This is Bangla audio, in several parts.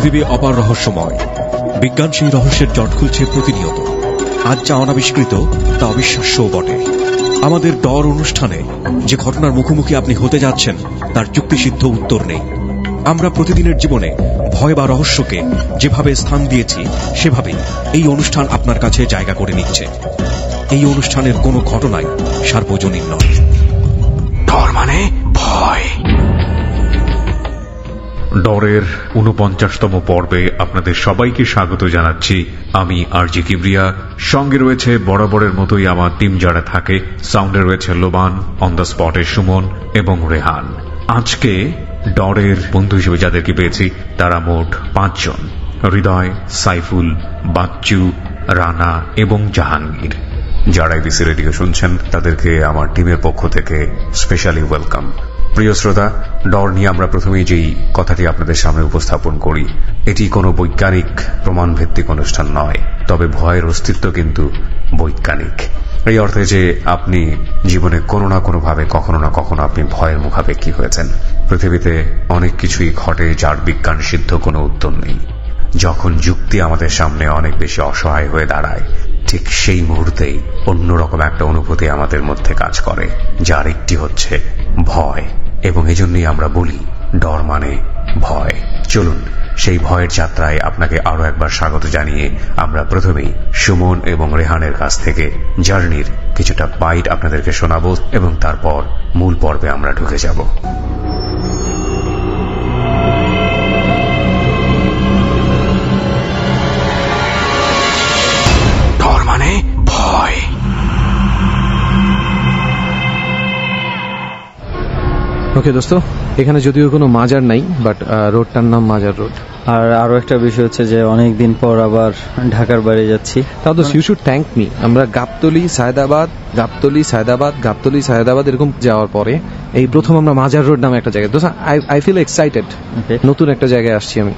পৃথিবী অপার রহস্যময়। বিজ্ঞান সেই রহস্যের জট খুলছে প্রতিনিয়ত। আজ যা অনাবিষ্কৃত তা অবিশ্বাস্যও বটে। আমাদের ডর অনুষ্ঠানে যে ঘটনার মুখোমুখি আপনি হতে যাচ্ছেন তার যুক্তিসিদ্ধ উত্তর নেই। আমরা প্রতিদিনের জীবনে ভয় বা রহস্যকে যেভাবে স্থান দিয়েছি সেভাবেই এই অনুষ্ঠান আপনার কাছে জায়গা করে নিচ্ছে। এই অনুষ্ঠানের কোনো ঘটনাই সার্বজনীন নয়। ডর মানে ভয়। ডরের ৪৯তম পর্বে আপনাদের সবাইকে স্বাগত জানাচ্ছি। আমি আরজি কিবরিয়া, সঙ্গে রয়েছে বরাবরের মতোই আমার টিম যারা থাকে। সাউন্ডে রয়েছে লোবান, অন দ্য স্পটে সুমন এবং রেহান। আজকে ডরের বন্ধু হিসেবে যাদেরকে পেয়েছি তারা মোট ৫ জন: হৃদয়, সাইফুল, বাচ্চু, রানা এবং জাহাঙ্গীর। যারা এবিসি রেডিও শুনছেন তাদেরকে আমার টিমের পক্ষ থেকে স্পেশালি ওয়েলকাম। প্রিয় শ্রোতা, ডর নিয়ে আমরা প্রথমেই যেই কথাটি আপনাদের সামনে উপস্থাপন করি, এটি কোনো বৈজ্ঞানিক প্রমাণ ভিত্তিক অনুষ্ঠান নয়, তবে ভয়ের অস্তিত্ব কিন্তু বৈজ্ঞানিক। এই অর্থে যে আপনি জীবনে কোনো না কোনোভাবে কখনো না কখনো আপনি ভয়ের মুখাপেক্ষী হয়েছেন। পৃথিবীতে অনেক কিছুই ঘটে যার বিজ্ঞান সিদ্ধ কোনো উত্তর নেই। যখন যুক্তি আমাদের সামনে অনেক বেশি অসহায় হয়ে দাঁড়ায়, ঠিক সেই মুহূর্তেই অন্যরকম একটা অনুভূতি আমাদের মধ্যে কাজ করে, যার একটি হচ্ছে ভয়। এবং এজন্যই আমরা বলি ডর মানে ভয়। চলুন সেই ভয়ের যাত্রায় আপনাকে আরো একবার স্বাগত জানিয়ে আমরা প্রথমেই সুমন এবং রেহানের কাছ থেকে জার্নির কিছুটা বাইট আপনাদেরকে শোনাবো এবং তারপর মূল পর্বে আমরা ঢুকে যাব। ডর মানে ভয়। ওকে দোস্ত, এখানে যদিও কোনো মাজার নাই, বাট রোডটার নাম মাজার রোড। আর আরো একটা বিষয় হচ্ছে যে অনেকদিন পর আবার ঢাকার বাইরে যাচ্ছি। তাও তো ইউ শুড থ্যাঙ্ক মি। আমরা গাবতলী, সায়দাবাদ, গাবতলী, সায়দাবাদ, গাবতলী, সায়দাবাদ এরকম যাওয়ার পরে এই প্রথম আমরা মাজার রোড নামে একটা জায়গায়। দোস্ত, আই ফিল এক্সাইটেড। নতুন একটা জায়গায় আসছি আমি।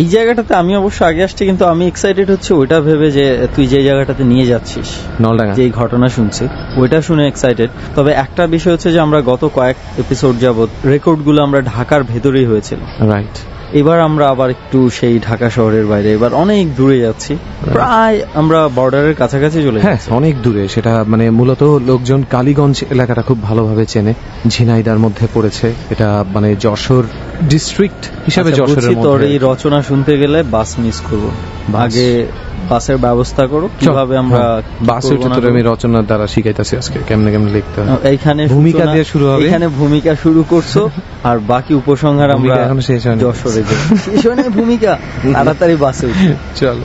এই জায়গাটাতে আমি অবশ্য আগে আসছি, কিন্তু আমি এক্সাইটেড হচ্ছে ওইটা ভেবে যে তুই যে জায়গাটাতে নিয়ে যাচ্ছিস, নলডাঙ্গা, যে ঘটনা শুনছি ওইটা শুনে এক্সাইটেড। তবে একটা বিষয় হচ্ছে যে আমরা গত কয়েক এপিসোড যাবত রেকর্ডগুলো আমরা ঢাকার ভেতরেই হয়েছিল, রাইট? এবার আমরা আবার একটু সেই ঢাকা শহরের বাইরে, এবার অনেক দূরে যাচ্ছি, প্রায় আমরা বর্ডারের কাছাকাছি চলে যাচ্ছি। হ্যাঁ, অনেক দূরে। সেটা মানে মূলত লোকজন কালীগঞ্জ এলাকাটা খুব ভালোভাবে চেনে, ঝিনাইদার মধ্যে পড়েছে। এটা মানে যশোর ডিস্ট্রিক্ট হিসাবে যশোরের মধ্যে। তোর এই রচনা শুনতে গেলে বাস মিস করবো, আগে বাসের ব্যবস্থা করো। কিভাবে আমরা বাসের ভিতরে আমি রচনার দ্বারা শিখাইতেছি আজকে কেমনে কেমনে লিখতে হয়। এইখানে ভূমিকা দিয়ে শুরু হবে। এখানে ভূমিকা শুরু করছো, আর বাকি উপসংহার আমরা যশোরে যাই। শেষ হয় না ভূমিকা, তাড়াতাড়ি বাসে চলো।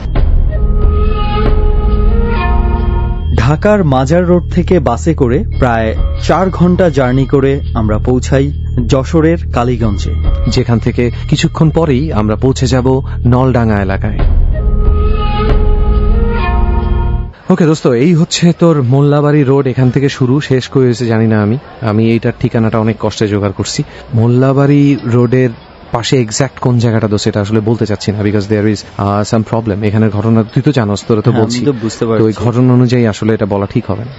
ঢাকার মাজার রোড থেকে বাসে করে প্রায় 4 ঘন্টা জার্নি করে আমরা পৌঁছাই যশোরের কালীগঞ্জে, যেখান থেকে কিছুক্ষণ পরেই আমরা পৌঁছে যাব নলডাঙ্গা এলাকায়। ওকে দোস্ত, এই হচ্ছে তোর মোল্লাবাড়ি রোড। এখান থেকে শুরু, শেষ করে হয়েছে জানি না। আমি এইটার ঠিকানাটা অনেক কষ্টে জোগাড় করছি। মোল্লাবাড়ি রোডের পাশে এক্সাক্ট কোন জায়গাটা দোস্ত এটা আসলে বলতে চাচ্ছি না, because there is some problem. এখানের ঘটনা তুই তো জানোস, তোরা তো বলছি, তো ওই ঘটনা অনুযায়ী আসলে এটা বলা ঠিক হবে না।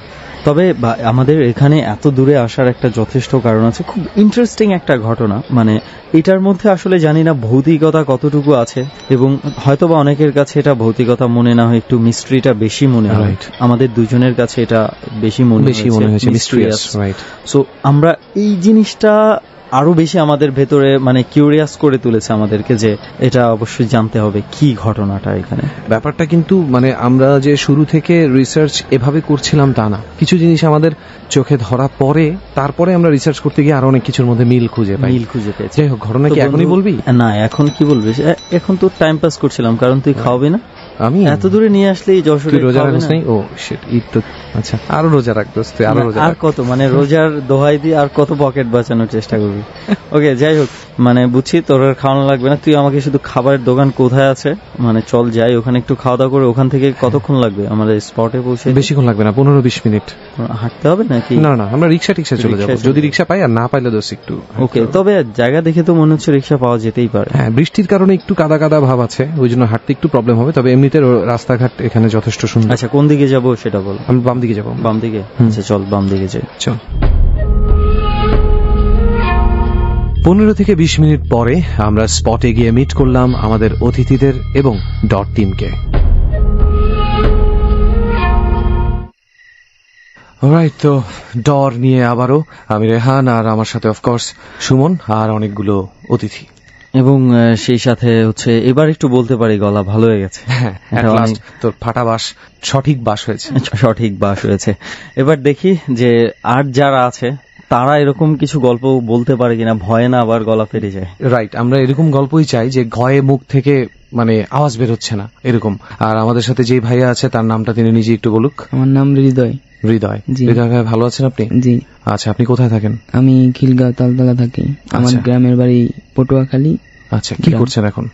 তবে আমাদের এখানে এত দূরে আসার একটা যথেষ্ট কারণ আছে। খুব ইন্টারেস্টিং একটা ঘটনা, মানে এটার মধ্যে আসলে জানি না ভৌতিকতা কতটুকু আছে, এবং হয়তোবা অনেকের কাছে এটা ভৌতিকতা মনে না হয়, একটু মিস্ট্রিটা বেশি মনে হয়। আমাদের দুজনের কাছে এটা বেশি মনে হয়েছে মিস্ট্রিয়াস, রাইট? সো আমরা এই জিনিসটা আরো বেশি আমাদের ভেতরে মানে কিউরিয়াস করে তুলেছে আমাদেরকে, যে এটা অবশ্যই জানতে হবে কি ঘটনাটা এখানে। ব্যাপারটা কিন্তু মানে আমরা যে শুরু থেকে রিসার্চ এভাবে করছিলাম তা না, কিছু জিনিস আমাদের চোখে ধরা পড়ে, তারপরে আমরা রিসার্চ করতে গিয়ে আরো অনেক কিছুর মধ্যে মিল খুঁজে পেয়েছি। যাই হোক, ঘটনা কি এখনই বলবি? না, এখন কি বলবি? এখন তো টাইম পাস করছিলাম, কারণ তুই খাওয়াবি না। আমি এত দূরে নিয়ে আসলেই যশোরে রোজা রাখিস নাই? ও শিট, ঈদ তো আচ্ছা, আরো রোজা রাখতোস তুই? আরো রোজা আর কত, মানে রোজার দোহাই দিয়ে আর কত পকেট বাঁচানোর চেষ্টা করবি? ওকে, যাই হোক, মানে বুঝছি তোর আর খাওয়ানো লাগবে না। তুই আমাকে শুধু খাবারের দোকান কোথায় আছে মানে চল যাই, ওখানে একটু খাওয়া দাওয়া করে ওখান থেকে কতক্ষণ লাগবে আমাদের স্পটে পৌঁছে? বেশিক্ষণ লাগবে না, 15-20 মিনিট। হাঁটতে হবে নাকি? না না, আমরা রিক্সা চলে যাবো, যদি রিক্সা পাই, আর না পাইলে দোষ একটু। ওকে, তবে জায়গা দেখে তো মনে হচ্ছে রিক্সা পাওয়া যেতেই পারে। হ্যাঁ, বৃষ্টির কারণে একটু কাদা কাদা ভাব আছে, ওই জন্য হাঁটতে একটু প্রবলেম হবে, তবে এমনিতে রাস্তাঘাট এখানে যথেষ্ট সুন্দর। আচ্ছা, কোন দিকে যাবো সেটা বল। আমি বাম দিকে যাবো। বাম দিকে? আচ্ছা চল বাম দিকে যাই। চল। 15 থেকে 20 মিনিট পরে আমরা স্পটে গিয়ে মিট করলাম আমাদের অতিথিদের এবং ডট টিমকে। অলরাইট, তো ডর নিয়ে আবারও আমি রেহান, আর আমার সাথে অফকোর্স সুমন আর অনেকগুলো অতিথি, এবং সেই সাথে হচ্ছে এবার একটু বলতে পারি গলা ভালো হয়ে গেছে। তোর ফাটা বাস সঠিক বাস হয়েছে, সঠিক বাস হয়েছে। এবার দেখি যে আর যারা আছে তারা এরকম কিছু গল্প বলতে পারে কিনা, ভয়ে না আবার গলা ফেটে যায়। রাইট, আমরা এরকম গল্পই চাই যে ভয়ে মুখ থেকে মানে আওয়াজ বের হচ্ছে না এরকম। আর আমাদের সাথে যে ভাইয়া আছে তার নামটা তিনি নিজে একটু বলুক। আমার নাম হৃদয়। হৃদয় ভাই, ভালো আছেন আপনি? জি। আচ্ছা, আপনি কোথায় থাকেন? আমি খিলগাঁও তালতলা থাকি। আমার গ্রামের বাড়ি পটুয়াখালী। আচ্ছা, কি করছেন এখন?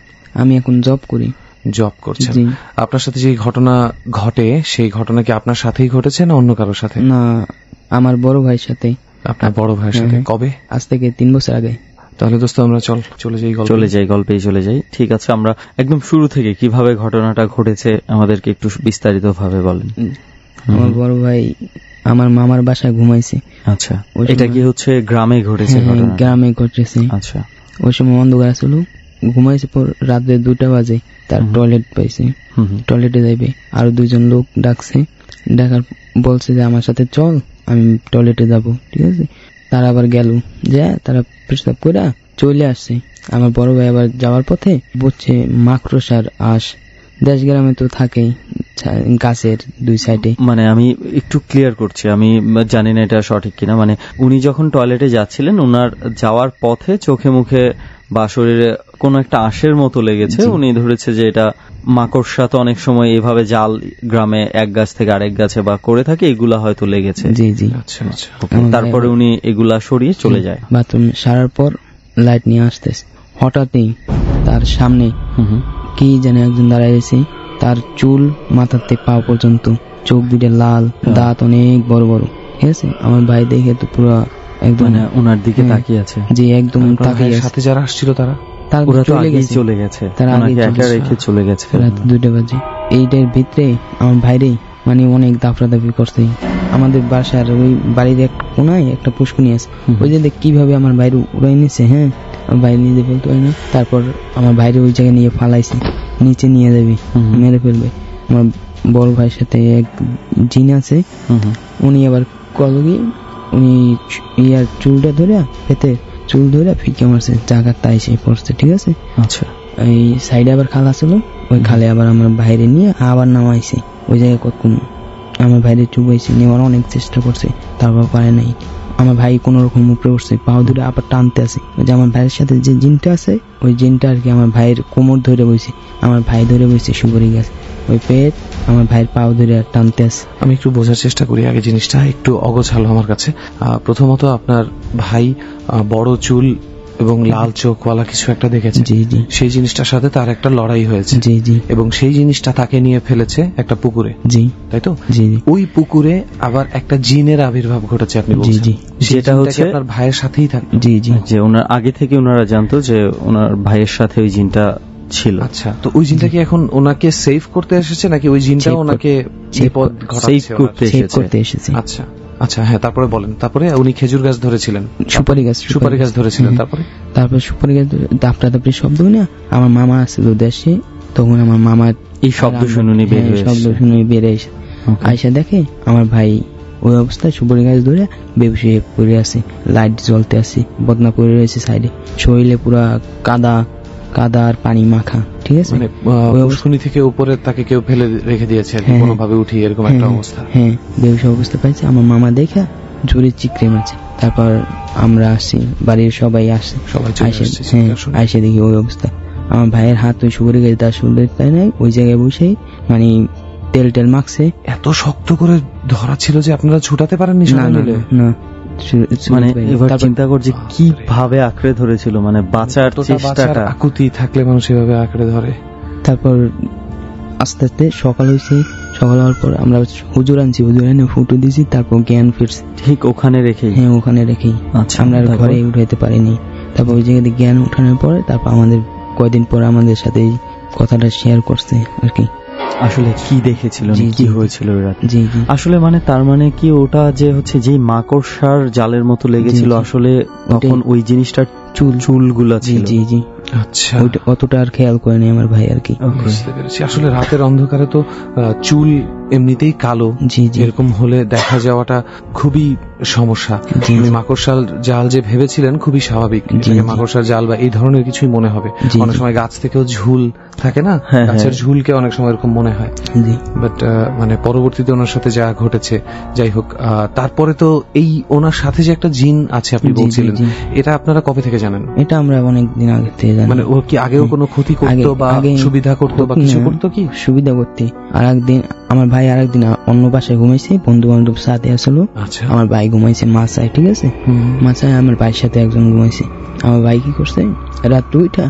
আমি এখন জব করি। জব করছেন? আপনার সাথে যে ঘটনা ঘটে সেই ঘটনা কি আপনার সাথেই ঘটেছে না অন্য কারোর সাথে? না, আমার বড় ভাইয়ের সাথে। আপনার বড় ভাইয়ের সাথে? কবে? আজ থেকে 3 বছর আগে। তাহলে দোস্ত আমরা চলে যাই গল্পেই চলে যাই। ঠিক আছে, আমরা একদম শুরু থেকে কিভাবে ঘটনাটা ঘটেছে আমাদেরকে একটু বিস্তারিত ভাবে বলেন। আমার বড় ভাই আমার মামার বাসায় ঘুমাইছে। আচ্ছা, এটা কি হচ্ছে গ্রামে ঘটেছে? গ্রামে ঘটেছে। আচ্ছা, ওই সময় অন্ধকার ছিল, ঘুমাইছে। পর রাতে 2টা বাজে তার টয়লেট পাইছে, টয়লেটে যাইবে। আরো 2জন লোক ডাকছে, ডাকার বলছে যে আমার সাথে চল, আমি টয়লেটে যাব। ঠিক আছে, তারা আবার গেল, যে তারা প্রস্তাব করে চলে আসছে। আমার বড় ভাই আবার যাওয়ার পথে বুঝছে মাকড়সার আঁশ, দেশ গ্রামে তো থাকেই গাছের 2 সাইডে। মানে আমি একটু ক্লিয়ার করছি, আমি জানি না এটা সঠিক কিনা। মানে উনি যখন টয়লেটে যাচ্ছিলেন, ওনার যাওয়ার পথে চোখে মুখে বা শরীরে কোনো একটা আঁশের মতো লেগেছে। উনি ধরেছে যে এটা মাকড়সা, তো অনেক সময় এভাবে জাল গ্রামে এক গাছ থেকে আরেক গাছে বা করে থাকে, এগুলা হয়তো লেগেছে। জি জি। আচ্ছা আচ্ছা। তারপরে উনি এগুলা সরিয়ে চলে যায়। বাথরুম সারার পর লাইট নিয়ে আসতেছে, হঠাৎই তার সামনে কি জানে একজন দাঁড়ায় রয়েছে। তার চুল মাথাতে পা পর্যন্ত, চোখ 2টা লাল, দাঁত অনেক বড় বড়। ঠিক আছে, আমার ভাই দেখে তো পুরো একদম ওনার দিকে তাকিয়ে আছে। জি, একদম তাকিয়ে আছে। সাথে যারা আসছিল তারা চলে গেছে, তারা আগে রেখে চলে গেছে রাত 2টা বাজে। এইটার ভিতরে আমার ভাইরে মানে অনেক দাফরাদাফি করছে। আমাদের বাসার ওই বাড়ির এক কোনায় একটা পুষ্কুনি আছে, ওই যে কিভাবে আমার ভাইরে উড়াই নিছে। হ্যাঁ, আমার ভাই নিজে বলতে পারে না। তারপর আমার ভাইরে ওই জায়গায় নিয়ে ফালাইছে, নিচে নিয়ে যাবি, মেরে ফেলবে। আমার বড় ভাইয়ের সাথে এক জিন আছে, উনি আবার কলগি, উনি ইয়ার চুলটা ধরে পেতে চুল ধরে ফিকে মারছে, জায়গা তাই সে পড়ছে। ঠিক আছে। আচ্ছা, এই সাইডে আবার খালা ছিল, ওই খালে আবার আমার বাইরে নিয়ে আবার নামাইছে। ওই জায়গায় কতক্ষণ আমার ভাইরে চুবাইছে, নেওয়ার অনেক চেষ্টা করছে, তারপর পারে নাই। আমার ভাই কোন রকম উপরে উঠছে, পাও ধরে আবার টানতে আছে। ওই যে আমার ভাইয়ের সাথে যে জিনটা আছে, ওই জিনটা আর কি আমার ভাইয়ের কোমর ধরে বইছে, আমার ভাই ধরে বইছে সুপারি গাছ। ওই পেট আমার ভাইয়ের পাও ধরে টানতে আছে। আমি একটু বোঝার চেষ্টা করি, আগে জিনিসটা একটু অগোছালো আমার কাছে। প্রথমত আপনার ভাই বড় চুল এবং লাল চোখওয়ালা কিছু একটা দেখেছে। জি জি। সেই জিনিসটার সাথে তার একটা লড়াই হয়েছে। জি জি। এবং সেই জিনিসটা তাকে নিয়ে ফেলেছে একটা পুকুরে। জি, তাই তো? জি জি। ওই পুকুরে আবার একটা জিনের আবির্ভাব ঘটেছে আপনি বলছেন। জি জি। যেটা হচ্ছে আপনার ভাইয়ের সাথেই থাকে। জি জি। যে ওনার আগে থেকে ওনারা জানতো যে ওনার ভাইয়ের সাথে ওই জিনটা ছিল। আচ্ছা, তো ওই জিনটা কি এখন ওনাকে সেভ করতে এসেছে নাকি ওই জিনটা ওনাকে বিপদ ঘটাতে এসেছে? আচ্ছা আচ্ছা, হ্যাঁ, তারপরে বলেন। তারপরে উনি খেজুর গাছ ধরেছিলেন, সুপারি গাছ ধরেছিলেন। তারপর সুপারি গাছ দাপড়াদাপড়ি শব্দ না, আমার মামা আসছিল দেশে, তখন আমার মামা এই শব্দ শুনে বেড়ে এসে আয়সা দেখে আমার ভাই ওই অবস্থায় সুপারি গাছ ধরে বেবুস হয়ে পড়ে আছে, লাইট জ্বলতে আছে, বদনা পড়ে রয়েছে সাইডে, শরীরে পুরা কাদা আর পানি মাখা। ঠিক আছে, মানে পুষ্কুনি থেকে উপরে তাকে কেউ ফেলে রেখে দিয়েছে কোনোভাবে উঠিয়ে, এরকম একটা অবস্থা। হ্যাঁ, বেবুস অবস্থা পাইছে। আমার মামা দেখা জোরে চিকরে মারছে। তারপর আমরা আসছি, বাড়ির সবাই আসছে, আইসে দেখি ওই অবস্থা। আমার ভাইয়ের হাত ওই সুপারি গাছ তার সুন্দর তাই নাই, ওই জায়গায় বসে মানে তেল মাখছে। এত শক্ত করে ধরা ছিল যে আপনারা ছুটাতে পারেননি? না, মানে এবার চিন্তা করছি কিভাবে আঁকড়ে ধরেছিল, মানে বাঁচার চেষ্টাটা। আকুতি থাকলে মানুষ এভাবে আঁকড়ে ধরে। তারপর আস্তে আস্তে সকাল হয়েছে, সকাল হওয়ার পর আমরা হুজুর আনছি, হুজুর এনে ফুটো দিয়েছি, তারপর জ্ঞান ফিরছে। ঠিক ওখানে রেখেই? হ্যাঁ, ওখানে রেখেই। আমরা ঘরে উঠাইতে পারিনি। তারপর ওই জায়গাতে জ্ঞান উঠানোর পরে তারপর আমাদের কয়দিন পর আমাদের সাথে কথাটা শেয়ার করছে আর কি। আসলে কি দেখেছিলেন, জি, কি জি। হয়েছিল ওই রাতে? জি জি আসলে মানে তার মানে কি ওটা যে হচ্ছে যেই মাকড়সার জালের মতো লেগেছিল, জি, জি। আসলে তখন ওই জিনিসটার চুলগুলা জি ছিল। জি জি আচ্ছা, ওইটা অতটা আর খেয়াল করেনি আমার ভাই আর কি। Okay. বুঝতে পেরেছি। আসলে রাতের অন্ধকারে তো চুল এমনিতেই কালো, জি জি এরকম হলে দেখা যাওয়াটা খুবই সমস্যা। জি, আপনি জি। মাকড়সার জাল যে ভেবেছিলেন খুবই স্বাভাবিক, জি, এটাকে জি। মাকড়সার জাল বা এই ধরনের কিছুই মনে হবে। জি, অনেক জি। সময় গাছ থেকেও ঝুল থাকে না, হ্যাঁ, গাছের হ্যাঁ। ঝুলকে অনেক সময় এরকম মনে হয়। জি বাট মানে পরবর্তীতে ওনার সাথে যা ঘটেছে, যাই হোক, তারপরে তো এই ওনার সাথে যে একটা জিন আছে আপনি জি, জি, বলছিলেন, জি। এটা আপনারা কবে থেকে জানেন? এটা আমরা অনেক দিন আগে থেকে জানি। মানে ও কি আগেও কোনো ক্ষতি করতো বা সুবিধা করতো বা কিছু করতো কি? সুবিধা করতে আর একদিন আমার ভাই আর একদিন অন্য বাসায় ঘুমাইছে, বন্ধু বান্ধব সাথে আসলো। আচ্ছা, আমার ভাই ঘুমাইছে মাছায়, ঠিক আছে, মাছায় আমার ভাইয়ের সাথে একজন ঘুমাইছে। আমার ভাই কি করছে, রাত্রে উঠা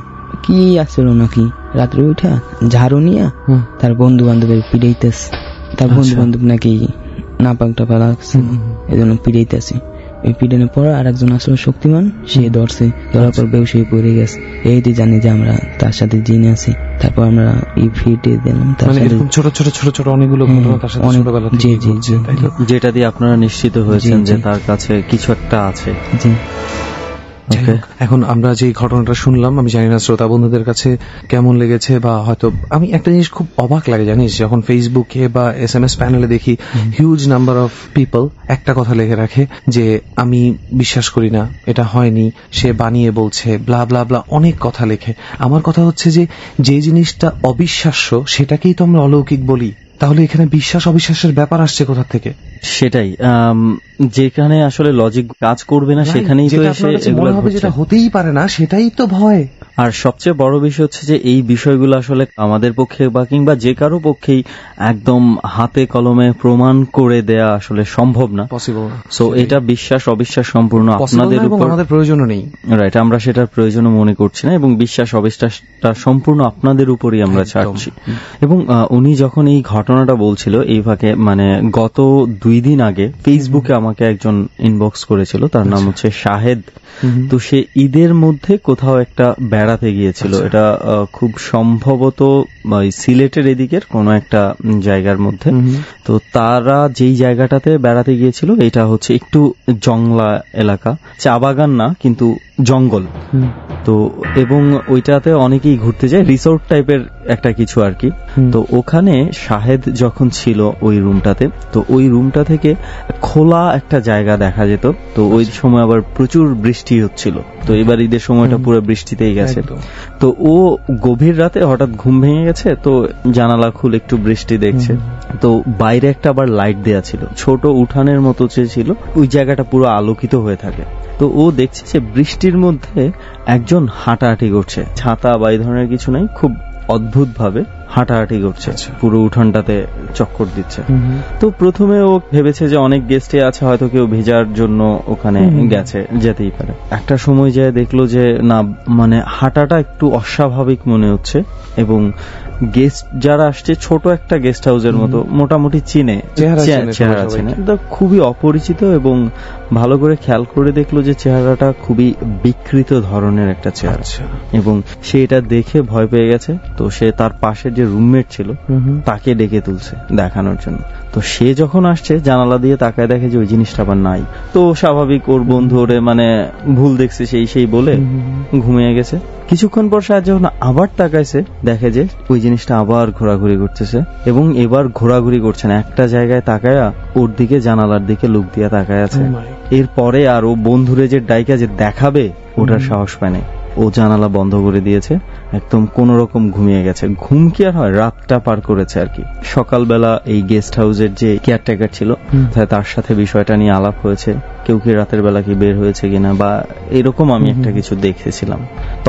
কি আসলো নাকি, রাত্রে উঠা ঝাড়ু নিয়া তার বন্ধু বান্ধবের পিড়াইতেছে। তার বন্ধু বান্ধব নাকি নাপাক টাপা লাগছে, এই জন্য পিড়াইতেছে। ওই পিড়ানোর পর আর একজন আসলো শক্তিমান, সে ধরছে, ধরার পর বেউস হয়ে পড়ে গেছে। এইটি জানি যে আমরা তার সাথে জিনে আছি। তারপর আমরা এই ফিটে দিলাম তার মানে সাথে। এরকম ছোট ছোট ছোট ছোট অনেকগুলো ঘটনা তার সাথে অনেক, ছোটবেলা জি, থেকে জি, ঘটছে, জি, তাই তো? যেটা দিয়ে আপনারা নিশ্চিত হয়েছেন জি, যে জি। তার কাছে কিছু একটা আছে। জি যাই Okay. হোক, এখন আমরা যে ঘটনাটা শুনলাম, আমি জানি না শ্রোতা বন্ধুদের কাছে কেমন লেগেছে, বা হয়তো আমি একটা জিনিস খুব অবাক লাগে জানিস, যখন ফেসবুকে বা SMS প্যানেলে দেখি হিউজ নাম্বার অফ পিপল একটা কথা লিখে রাখে যে আমি বিশ্বাস করি না, এটা হয়নি, সে বানিয়ে বলছে, ব্লা ব্লা ব্লা, অনেক কথা লেখে। আমার কথা হচ্ছে যে জিনিসটা অবিশ্বাস্য সেটাকেই তো আমরা অলৌকিক বলি, তাহলে এখানে বিশ্বাস অবিশ্বাসের ব্যাপার আসছে কোথা থেকে? সেটাই, যেখানে আসলে লজিক কাজ করবে না সেখানেই তো যেটা এসে আপনার কাছে এগুলো মনে হবে ঘটছে। যেটা হতেই পারে না, সেটাই তো ভয়। আর সবচেয়ে বড় বিষয় হচ্ছে যে এই বিষয়গুলো আসলে আমাদের পক্ষে বা কিংবা যে কারো পক্ষেই একদম হাতে কলমে প্রমাণ করে দেয়া আসলে সম্ভব না। পসিবল। সো এটা বিশ্বাস অবিশ্বাস সম্পূর্ণ আপনাদের উপর, আমাদের প্রয়োজনও নেই। রাইট, আমরা সেটার প্রয়োজনও মনে করছি না, এবং বিশ্বাস অবিশ্বাসটা সম্পূর্ণ আপনাদের উপরই আমরা একদম। ছাড়ছি। এবং উনি যখন এই ঘটনাটা বলছিল, এই ফাঁকে মানে গত 2 দিন আগে ফেসবুকে আমাকে একজন ইনবক্স করেছিল, তার নাম হচ্ছে শাহেদ। তো সে ঈদের মধ্যে কোথাও একটা বেড়াতে গিয়েছিল, এটা খুব সম্ভবত সিলেটের এদিকের কোনো একটা জায়গার মধ্যে। তো তারা যেই জায়গাটাতে বেড়াতে গিয়েছিল এটা হচ্ছে একটু জংলা এলাকা, চা বাগান না কিন্তু জঙ্গল। তো এবং ওইটাতে অনেকেই ঘুরতে যায়, রিসোর্ট টাইপের একটা কিছু আর কি। তো ওখানে শাহেদ যখন ছিল ওই রুমটাতে, তো ওই রুমটা থেকে খোলা একটা জায়গা দেখা যেত। তো ওই সময় আবার প্রচুর বৃষ্টি হচ্ছিল, তো এবার ঈদের সময়টা পুরো বৃষ্টিতেই গেছে। তো ও গভীর রাতে হঠাৎ ঘুম ভেঙে গেছে, তো জানালা খুলে একটু বৃষ্টি দেখছে। তো বাইরে একটা আবার লাইট দেয়া ছিল, ছোট উঠানের মতো যে ছিল, ওই জায়গাটা পুরো আলোকিত হয়ে থাকে। তো ও দেখছে যে বৃষ্টির মধ্যে একজন হাঁটাহাঁটি করছে, ছাতা বা এই ধরনের কিছু নাই, খুব অদ্ভুত ভাবে হাঁটাহাঁটি করছে, পুরো উঠানটাতে চক্কর দিচ্ছে। তো প্রথমে ও ভেবেছে যে অনেক গেস্টে আছে, হয়তো কেউ ভেজার জন্য ওখানে গেছে, যেতেই পারে। একটা সময় যায় দেখলো যে না, মানে হাঁটাটা একটু অস্বাভাবিক মনে হচ্ছে, এবং গেস্ট যারা আসছে ছোট একটা গেস্ট হাউসের মতো, মোটামুটি চিনে, চেহারা চিনে, খুবই অপরিচিত, এবং ভালো করে খেয়াল করে দেখলো যে চেহারাটা খুবই বিকৃত ধরনের একটা চেহারা, এবং সে এটা দেখে ভয় পেয়ে গেছে। তো সে তার পাশে যে রুমমেট ছিল তাকে ডেকে তুলছে দেখানোর জন্য। তো সে যখন আসছে জানালা দিয়ে তাকায় দেখে যে ওই জিনিসটা আবার নাই। তো স্বাভাবিক, ওর বন্ধু ওরে মানে ভুল দেখছে সেই বলে ঘুমিয়ে গেছে। কিছুক্ষণ পর সে যখন আবার তাকাইছে, দেখে যে ওই জিনিসটা আবার ঘোরাঘুরি করতেছে, এবং এবার ঘোরাঘুরি করছে না, একটা জায়গায় তাকায়া ওর দিকে, জানালার দিকে লুক দিয়ে তাকায় আছে। এরপরে আর ও বন্ধুরে যে ডাইকা যে দেখাবে ওটার সাহস পায় নাই, ও জানালা বন্ধ করে দিয়েছে, একদম কোন রকম ঘুমিয়ে গেছে। ঘুম কি আর হয়, রাতটা পার করেছে আর কি। সকালবেলা এই গেস্ট হাউসের যে কেয়ারটেকার ছিল তার সাথে বিষয়টা নিয়ে আলাপ হয়েছে, কেউ কি রাতের বেলা কি বের হয়েছে কিনা বা এরকম আমি একটা কিছু দেখেছিলাম।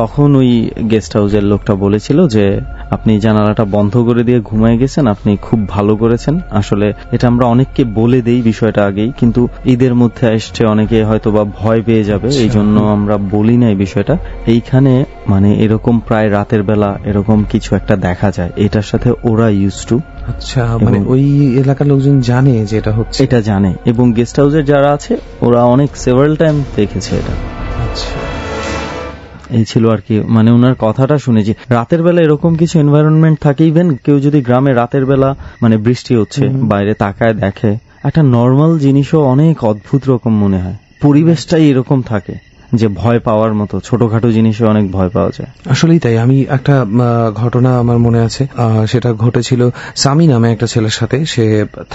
তখন ওই গেস্ট হাউসের লোকটা বলেছিল যে আপনি জানালাটা বন্ধ করে দিয়ে ঘুমিয়ে গেছেন, আপনি খুব ভালো করেছেন। আসলে এটা আমরা অনেককে বলে দেই বিষয়টা আগেই, কিন্তু ঈদের মধ্যে আসছে অনেকে হয়তো বা ভয় পেয়ে যাবে, এই জন্য আমরা বলি না এই বিষয়টা। এইখানে মানে এরকম প্রায় রাতের বেলা এরকম কিছু একটা দেখা যায়, এটার সাথে ওরা ইউজ টু। আচ্ছা, মানে ওই এলাকার লোকজন জানে যে এটা হচ্ছে, এটা জানে, এবং গেস্ট হাউসের যারা আছে ওরা অনেক সেভারাল টাইম দেখেছে এটা। আচ্ছা, এই ছিল আর কি, মানে ওনার কথাটা শুনেছি। রাতের বেলা এরকম কিছু এনভায়রনমেন্ট থাকে, ইভেন কেউ যদি গ্রামে রাতের বেলা মানে বৃষ্টি হচ্ছে বাইরে তাকায় দেখে, একটা নর্মাল জিনিসও অনেক অদ্ভুত রকম মনে হয়। পরিবেশটাই এরকম থাকে যে ভয় পাওয়ার মতো, ছোটখাটো জিনিসে অনেক ভয় পাওয়া যায়। আসলেই তাই। আমি একটা ঘটনা আমার মনে আছে, সেটা ঘটেছিল সামি নামে একটা ছেলের সাথে। সে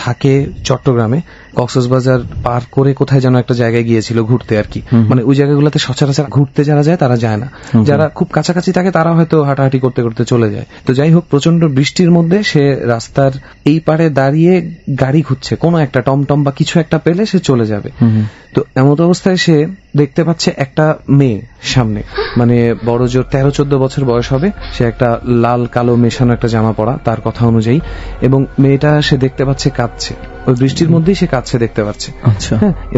থাকে চট্টগ্রামে, কক্সবাজার পার করে কোথায় যেন একটা জায়গায় গিয়েছিল ঘুরতে আর কি। মানে ওই জায়গাগুলোতে সচরাচর ঘুরতে যারা যায় তারা যায় না, যারা খুব কাছাকাছি থাকে তারা হয়তো হাঁটাহাঁটি করতে করতে চলে যায়। তো যাই হোক, প্রচন্ড বৃষ্টির মধ্যে সে রাস্তার এই পারে দাঁড়িয়ে গাড়ি খুঁজছে, কোনো একটা টমটম বা কিছু একটা পেলে সে চলে যাবে। তো এমত অবস্থায় সে দেখতে পাচ্ছে একটা মেয়ে সামনে, মানে বড় জোর 13-14 বছর বয়স হবে। সে একটা লাল কালো মেশানো একটা জামা পরা তার কথা অনুযায়ী, এবং মেয়েটা সে দেখতে পাচ্ছে কাঁদছে, ওই বৃষ্টির মধ্যেই সে কাঁদছে দেখতে পাচ্ছে।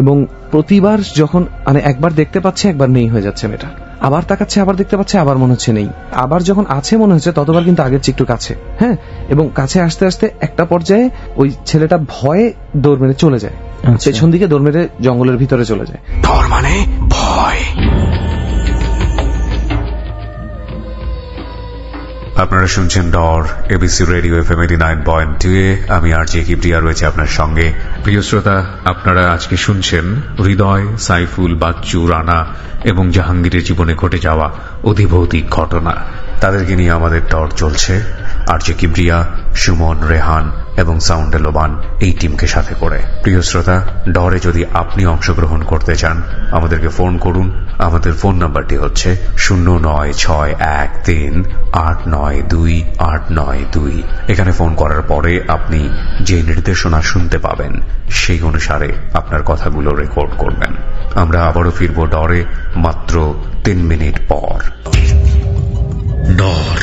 এবং প্রতিবার যখন মানে একবার দেখতে পাচ্ছে একবার নেই হয়ে যাচ্ছে মেয়েটা, আবার তাকাচ্ছে আবার দেখতে পাচ্ছে আবার মনে হচ্ছে নেই, আবার যখন আছে মনে হচ্ছে ততবার কিন্তু আগের চেয়ে একটু কাছে। হ্যাঁ, এবং কাছে আসতে আসতে একটা পর্যায়ে ওই ছেলেটা ভয়ে দৌড় মেরে চলে যায়, পেছন দিকে দৌড় মেরে জঙ্গলের ভিতরে চলে যায়। ডর মানে ভয়। আপনারা শুনছেন ডর, এবিসি রেডিও FM 89.2 এ। আমি আরজে কিবরিয়া রয়েছে আপনার সঙ্গে। প্রিয় শ্রোতা, আপনারা আজকে শুনছেন হৃদয়, সাইফুল, বাচ্চু, রানা এবং জাহাঙ্গীরের জীবনে ঘটে যাওয়া অধিভৌতিক ঘটনা। তাদেরকে নিয়ে আমাদের ডর চলছে। আরজে কিবরিয়া, সুমন, রেহান এবং সাউন্ডে লোবান এই টিমকে সাথে করে। প্রিয় শ্রোতা, ডরে যদি আপনি অংশগ্রহণ করতে চান আমাদেরকে ফোন করুন। আমাদের ফোন নাম্বারটি হচ্ছে 09613892892। এখানে ফোন করার পরে আপনি যে নির্দেশনা শুনতে পাবেন সেই অনুসারে আপনার কথাগুলো রেকর্ড করবেন। আমরা আবারও ফিরব ডরে মাত্র 3 মিনিট পর। ডর।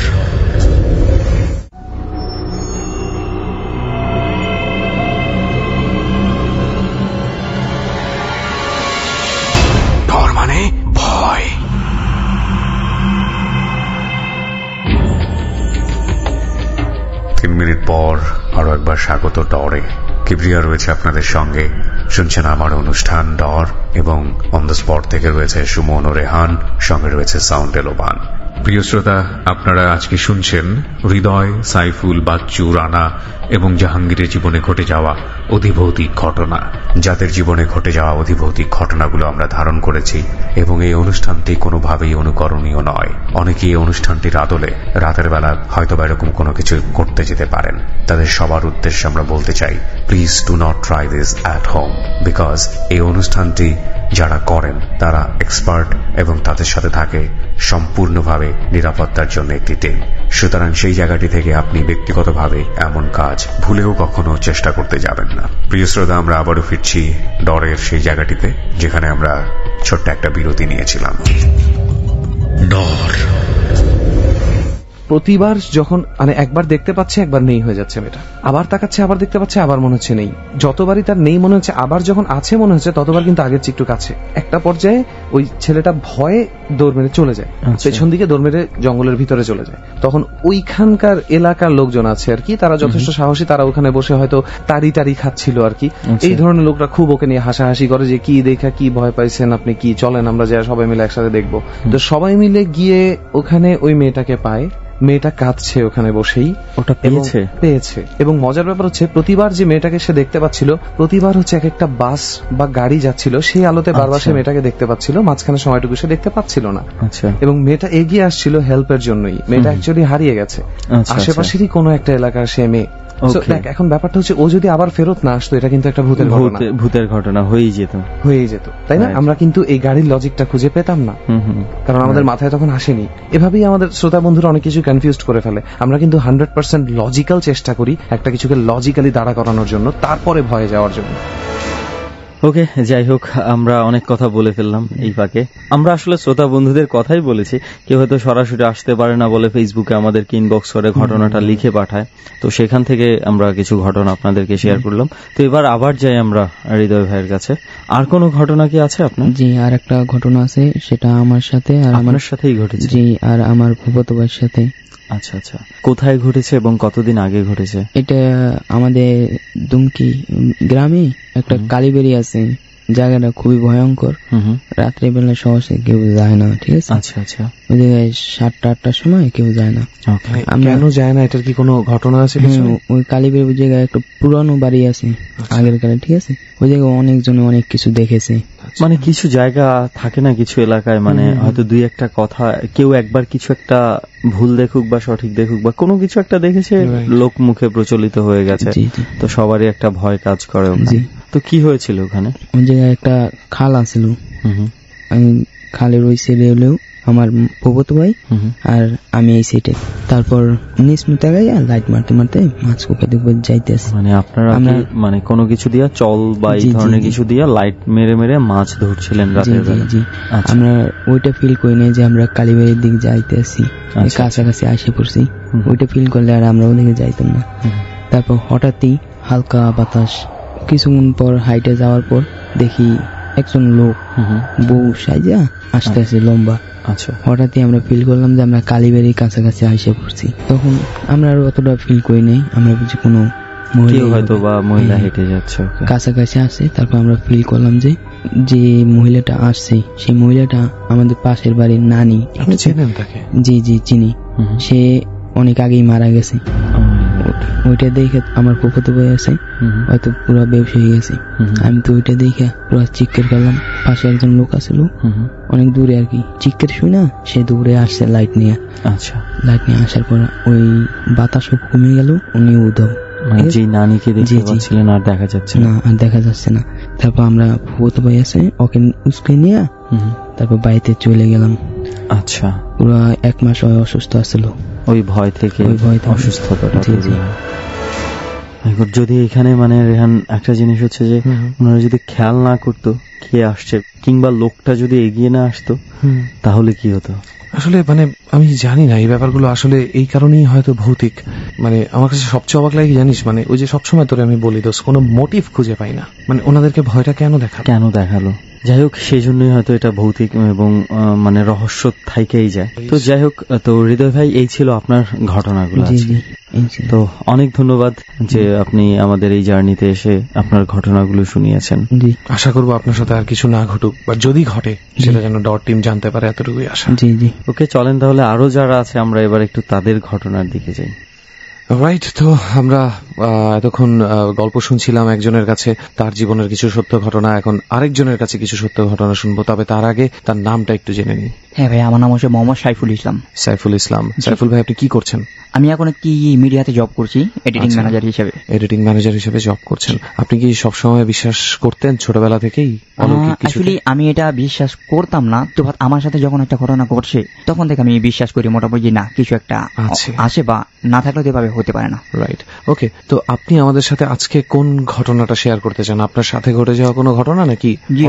ডর মানে ভয়। 3 মিনিট পর আরো একবার স্বাগত ডরে। কিবরিয়া রয়েছে আপনাদের সঙ্গে, শুনছেন আমার অনুষ্ঠান ডর, এবং অন দ্য স্পট থেকে রয়েছে সুমন ও রেহান, সঙ্গে রয়েছে সাউন্ডে লোবান। প্রিয় শ্রোতা, আপনারা আজকে শুনছেন হৃদয়, সাইফুল, বাচ্চু, রানা এবং জাহাঙ্গীরের জীবনে ঘটে যাওয়া অধিভৌতিক ঘটনা। যাদের জীবনে ঘটে যাওয়া অধিভৌতিক ঘটনাগুলো আমরা ধারণ করেছি, এবং এই অনুষ্ঠানটি কোনোভাবেই অনুকরণীয় নয়। অনেকেই এই অনুষ্ঠানটির আদলে রাতের বেলা হয়তো এরকম কোনো কিছু করতে যেতে পারেন। তাদের সবার উদ্দেশ্যে আমরা বলতে চাই, please do not try this at home, because এই অনুষ্ঠানটি যারা করেন তারা এক্সপার্ট এবং তাদের সাথে থাকে সম্পূর্ণভাবে নিরাপত্তার জন্য একটি টিম। সুতরাং সেই জায়গাটি থেকে আপনি ব্যক্তিগতভাবে এমন কাজ ভুলেও কখনো চেষ্টা করতে যাবেন না। প্রিয় শ্রোতা, আমরা আবারও ফিরছি ডরের সেই জায়গাটিতে যেখানে আমরা ছোট্ট একটা বিরতি নিয়েছিলাম। ডর। প্রতিবার যখন মানে একবার দেখতে পাচ্ছে একবার নেই হয়ে যাচ্ছে মেয়েটা, আবার তাকাচ্ছে আবার দেখতে পাচ্ছে আবার মনে হচ্ছে নেই, যতবারই তার নেই মনে হচ্ছে আবার যখন আছে মনে হচ্ছে ততবার কিন্তু আগের চেয়ে একটু কাছে। একটা পর্যায়ে ওই ছেলেটা ভয়ে দৌড় মেরে চলে যায়, পেছন দিকে দৌড় মেরে জঙ্গলের ভিতরে চলে যায়। তখন ওইখানকার এলাকার লোকজন আছে আর কি, তারা যথেষ্ট সাহসী, তারা ওখানে বসে হয়তো তাড়ি খাচ্ছিল আর কি। এই ধরনের লোকরা খুব ওকে নিয়ে হাসাহাসি করে যে কি দেখা কি ভয় পাইছেন আপনি, কি চলেন আমরা যা সবাই মিলে একসাথে দেখবো। তো সবাই মিলে গিয়ে ওখানে ওই মেয়েটাকে পায়, মেয়েটা কাঁদছে ওখানে বসেই, ওটা পেয়েছে। এবং মজার ব্যাপার হচ্ছে প্রতিবার যে মেয়েটাকে সে দেখতে পাচ্ছিল, প্রতিবার হচ্ছে এক একটা বাস বা গাড়ি যাচ্ছিল, সেই আলোতে বারবার সে মেয়েটাকে দেখতে পাচ্ছিল, মাঝখানে সময়টুকু সে দেখতে পাচ্ছিল না। এবং মেয়েটা এগিয়ে আসছিল হেল্পের জন্যই। মেয়েটা অ্যাকচুয়ালি হারিয়ে গেছে, আশেপাশেরই কোনো একটা এলাকার সে মেয়ে। এখন ব্যাপারটা হচ্ছে ও যদি আবার ফেরত না আসতো, এটা কিন্তু একটা ভূতের ঘটনা হয়েই যেত, তাই না? আমরা কিন্তু এই গাড়ির লজিকটা খুঁজে পেতাম না, কারণ আমাদের মাথায় তখন আসেনি। এভাবেই আমাদের শ্রোতা বন্ধুরা অনেক কিছু কনফিউজড করে ফেলে। আমরা কিন্তু 100% লজিক্যাল চেষ্টা করি একটা কিছুকে লজিক্যালি দাঁড়া করানোর জন্য, তারপরে ভয়ে যাওয়ার জন্য। ওকে, যাই হোক, আমরা অনেক কথা বলে ফেললাম এই ফাঁকে। আমরা আসলে শ্রোতা বন্ধুদের কথাই বলেছি, কেউ হয়তো সরাসরি আসতে পারে না বলে ফেসবুকে আমাদেরকে ইনবক্স করে ঘটনাটা লিখে পাঠায়, তো সেখান থেকে আমরা কিছু ঘটনা আপনাদেরকে শেয়ার করলাম। তো এবার আবার যাই আমরা হৃদয় ভাইয়ের কাছে। আর কোনো ঘটনা কি আছে আপনার? জি, আর একটা ঘটনা আছে, সেটা আমার সাথে আর আমার সাথেই ঘটেছে। জি, আর আমার ফুফাতো ভাইয়ের সাথে। আচ্ছা আচ্ছা, কোথায় ঘটেছে এবং কতদিন আগে ঘটেছে? এটা আমাদের দুমকি গ্রামে একটা কালীবাড়ি আছে, জায়গাটা খুবই ভয়ঙ্কর, রাত্রে বেলা সহজে কেউ যায় না, ঠিক আছে? আচ্ছা আচ্ছা। ওই জায়গায় 7টা-8টার সময় কেউ যায় না। কেন যায় না, এটার কি কোনো ঘটনা আছে? ওই কালীবাড়ি ওই জায়গায় একটা পুরানো বাড়ি আছে আগের কালে, ঠিক আছে? ওই জায়গায় অনেকজনে অনেক কিছু দেখেছে। মানে কিছু জায়গা থাকে না কিছু এলাকায়, মানে হয়তো দুই একটা কথা কেউ একবার কিছু একটা ভুল দেখুক বা সঠিক দেখুক বা কোনো কিছু একটা দেখেছে, লোক মুখে প্রচলিত হয়ে গেছে, তো সবারই একটা ভয় কাজ করে। তো কি হয়েছিল ওখানে? ওই জায়গায় একটা খাল আছিল, খালের ওই সাইডে হলেও আমার ফুফাতো ভাই আর আমি এই সাইডে। তারপর নিচমুতে গাইয়া লাইট মারতে মারতে মাছ কুপাতে যাইতে আসি। মানে আপনারা মানে কোনো কিছু দিয়া চল বা এই ধরনের কিছু দিয়া লাইট মেরে মেরে মাছ ধরছিলেন রাতের বেলা? জি, আমরা ওইটা ফিল করি নাই যে আমরা কালীবাড়ির দিকে যাইতে আসি, কাছাকাছি আসে পড়ছি। ওইটা ফিল করলে আর আমরা ওদিকে যাইতাম না। তারপর হঠাৎই হালকা বাতাস, কিছুক্ষণ পর হাইটে যাওয়ার পর দেখি একজন লোক বউ সাইজা আসতে আসে লম্বা। আচ্ছা, হঠাৎই আমরা ফিল করলাম যে আমরা কালীবাড়ির কাছাকাছি আসে পড়ছি। তখন আমরা আর অতটা ফিল করি নাই, আমরা বুঝি কোনো মহিলা হেঁটে যাচ্ছে কাছাকাছি আসে। তারপর আমরা ফিল করলাম যে যে মহিলাটা আসছে সেই মহিলাটা আমাদের পাশের বাড়ির নানি। আপনি চেনেন তাকে? জি জি চিনি। সে অনেক আগেই মারা গেছে। ওইটা দেখে আমার ফুফাতো ভাই আছে, হয়তো পুরো বেউস হয়ে গেছে। আমি তো ওইটা দেখে পুরো চিৎকার করলাম। পাশে একজন লোক আছিল অনেক দূরে আর কি, চিৎকার শুই না, সে দূরে আসছে লাইট নিয়ে। আচ্ছা, লাইট নিয়ে আসার পর ওই বাতাসও কমে গেল, উনি উধাও। যে নানিকে দেখতে পাচ্ছিলেন আর দেখা যাচ্ছে না, আর দেখা যাচ্ছে না। তারপর আমরা ফুফাতো ভাই আছে, ওকে উস্কে নিয়ে তারপর বাড়িতে চলে গেলাম। আচ্ছা, পুরো 1 মাস অসুস্থ আছিল ওই ভয় থেকে, অসুস্থতাটা। যদি এখানে মানে রেহান একটা জিনিস হচ্ছে যে ওনারা যদি খেয়াল না করতো কে আসছে কিংবা লোকটা যদি এগিয়ে না আসতো তাহলে কি হতো? আসলে মানে আমি জানি না এই ব্যাপারগুলো আসলে এই কারণেই হয়তো ভৌতিক। মানে আমার কাছে সবচেয়ে অবাক লাগে জানিস, মানে ওই যে সবসময় তোরে আমি বলি দোষ, কোনো মোটিভ খুঁজে পাই না, মানে ওনাদেরকে ভয়টা কেন দেখালো। যাই হোক, সেই জন্যই হয়তো এটা ভৌতিক এবং মানে রহস্য থাইকেই যায়। তো যাই হোক, তো হৃদয় ভাই এই ছিল আপনার ঘটনাগুলো। তো অনেক ধন্যবাদ যে আপনি আমাদের এই জার্নিতে এসে আপনার ঘটনাগুলো শুনিয়েছেন। আশা করবো আপনার সাথে আর কিছু না ঘটুক, বা যদি ঘটে সেটা যেন ডট টিম জানতে পারে, এতটুকুই আশা। জি জি। ওকে, চলেন তাহলে আরো যারা আছে আমরা এবার একটু তাদের ঘটনার দিকে যাই। রাইট, তো আমরা এতক্ষণ গল্প শুনছিলাম একজনের কাছে তার জীবনের কিছু সত্য ঘটনা, এখন আরেকজনের কাছে কিছু সত্য ঘটনা শুনবো। তবে তার আগে তার নামটা একটু জেনে নিই। হ্যাঁ ভাই, আমার নাম হচ্ছে মোহাম্মদ সাইফুল ইসলাম। সাইফুল ইসলাম। সাইফুল ভাই, আপনি কি করছেন? আমি এখন একটি মিডিয়াতে জব করছি, এডিটিং ম্যানেজার হিসেবে জব করছেন। আপনি কি সবসময় বিশ্বাস করতেন ছোটবেলা থেকেই? অ্যাকচুয়ালি আমি এটা বিশ্বাস করতাম না, তো আমার সাথে যখন একটা ঘটনা ঘটছে তখন থেকে আমি বিশ্বাস করি মোটামুটি না কিছু একটা আছে বা না থাকলে তো এভাবে হতে পারে না। রাইট, ওকে। তো আপনি আমাদের সাথে আজকে কোন ঘটনাটা শেয়ার করতে চান? আপনার সাথে ঘটে যাওয়া কোনো ঘটনা নাকি? জি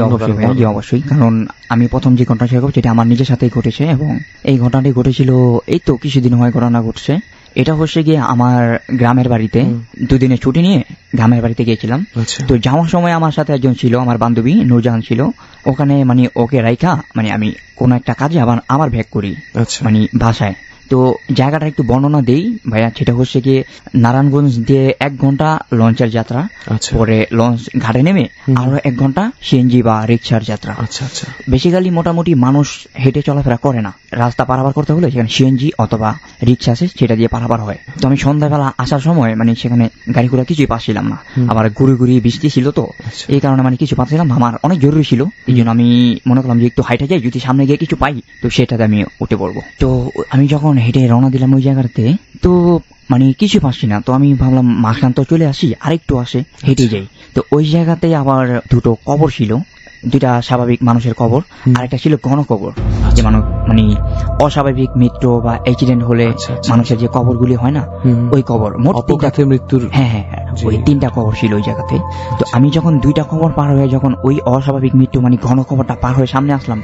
অবশ্যই, কারণ আমি প্রথম যে ঘটনা শেয়ার করছি এটা আমার নিজের সাথেই ঘটেছে এবং এই ঘটনাটি ঘটেছিল এই তো কিছুদিন হয় ঘটনা ঘটছে। এটা হচ্ছে গিয়ে আমার গ্রামের বাড়িতে 2 দিনের ছুটি নিয়ে গ্রামের বাড়িতে গিয়েছিলাম। তো যাওয়ার সময় আমার সাথে একজন ছিল, আমার বান্ধবী নূরজাহান ছিল। ওখানে মানে ওকে রাইখা মানে আমি কোন একটা কাজে আমার ব্যাক করি মানে বাসায়। তো জায়গাটা একটু বর্ণনা দেই ভাইয়া, সেটা হচ্ছে গিয়ে নারায়ণগঞ্জ দিয়ে 1 ঘন্টা লঞ্চের যাত্রা, পরে লঞ্চ ঘাটে নেমে আরো 1 ঘন্টা সিএনজি বা রিক্সার যাত্রা। বেসিক্যালি মোটামুটি মানুষ হেঁটে চলাফেরা করে না, রাস্তা পারাপার করতে হলে সেখানে সিএনজি অথবা রিক্সা আছে, সেটা দিয়ে পারাপার হয়। তো আমি সন্ধ্যাবেলা আসার সময় মানে সেখানে গাড়ি ঘোড়া কিছুই পাচ্ছিলাম না, আবার ঘুরি বৃষ্টি ছিল, তো এই কারণে মানে কিছু পাচ্ছিলাম, আমার অনেক জরুরি ছিল। এই জন্য আমি মনে করলাম যে একটু হাইটে যাই, যদি সামনে গিয়ে কিছু পাই তো সেটাতে আমি উঠে পড়বো। তো আমি যখন হেঁটে রওনা দিলাম ওই জায়গাতে, তো মানে কিছু পাচ্ছি না, তো আমি ভাবলাম মাঝখান তো চলে আসি, আরেকটু আসে হেঁটে যাই। তো ওই জায়গাতে আবার 2টো কবর ছিল, 2টা স্বাভাবিক মানুষের কবর আর একটা ছিল গণকবর, যে মানে অস্বাভাবিক মৃত্যু বা অ্যাক্সিডেন্ট হলে মানুষের যে কবরগুলি হয় না, ওই কবর। মোট 3টা মৃত্যুর, হ্যাঁ ওই 3টা কবর ছিল ওই জায়গাতে। তো আমি যখন 2টা কবর পার হয়ে যখন ওই অস্বাভাবিক মৃত্যু মানে গণকবরটা পার হয়ে সামনে আসলাম,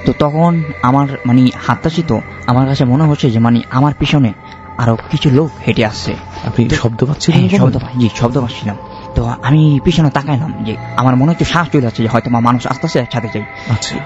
তো তখন আমার মানে হাতটা ছিল, আমার কাছে মনে হচ্ছে যে মানে আমার পিছনে আরো কিছু লোক হেঁটে আসছে। আপনি শব্দ পাচ্ছিলেন? শব্দ পাচ্ছিলাম। তো আমি পিছনে তাকাইলাম, যে আমার মনে হচ্ছে শ্বাস চলে যাচ্ছে যে হয়তো মানুষ আসতেছে, একসাথে যাই।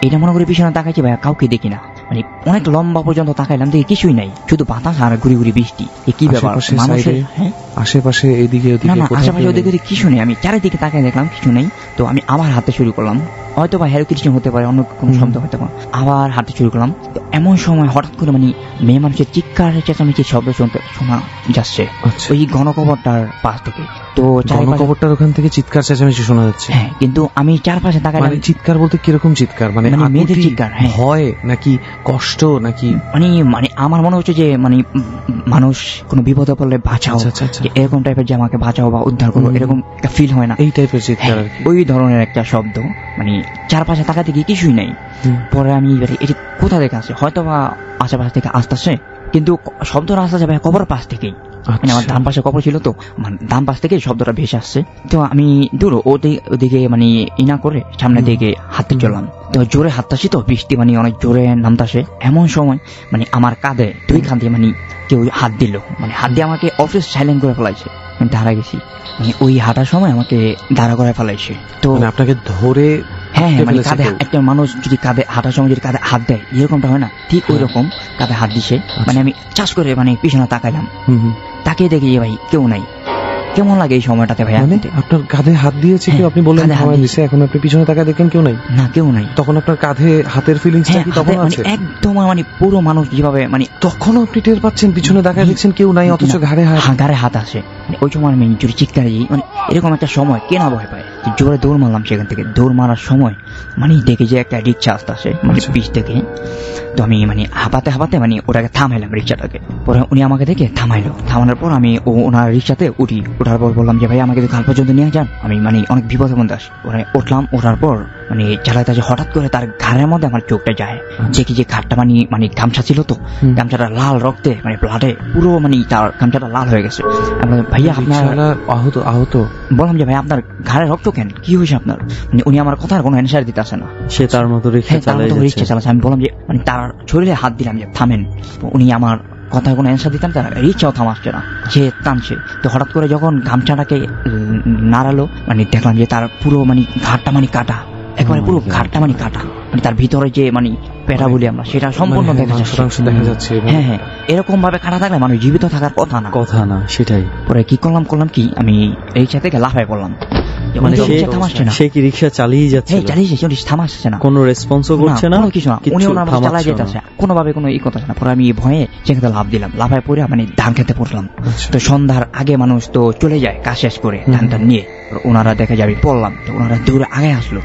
এটা মনে করে পিছনে তাকাইছি, ভাই কাউকে দেখি না, মানে অনেক লম্বা পর্যন্ত তাকাইলাম, দেখি কিছুই নাই, শুধু বাতাস আর ঘুরি বৃষ্টি। কি ব্যাপার মানুষের? হ্যাঁ আশেপাশে এদিকে না ওদিকে না কোথাও আশেপাশে কেউ ওদিকে নেই? কিছু নেই, আমি চারিদিকে তাকায় দেখলাম কিছু নেই। তো আমি আবার হাঁটতে শুরু করলাম, হয়তো বা হ্যালো কিছু হতে পারে, অন্য কোনো শব্দ হতে পারে। আবার হাঁটতে শুরু করলাম, তো এমন সময় হঠাৎ করে মানে মেয়ে মানুষের চিৎকার চেঁচামেচি শব্দ শোনা যাচ্ছে আচ্ছা। ওই ঘনকবরটার পাশ থেকে। তো চারিপাশে গণকবরটার ওখান থেকে চিৎকার চেঁচামেচি শোনা যাচ্ছে। হ্যাঁ, কিন্তু আমি চারপাশে তাকালাম, মানে চিৎকার বলতে কিরকম চিৎকার? মানে মানে মেয়েদের আকুতি, চিৎকার, হ্যাঁ। ভয় নাকি কষ্ট নাকি? মানে মানে আমার মনে হচ্ছে যে মানে মানুষ কোনো বিপদে পড়লে বাঁচাও, আচ্ছা, আচ্ছা, আচ্ছা। যে এরকম টাইপের, যে আমাকে বাঁচাও বা উদ্ধার করো, এরকম একটা ফিল হয় না? এই টাইপের চিৎকার আর কি। ওই ধরনের একটা শব্দ, মানে চারপাশে তাকাতে গিয়ে কিছুই নাই। হুম। পরে আমি এটি কোথা থেকে আসে, হয়তো বা আশেপাশে থেকে আসতেছে, কিন্তু শব্দটা আসতেছে ভাই কবর পাশ থেকেই। মানে আমার ডান পাশে কবর ছিল, তো মানে ডান পাশ থেকে শব্দটা ভেসে আসছে। তো আমি দূর ওদিকে মানে ইনা করে সামনের দিকে হাঁটতে চললাম। তো জোরে হাঁটতাছি, তো বৃষ্টি মানে অনেক জোরে নামতাছে। এমন সময় মানে আমার কাঁধে দুই খান দিয়ে মানে কেউ হাত দিল, মানে হাত দিয়ে আমাকে অফিস সাইলেন্ট করে ফেলাইছে। আমি দাঁড়া গেছি, মানে ওই হাঁটার সময় আমাকে দাঁড়া করে ফেলাইছে। তো মানে আপনাকে ধরে হ্যাঁ, আটকে মানে ফেলেছে কাঁধে কেউ? একটা মানুষ যদি কাঁধে হাঁটার সময় যদি কাঁধে হাত দেয়, এরকমটা হয় না, ঠিক ওই রকম কাঁধে হাত দিছে। মানে আমি চাষ করে মানে পিছনে তাকাইলাম, হুম, হুম। তাকিয়ে দেখি যে ভাই কেউ নাই। কেমন লাগে এই সময়টাতে ভাই? মানে আপনার কাঁধে হাত দিয়েছে কেউ, হ্যাঁ, আপনি বললেন কাঁধে হাত থামায় দিয়েছে। দিছে, এখন আপনি পিছনে তাকায় দেখেন কেউ নাই। না, কেউ নাই। তখন আপনার কাঁধে হাতের ফিলিংসটা হ্যাঁ, কি তখন হাতে মানে আছে? একদম মানে পুরো মানুষ যেভাবে মানে তখনও আপনি টের পাচ্ছেন পিছনে তাকায় দেখছেন কেউ নাই, অথচ না, ঘাড়ে হাত। ঘাড়ে হাত আসে। মানে ওই সময় আমি জোরে চিৎকার দিই, মানে এরকম একটা সময় কে না ভয় পায়। তো জোরে দৌড় মারলাম সেখান থেকে। দৌড় মারার সময় মানে দেখি যে একটা রিক্সা আসতে আসে মানে আচ্ছা। পিছ থেকে। তো আমি মানে হাঁপাতে মানে ওটাকে থামাইলাম রিক্সাটাকে। পরে উনি আমাকে দেখে থামাইলো। থামানোর পর আমি ওনার রিক্সাতে উঠি। ওঠার পর বললাম যে ভাই আমাকে তো কাল পর্যন্ত নিয়ে যান, আমি মানে অনেক বিপদের মধ্যে আসি। পরে উঠলাম, ওঠার পর মানে চালাতে হঠাৎ করে তার ঘাড়ের মধ্যে আমার চোখটা যায়। দেখি যে ঘাটটা মানে গামছা ছিল, তো গামছাটা লাল রক্তে মানে ব্লাডে পুরো মানে তার গামছাটা লাল হয়ে গেছে। আমি বললাম, ভাইয়া আপনার, রিকশাওয়ালা আহত। বললাম যে ভাই আপনার ঘাড়ে রক্ত কেন, কি হয়েছে আপনার? মানে উনি আমার কথার কোনো অ্যান্সার দিতে আসে না। সে তার মতো রিক্সা হ্যাঁ, তার মতো রিক্সা চালাচ্ছে। চালাচ্ছে। আমি বললাম যে মানে তার শরীরে হাত দিলাম যে থামেন। তো উনি আমার কথার কোনো অ্যান্সার দিতাম, তার রিক্সাও থামাচ্ছে না, সে টানছে। তো হঠাৎ করে যখন গামছাটাকে নাড়ালো, মানে দেখলাম যে তার পুরো মানে ঘাটটা মানে কাটা, একেবারে পুরো ঘাটটা মানে কাটা। মানে তার ভিতরে যে মানে পেটা বলি আমরা, সেটা সম্পূর্ণ মানে দেখা যাচ্ছে। মাংস দেখা যাচ্ছে এভাবে। হ্যাঁ হ্যাঁ, এরকম ভাবে কাটা থাকলে মানুষ জীবিত থাকার কথা না। সেটাই। পরে কি করলাম কি, আমি রিক্সা থেকে লাফায় পড়লাম। মানে রিক্সা থামাচ্ছে না। সে কি রিক্সা চালিয়ে যাচ্ছে? হ্যাঁ, চালিয়ে যাচ্ছে, উনি থামাচ্ছে না, কোনো রেসপন্সও করছে না, কোনো কিছু না। উনি ওনার মতো চালাই থামাচ্ছে যেতেছে, কোনোভাবে কোনো ই করতেছে না। পরে আমি ভয়ে সেখানে লাফ দিলাম, লাফায় পড়ে মানে ধান খেতে পড়লাম। আচ্ছা। তো সন্ধ্যার আগে মানুষ তো চলে যায় কাজ শেষ করে ধানটা নিয়ে। ওনারা দেখে যাবে পড়লাম, তো ওনারা দূরে আগে আসলো।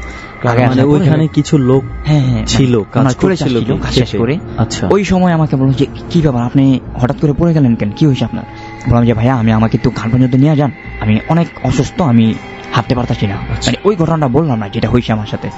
আগে মানে আসার পরে- ওইখানে কিছু লোক হ্যাঁ হ্যাঁ ছিল, কাজ ওনারা চলে করছিল যাচ্ছিল কাজ শেষ করে। আচ্ছা। ওই সময় আমাকে বললো যে কি ব্যাপার, আপনি হঠাৎ করে পড়ে গেলেন কেন, কি হয়েছে আপনার? বললাম যে ভাইয়া আমাকে একটু ঘাট পর্যন্ত নিয়ে যান, আমি অনেক অসুস্থ, আমি হাঁটতে পারতাছি না। মানে ওই ঘটনাটা বললাম না যেটা হয়েছে আমার সাথে।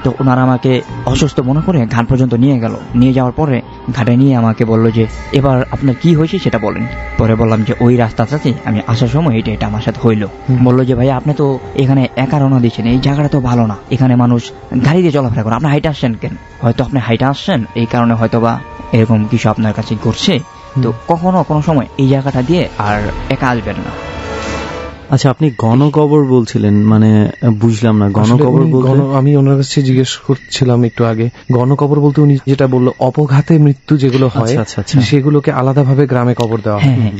তো ওনারা আমাকে অসুস্থ মনে করে ঘাট পর্যন্ত নিয়ে গেল। নিয়ে যাওয়ার পরে ঘাটে নিয়ে আমাকে বললো যে এবার আপনার কি হয়েছে সেটা বলেন। পরে বললাম যে ওই রাস্তাটাতে আমি আসার সময় এটা আমার সাথে হইলো। বললো যে ভাইয়া আপনি তো এখানে একা রওনা দিচ্ছেন, এই জায়গাটা তো ভালো না, এখানে মানুষ গাড়ি দিয়ে চলাফেরা করে, আপনি হাইটে আসছেন কেন? হয়তো আপনি হাইটে আসছেন এই কারণে হয়তো বা এরকম কিছু আপনার কাছে ঘটছে। তো কখনো কোনো সময় এই জায়গাটা দিয়ে আর একা আসবেন না। আচ্ছা, আপনি গণকবর বলছিলেন, মানে বুঝলাম না গণকবর আসলে উনি বলতে। আমি ওনার কাছে জিজ্ঞেস করছিলাম একটু আগে, গণকবর বলতে উনি যেটা বললো অপঘাতে মৃত্যু যেগুলো হয় আচ্ছা, আচ্ছা। সেগুলোকে আলাদাভাবে গ্রামে কবর দেওয়া হয়। হ্যাঁ হ্যাঁ,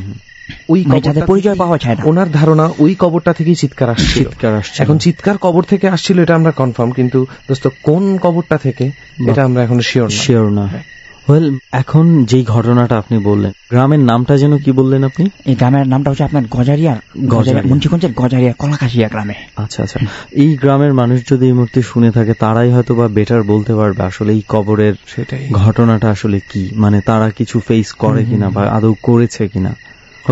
ওই মানে কবরটা যাতে পরিচয় পাওয়া যায় না। ওনার ধারণা ওই কবরটা থেকেই চিৎকার আসছিল। চিৎকার আসছে। এখন চিৎকার কবর থেকে আসছিল এটা আমরা কনফার্ম, কিন্তু দোস্ত কোন কবরটা থেকে এটা আমরা এখন শিওর না। শিওর না। ওয়েল, এখন যেই ঘটনাটা আপনি বললেন, গ্রামের নামটা যেন কি বললেন আপনি? এই গ্রামের নামটা হচ্ছে আপনার গজারিয়া, মুন্সিগঞ্জের গজারিয়া কলাকাশিয়া গ্রামে। আচ্ছা আচ্ছা। এই গ্রামের মানুষ যদি এই মুহূর্তে শুনে থাকে, তারাই হয়তো বা বেটার বলতে পারবে আসলে এই কবরের সেটাই ঘটনাটা আসলে কি, মানে তারা কিছু ফেস করে কিনা বা আদৌ করেছে কিনা।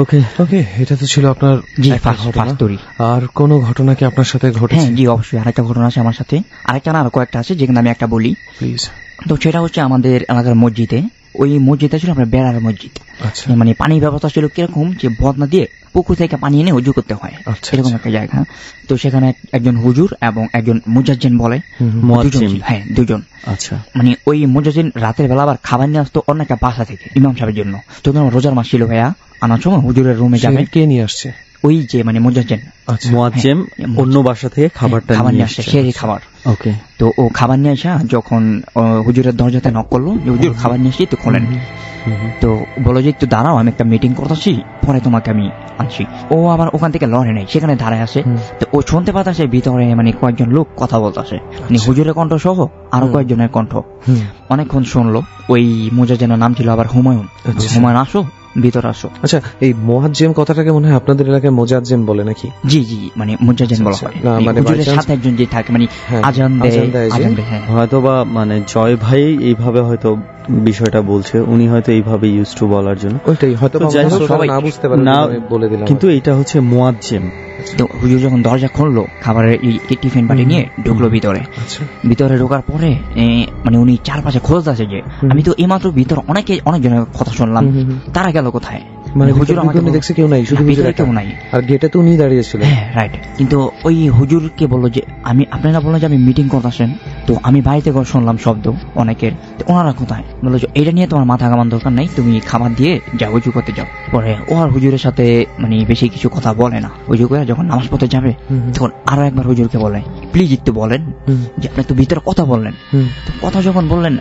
ওকে, এটা তো ছিল আপনার জি, একটা ফার্স্ট ঘটনা। স্টোরি। আর কোন ঘটনা কি আপনার সাথে ঘটেছে? হ্যাঁ জি, অবশ্যই আরেকটা ঘটনা আছে আমার সাথে, আরেকটা না আরো কয়েকটা আছে, যেখানে আমি একটা বলি। প্লিজ। তো সেটা হচ্ছে আমাদের এলাকার মসজিদে, ওই মসজিদটা ছিল আপনার বেড়ার মসজিদ। আচ্ছা মানে পানির ব্যবস্থা ছিল কিরকম, যে বদনা দিয়ে পুকুর থেকে পানি এনে উজু করতে হয়, আচ্ছা, এরকম একটা জায়গা। তো সেখানে একজন হুজুর এবং একজন মুজাজ্জিন বলে, দুজন ছিল, হ্যাঁ দুজন। আচ্ছা, মানে ওই মুজাজ্জিন রাতের বেলা আবার খাবার নিয়ে আসতো অন্য একটা বাসা থেকে ইমাম সাহেবের জন্য। যখন আমার রোজার মাস ছিল ভাইয়া, আনার সময় হুজুরের রুমে যাবে, কে নিয়ে আসছে? ওই যে মানে মুজাজ্জিন আচ্ছা মুয়াজ্জিম অন্য বাসা থেকে খাবারটা নিয়ে আসছে, সেই খাবার। ওকে। তো ও খাবার নিয়ে আসা যখন হুজুরের দরজাতে নক করলো যে হুজুর খাবার নিয়ে আসছি, তো খোলেন। তো বলো যে একটু দাঁড়াও, আমি একটা মিটিং করতেছি, পরে তোমাকে আমি আনছি। ও আবার ওখান থেকে লড়ে নাই, সেখানে দাঁড়ায় আছে। তো ও শুনতে পাতাছে ভিতরে মানে কয়েকজন লোক কথা বলতেছে, মানে হুজুরের কণ্ঠ সহ আরো কয়েকজনের কণ্ঠ। অনেকক্ষণ শুনলো। ওই মুজাজ্জেমের নাম ছিল আবার হুমায়ুন। হুমায়ুন আসো, ভিতরে আসো। আচ্ছা, এই মোয়াজ্জেম কথাটাকে মনে হয় আপনাদের এলাকায় মোজাজ্জেম বলে নাকি? জি জি, মানে মুজাজ্জেম বলা হয়। হুজুরের সাথে একজন যে থাকে, মানে আজান দেয়। হয়তোবা মানে জয় ভাই এইভাবে হয়তো বিষয়টা বলছে, উনি হয়তো এইভাবে ইউজ টু বলার জন্য, ওইটাই হয়তো সবাই না বুঝতে পারে না বলে দিলাম। কিন্তু এটা হচ্ছে মুয়াজ্জেম। তো হুজুর যখন দরজা খুললো, খাবারের এই টিফিন বাটি নিয়ে ঢুকলো ভিতরে। ভিতরে ঢোকার পরে মানে উনি চারপাশে খোঁজতেছে যে আমি তো এইমাত্র ভিতরে অনেকজনের কথা শুনলাম, তারা গেল কোথায়? মানে হুজুর আমাকে দেখছে কেউ নাই, শুধু হুজুর কেউ নাই, আর গেটে তো উনি দাঁড়িয়ে ছিলেন। হ্যাঁ রাইট। কিন্তু ওই হুজুরকে বললো যে আপনারা বললেন যে আমি মিটিং করতেছেন, তো আমি বাড়িতে শুনলাম শব্দ অনেকের, ওনারা কোথায়? বললো যে এটা নিয়ে তোমার মাথা ঘামান দরকার নাই, তুমি খাবার দিয়ে যাও, উজু করতে যাও। পরে ও আর হুজুরের সাথে মানে বেশি কিছু কথা বলে না। উজু করে যখন নামাজ পড়তে যাবে, তখন আরো একবার হুজুরকে বলে প্লিজ একটু বলেন যে আপনি তো ভিতরে কথা বললেন। তো কথা যখন বললেন,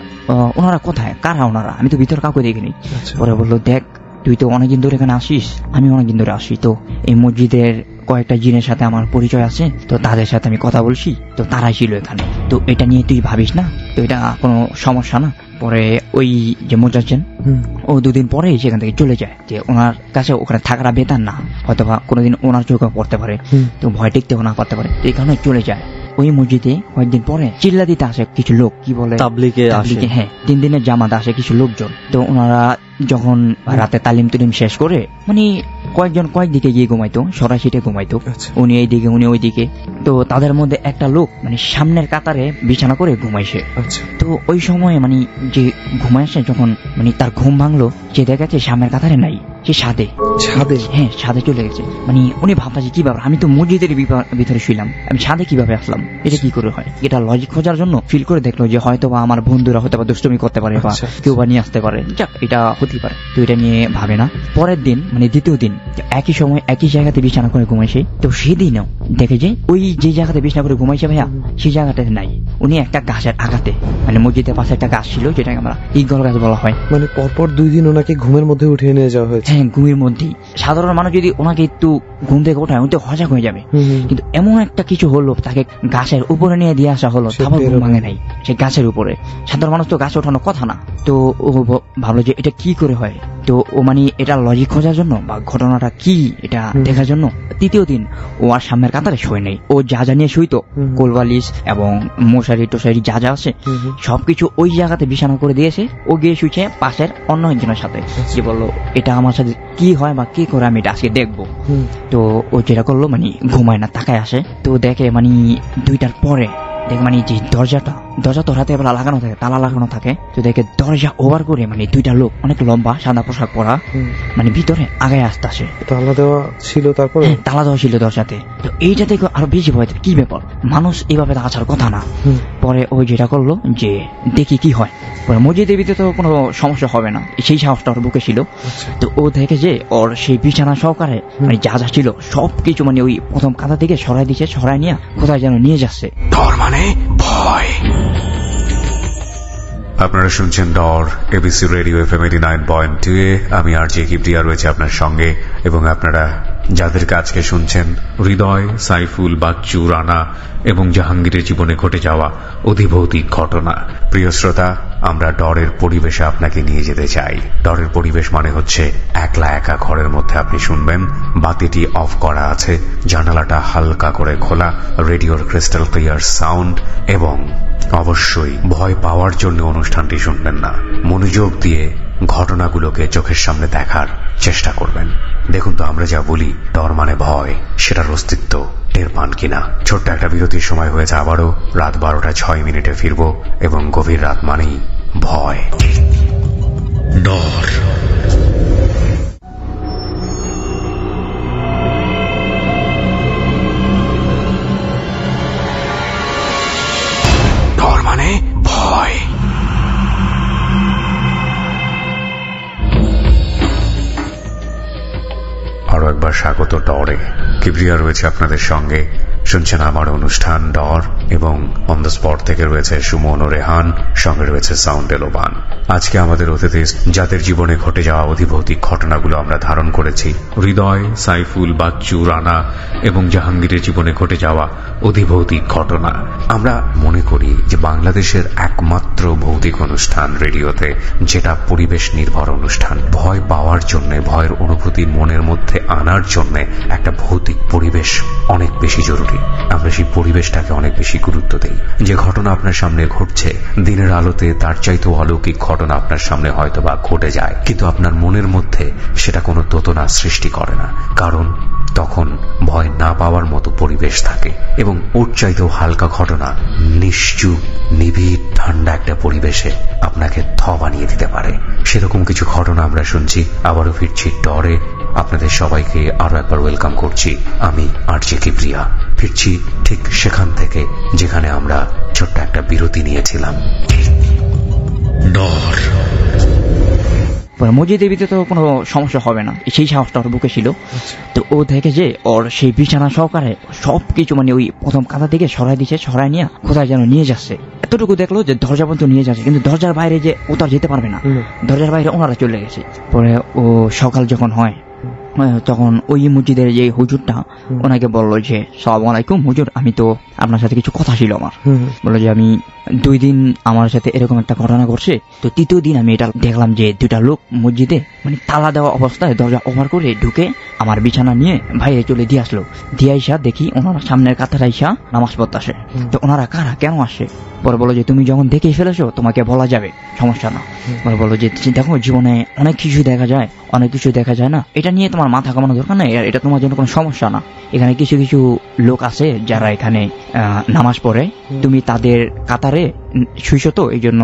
ওনারা কোথায়, কারা ওনারা, আমি তো ভিতরে কাউকে দেখিনি। পরে বললো দেখ, তুই তো অনেকদিন ধরে এখানে আসিস, আমি অনেকদিন ধরে আসি, তো এই মসজিদের কয়েকটা জিনের সাথে আমার পরিচয় আছে, তো তাদের সাথে আমি কথা বলছি, তো তারাই ছিল এখানে, তো এটা নিয়ে তুই ভাবিস না, তো এটা কোনো সমস্যা না। পরে ওই যে মুজাজ্জেম, ও দুদিন পরে সেখান থেকে চলে যায়, যে ওনার কাছে ওখানে থাকাটা বেতার না, হয়তো বা কোনোদিন ওনার চোখে পড়তে পারে, তো ভয় টিকতেও না পারতে পারে, তো এই কারণে চলে যায়। ওই মসজিদে কয়েকদিন পরে চিল্লা দিতে আসে কিছু লোক, কি বলে তাবলিগে, হ্যাঁ 3 দিনের জামাত আসে কিছু লোকজন। তো ওনারা যখন রাতে তালিম শেষ করে মানে কয়েকদিকে গিয়ে ঘুমাইতো, সরাসরি ঘুমাইতো, উনি এইদিকে উনি ওইদিকে। তো তাদের মধ্যে একটা লোক মানে সামনের কাতারে বিছানা করে ঘুমাইছে। তো ওই সময় মানে যে ঘুমাইছে, যখন মানে তার ঘুম ভাঙলো, সে দেখাচ্ছে সামনের কাতারে নাই, সে ছাদে। হ্যাঁ ছাদে চলে গেছে। মানে উনি ভাবতেছে কি ব্যাপার, আমি তো মসজিদের ভিতরে শুইলাম, আমি ছাদে কিভাবে আসলাম, এটা কি করে হয়? এটা লজিক খোঁজার জন্য ফিল করে দেখলো যে হয়তো বা আমার বন্ধুরা হয়তো বা দুষ্টুমি করতে পারে, বা কেউ বা নিয়ে আসতে পারে, যাক এটা হতে পারে। তো এটা নিয়ে ভাবে না। পরের দিন মানে দ্বিতীয় দিন একই সময় একই জায়গাতে বিছানা করে ঘুমাইছে। তো সেদিনও দেখে যে ওই যে জায়গাতে বিছানা করে ঘুমাইছে ভাইয়া, সেই জায়গাটাতে নাই। উনি একটা গাছের আঘাতে, মানে মসজিদের পাশে একটা গাছ ছিল যেটাকে আমরা ইগল গাছ বলা হয়, মানে পরপর 2 দিন ওনাকে ঘুমের মধ্যে উঠিয়ে নিয়ে যাওয়া হয়েছে। হ্যাঁ ঘুমের মধ্যেই। সাধারণ মানুষ যদি ওনাকে একটু ঘুম থেকে ওঠায়, উনি তো হজাক হয়ে যাবে, কিন্তু এমন একটা কিছু হলো, তাকে গাছের উপরে নিয়ে দিয়ে আসা হলো, তারপর ঘুম ভাঙে নাই, সে গাছের উপরে। সাধারণ মানুষ তো গাছে ওঠানোর কথা না। তো ও ভাবলো যে এটা কি করে হয়, তো ও মানে এটা লজিক খোঁজার জন্য বা ঘটনাটা কি এটা দেখার জন্য তৃতীয় দিন ও আর সামনের কাতারে শোয় নেই। ও যা যা নিয়ে শুইতো, কোলবালিশ এবং মশারি টোশারি যা যা আছে সবকিছু ওই জায়গাতে বিছানা করে দিয়েছে। ও গিয়ে শুইছে পাশের অন্য একজনের সাথে, যে বললো এটা আমার সাথে কি হয় বা কি করে আমি এটা আজকে দেখবো। তো ও যেটা করলো মানে ঘুমায় না, তাকায় আসে। তো দেখে মানে 2টার পরে দেখে মানে যে দরজা তো হাতে বেলা লাগানো থাকে, তালা লাগানো থাকে। তো দেখে দরজা ওভার করে মানে 2টা লোক, অনেক লম্বা সাদা পোশাক পরা, মানে ভিতরে আগায় আসতে আসে। তালা দেওয়া ছিল, তারপর তালা দেওয়া ছিল দরজাতে। তো এইটা দেখে আরো বেশি ভয়, কি ব্যাপার, মানুষ এইভাবে আসার কথা না। পরে ও যেটা করলো যে দেখি কি হয়। পরে মসজিদের ভিতরে তো কোনো সমস্যা হবে না, সেই সাহসটা ওর বুকে ছিল। তো ও দেখে যে ওর সেই বিছানা সহকারে মানে যা যা ছিল সবকিছু মানে ওই প্রথম কাঁথা থেকে সরাই দিচ্ছে, সরাই নিয়ে কোথায় যেন নিয়ে যাচ্ছে। ডর মানে ভয়। আপনারা শুনছেন ডর, এবিসি রেডিও FM 89.2 এ। আমি আরজে কিবরিয়া রয়েছে আপনার সঙ্গে, এবং আপনারা যাদেরকে আজকে শুনছেন, হৃদয়, সাইফুল, বাচ্চু, রানা এবং জাহাঙ্গীরের জীবনে ঘটে যাওয়া অধিভৌতিক ঘটনা। প্রিয় শ্রোতা, আমরা ডরের পরিবেশে আপনাকে নিয়ে যেতে চাই। ডরের পরিবেশ মানে হচ্ছে একলা একা ঘরের মধ্যে আপনি শুনবেন, বাতিটি অফ করা আছে, জানালাটা হালকা করে খোলা, রেডিওর ক্রিস্টাল ক্লিয়ার সাউন্ড, এবং অবশ্যই ভয় পাওয়ার জন্য অনুষ্ঠানটি শুনবেন না। মনোযোগ দিয়ে ঘটনাগুলোকে চোখের সামনে দেখার চেষ্টা করবেন। দেখুন তো আমরা যা বলি ডর মানে ভয়, সেটার অস্তিত্ব টের পান কিনা। ছোট্ট একটা বিরতির সময় হয়েছে, আবারও রাত 12টা 6 মিনিটে ফিরবো, এবং গভীর রাত মানেই ভয়, ডর। ডর মানে ভয়। আরো একবার স্বাগত ডরে। কিবরিয়া রয়েছে আপনাদের সঙ্গে, শুনছেন আমার অনুষ্ঠান ডর, এবং অন দ্য স্পট থেকে রয়েছে সুমন ও রেহান, সঙ্গে রয়েছে সাউন্ডে লোবান। আজকে আমাদের অতিথি যাদের জীবনে ঘটে যাওয়া অধিভৌতিক ঘটনাগুলো আমরা ধারণ করেছি। হৃদয়, সাইফুল, বাচ্চু, রানা এবং জাহাঙ্গীরের জীবনে ঘটে যাওয়া অধিভৌতিক ঘটনা। আমরা মনে করি যে বাংলাদেশের একমাত্র ভৌতিক অনুষ্ঠান রেডিওতে যেটা পরিবেশ নির্ভর অনুষ্ঠান। ভয় পাওয়ার জন্য, ভয়ের অনুভূতি মনের মধ্যে আনার জন্য একটা ভৌতিক পরিবেশ অনেক বেশি জরুরি। আমরা সেই পরিবেশটাকে অনেক বেশি গুরুত্ব দেই। যে ঘটনা আপনার সামনে ঘটছে, দিনের আলোতে তার চাইতেও অলৌকিক ঘটনা আপনার সামনে হয়তো বা ঘটে যায়, কিন্তু আপনার মনের মধ্যে সেটা কোনো দোতনা সৃষ্টি করে না, কারণ তখন ভয় না পাওয়ার মতো পরিবেশ থাকে। এবং ওর চাইতেও হালকা ঘটনা নিশ্চুপ, নিবিড়, ঠান্ডা একটা পরিবেশে আপনাকে থ বানিয়ে দিতে পারে। সেরকম কিছু ঘটনা আমরা শুনছি। আবারও ফিরছি ডরে। আপনাদের সবাইকে আরো একবার ওয়েলকাম করছি। আমি আরজে কিবরিয়া। ফিরছি ঠিক সেখান থেকে যেখানে আমরা ছোট্ট একটা বিরতি নিয়েছিলাম। ডর। মসজিদের ভিতরে তো কোনো সমস্যা হবে না, সেই সাহসটা ওর বুকে ছিল। তো ও দেখে যে ওর সেই বিছানা সহকারে সবকিছু মানে ওই প্রথম কাঁথা থেকে সরাই দিচ্ছে, সরাই নিয়ে কোথায় যেন নিয়ে যাচ্ছে। এতটুকু দেখলো যে দরজা পর্যন্ত নিয়ে যাচ্ছে, কিন্তু দরজার বাইরে যে ও তো আর যেতে পারবে না, দরজার বাইরে ওনারা চলে গেছে। পরে ও সকাল যখন হয় তখন ওই মসজিদের যে হুজুরটা ওনাকে বললো যে সালাম আলাইকুম হুজুর, আমি তো আপনার সাথে কিছু কথা ছিল আমার। বললো যে আমি 2 দিন আমার সাথে এরকম একটা ঘটনা ঘটছে, তো 3য় দিন আমি এটা দেখলাম যে 2টা লোক মসজিদে মানে তালা দেওয়া অবস্থায় দরজা ওভার করে ঢুকে আমার বিছানা নিয়ে বাইরে চলে দিয়ে আসলো। দিয়ে আইসা দেখি ওনারা সামনের কাতারে আইসা নামাজ পড়তে আসে। তো ওনারা কারা, কেন আসে? পরে বলো যে তুমি যখন দেখে ফেলেছো তোমাকে বলা যাবে, সমস্যা না। পরে বলো যে দেখো জীবনে অনেক কিছু দেখা যায়, অনেক কিছু দেখা যায় না, এটা নিয়ে তোমার মাথা কামানো দরকার না, এটা তোমার জন্য কোনো সমস্যা না। এখানে কিছু কিছু লোক আছে যারা এখানে নামাজ পড়ে, তুমি তাদের কাতারে শুইছো, তো এই জন্য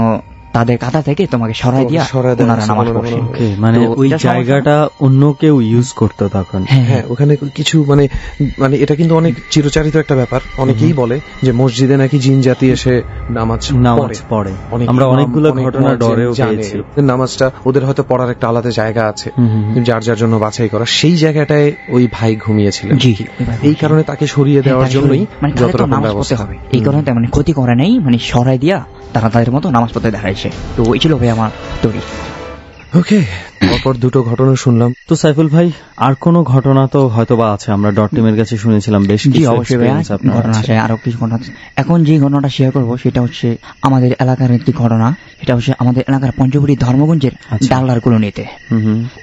তাদের কাতা থেকে তোমাকে সরাই দিয়া ওনারা নামাজ পড়ছে। মানে ওই জায়গাটা অন্য কেউ ইউজ করতো তখন। হ্যাঁ, ওখানে কিছু মানে এটা কিন্তু অনেক চিরচারিত একটা ব্যাপার। অনেকেই বলে যে মসজিদে নাকি জিন জাতি এসে নামাজ পড়ে। আমরা অনেকগুলো ঘটনা ডরেও পেয়েছি। নামাজটা ওদের হয়তো পড়ার একটা আলাদা জায়গা আছে, যার যার জন্য বাছাই করা। সেই জায়গাটায় ওই ভাই ঘুমিয়েছিলেন। এই কারণে তাকে সরিয়ে দেওয়ার জন্যই যত রকম ব্যবস্থা হবে, এই কারণে মানে ক্ষতি করে নাই, মানে সরাই দিয়া তারা তাদের মতো নামাজ পড়তে দেখাইছে। তো ওই ছিল ভাই আমার স্টোরি। ওকে, তারপর 2টো ঘটনা শুনলাম। তো সাইফুল ভাই, আর কোনো ঘটনা তো হয়তো বা আছে? আমরা ডট টিমের কাছে শুনেছিলাম বেশ কিছু ঘটনা আছে, আরো কিছু ঘটনা। এখন যে ঘটনাটা শেয়ার করবো সেটা হচ্ছে আমাদের এলাকার একটি ঘটনা। সেটা হচ্ছে আমাদের এলাকার পঞ্চবটি ধর্মগঞ্জের ডাল্লার কলোনিতে।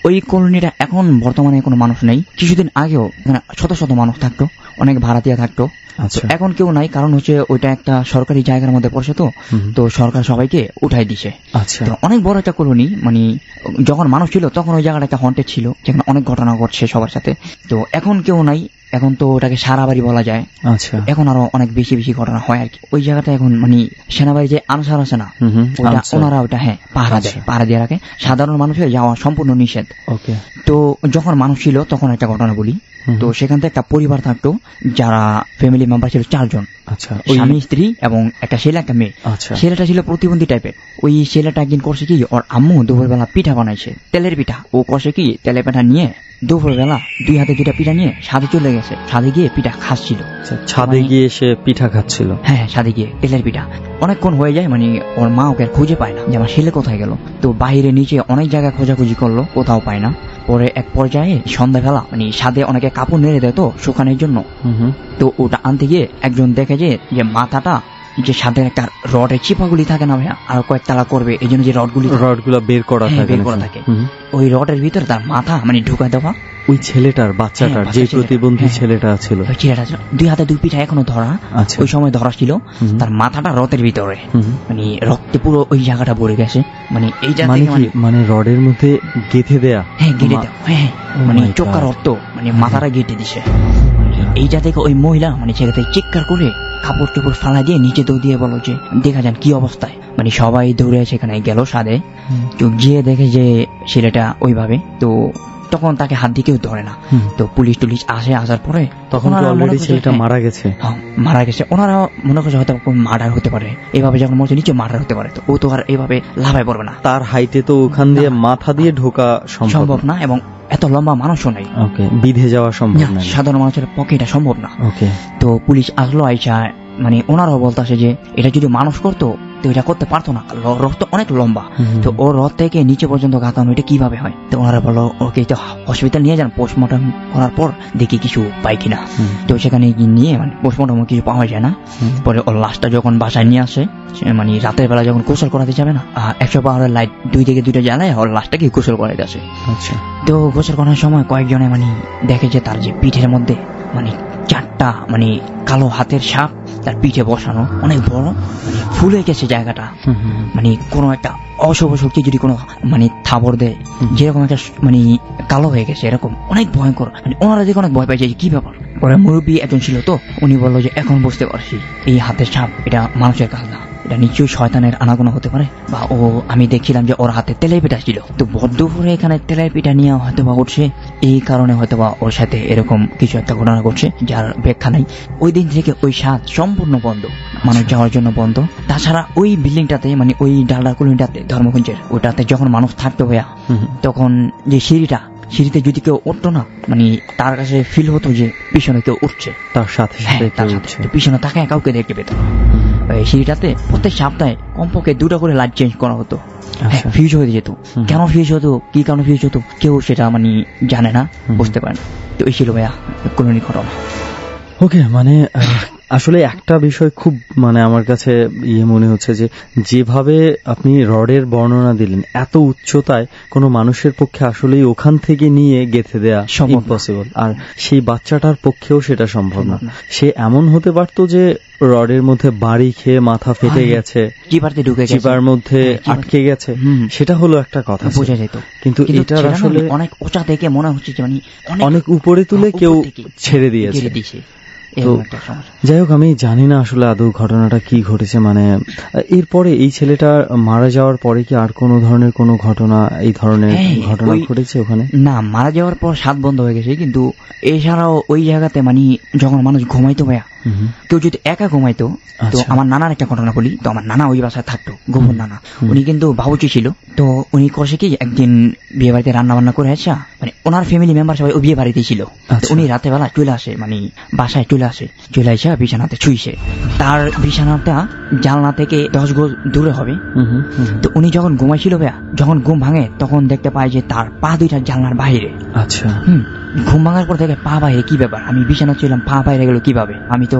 ওই কলোনিটা এখন বর্তমানে কোনো মানুষ নেই। কিছুদিন আগেও শত শত মানুষ থাকতো, অনেক ভাড়াটিয়া থাকতো। এখন কেউ নাই, কারণ হচ্ছে ওইটা একটা সরকারি জায়গার মধ্যে পড়ছে, তো সরকার সবাইকে উঠাই দিছে। অনেক বড় একটা কলোনি, মানে যখন মানুষ ছিল তখন ওই জায়গাটা একটা হন্টেড ছিল, যেখানে অনেক ঘটনা ঘটছে সবার সাথে। তো এখন কেউ নাই, এখন তো ওটাকে সারা বাড়ি বলা যায়। এখন আরো অনেক বেশি বেশি ঘটনা হয় আর কি। ওই জায়গাটা এখন মানে সেনাবাড়ি যে আনসার আছে না, ওনারা ওটা পাহারা দেয়, পাহারা দিয়ে রাখে। সাধারণ মানুষের যাওয়া সম্পূর্ণ নিষেধ। তো যখন মানুষ ছিল তখন একটা ঘটনা বলি। তো সেখান থেকে একটা পরিবার থাকতো, যারা ফ্যামিলি মেম্বার ছিল 4 জন, স্বামী স্ত্রী এবং একটা ছেলে একটা মেয়ে। ছেলেটা ছিল প্রতিবন্ধী টাইপের। ওই ছেলেটা একদিন করছে কি, ওর আম্মু দুপুরবেলা পিঠা বানাইছে, তেলের পিঠা। ও করছে কি, তেলের পিঠা নিয়ে দুপুরবেলা 2 হাতে 2টা পিঠা নিয়ে ছাদে চলে গেছে। ছাদে গিয়ে পিঠা খাচ্ছিল। ছাদে গিয়ে সে পিঠা খাচ্ছিল? হ্যাঁ, ছাদে গিয়ে তেলের পিঠা। অনেকক্ষণ হয়ে যায়, মানে ওর মা ওকে খুঁজে পায় না যে আমার ছেলে কোথায় গেল। তো বাইরে নিচে অনেক জায়গায় খোঁজাখুঁজি করলো, কোথাও পায় না। পরে এক পর্যায়ে সন্ধ্যাবেলা মানে ছাদে অনেকে কাপড় নেড়ে দেয় তো শুকানোর জন্য। তো ওটা আনতে গিয়ে একজন দেখে যে মাথাটা যে ছাদের একটা রডের চিপাগুলি থাকে না ভাইয়া, আর কয়েকতলা করবে, এই জন্য যে রডগুলো বের করা থাকে, ওই রডের ভিতরে তার মাথা মানে ঢুকা দেওয়া। ওই ছেলেটার, বাচ্চাটার, যে প্রতিবন্ধী ছেলেটা ছিল, ছেলেটা 2 হাতে 2 পিঠা এখনো ধরা। ওই সময় ধরা ছিল, তার মাথাটা রথের ভিতরে, মানে রক্তে পুরো ওই জায়গাটা ভরে গেছে। মানে এইটা মানে রডের মধ্যে গেঁথে দেয়া। হ্যাঁ, গেঁথে দেওয়া। হ্যাঁ, মানে চোখা রক্ত, মানে মাথাটা গেঁথে দিছে। এইটা দেখে ওই মহিলা মানে সেখানে চিৎকার করে কাপড় টুপড় ফালা দিয়ে নিচে দৌড় দিয়ে বলো যে দেখা যান কি অবস্থায়। মানে সবাই দৌড়ে সেখানে গেল সাদে। তো গিয়ে দেখে যে ছেলেটা ওইভাবে, তো তখন তাকে হাত দিয়ে কেউ ধরে না। তো পুলিশ টুলিশ আসার পরে তখন অলরেডি ছেলেটা মারা গেছে। মারা গেছে। ওনারা মনে করছে হয়তো মার্ডার হতে পারে, এভাবে যখন মরছে নিচে মার্ডার হতে পারে। তো ও তো আর এইভাবে লাফায় পড়বে না, তার হাইটে তো ওখান দিয়ে মাথা দিয়ে ঢোকা সম্ভব না। এবং এত লম্বা মানুষও নাই। ওকে, বিধে যাওয়া সম্ভব না, সাধারণ মানুষের পক্ষে এটা সম্ভব না। ওকে, তো পুলিশ আসলো, আইসা মানে ওনারাও বলতেছে যে এটা যদি মানুষ করতো তো এটা করতে পারতো না, রথ তো অনেক লম্বা, তো ও রথ থেকে নিচে পর্যন্ত গাঁথানো এটা কিভাবে হয়। তো ওনারা বললো ওকে তো হসপিটাল নিয়ে যান, পোস্টমর্টম করার পর দেখি কিছু পাই কিনা। তো সেখানে নিয়ে মানে পোস্টমর্টম কিছু পাওয়া যায় না। পরে ওর লাশটা যখন বাসায় নিয়ে আসে, মানে রাতের বেলা যখন গোসল করাতে যাবে না, 100 পাওয়ারের লাইট 2 থেকে 2টা জ্বালায় ওর লাশটাকে গোসল করাতে আসে। আচ্ছা, তো গোসল করার সময় কয়েকজনে মানে দেখে যে তার যে পিঠের মধ্যে মানে 4টা মানে কালো হাতের সাপ তার পিঠে বসানো, অনেক বড়, মানে ফুলে গেছে জায়গাটা, মানে কোনো একটা অশুভ শক্তি যদি কোনো মানে থাবর দেয় যেরকম একটা মানে কালো হয়ে গেছে, এরকম অনেক ভয়ঙ্কর। মানে ওনারা দেখে অনেক ভয় পাইছে কি ব্যাপার। পরে মুরব্বী একজন ছিল, তো উনি বললো যে এখন বুঝতে পারছি এই হাতের সাপ এটা মানুষের কাজ না, এটা নিশ্চয়ই শয়তানের আনাগোনা হতে পারে, বা ও আমি দেখছিলাম যে ওর হাতে তেলের পিঠা ছিল, তো বদ্ধপুরে এখানে তেলের পিঠা নিয়ে হয়তো বা উঠছে, এই কারণে হয়তো বা ওর সাথে এরকম কিছু একটা ঘটনা ঘটছে যার ব্যাখ্যা নাই। ওই দিন থেকে ওই স্বাদ সম্পূর্ণ বন্ধ, মানুষ যাওয়ার জন্য বন্ধ। তাছাড়া ওই বিল্ডিংটাতে মানে ওই ডালডা কলোনিটাতে ধর্মগঞ্জের ওটাতে যখন মানুষ থাকতো ভাইয়া, তখন যে সিঁড়িতে যদি কেউ উঠতো না, মানে তার কাছে ফিল হতো যে পিছনে কেউ উঠছে, তার সাথে পিছনে তাকায় কাউকে দেখতে পেত। সিঁড়িটাতে প্রত্যেক সপ্তাহে কমপক্ষে 2টা করে লাইট চেঞ্জ করা হতো, ফিউজ হয়ে যেত। কেন ফিউজ হতো, কি কারণে ফিউজ হতো কেউ সেটা মানে জানে না, বুঝতে পারে না। তো এই ছিল ভাইয়া কলোনি ঘটনা। ওকে, মানে আসলে একটা বিষয় খুব মানে আমার কাছে মনে হচ্ছে যে যেভাবে আপনি রডের বর্ণনা দিলেন, এত উচ্চতায় কোনো মানুষের পক্ষে আসলেই ওখান থেকে নিয়ে গেঁথে দেয়া ইম্পসিবল, আর সেই বাচ্চাটার পক্ষেও সেটা সম্ভব না। সে এমন হতে পারতো যে রডের মধ্যে বাড়ি খেয়ে মাথা ফেটে গেছে, চিপার মধ্যে আটকে গেছে, সেটা হলো একটা কথা, বোঝা যেত। কিন্তু এটা আসলে অনেক উঁচা থেকে মনে হচ্ছে যে মানে অনেক উপরে তুলে কেউ ছেড়ে দিয়েছে। তো যাই হোক, আমি জানি না আসলে আদৌ ঘটনাটা কি ঘটেছে। মানে এরপরে এই ছেলেটা মারা যাওয়ার পরে কি আর কোনো ধরনের কোনো ঘটনা এই ধরনের ঘটনা ঘটেছে ওখানে? না, মারা যাওয়ার পর সাত বন্ধ হয়ে গেছে, কিন্তু এছাড়াও ওই জায়গাতে মানে যখন মানুষ ঘুমাইতো ভাইয়া, কেউ যদি একা ঘুমাইতো, তো আমার নানার একটা ঘটনা বলি। তো আমার নানা ওই বাসায় থাকতো, গোপন নানা, উনি কিন্তু বাবুচি ছিল। তো উনি করছে কি, একদিন বিয়ে বাড়িতে রান্না বান্না করে আসা, মানে ওনার ফ্যামিলি মেম্বার সবাই ওই বিয়ে বাড়িতেই ছিল। উনি রাতে বেলা চলে আসে, মানে বাসায় চলে আসে বিছানাতে ছুঁইছে। তার বিছানাটা জানলা থেকে 10 গজ দূরে হবে। তো উনি যখন ঘুমাইছিল ভাইয়া, যখন ঘুম ভাঙে তখন দেখতে পায় যে তার পা 2টা জানলার বাইরে। আচ্ছা, ঘুম ভাঙার পর দেখে পা বাইরে, কি ব্যাপার, আমি বিছানা ছিলাম, পা বাইরে গেল কিভাবে? আমি তো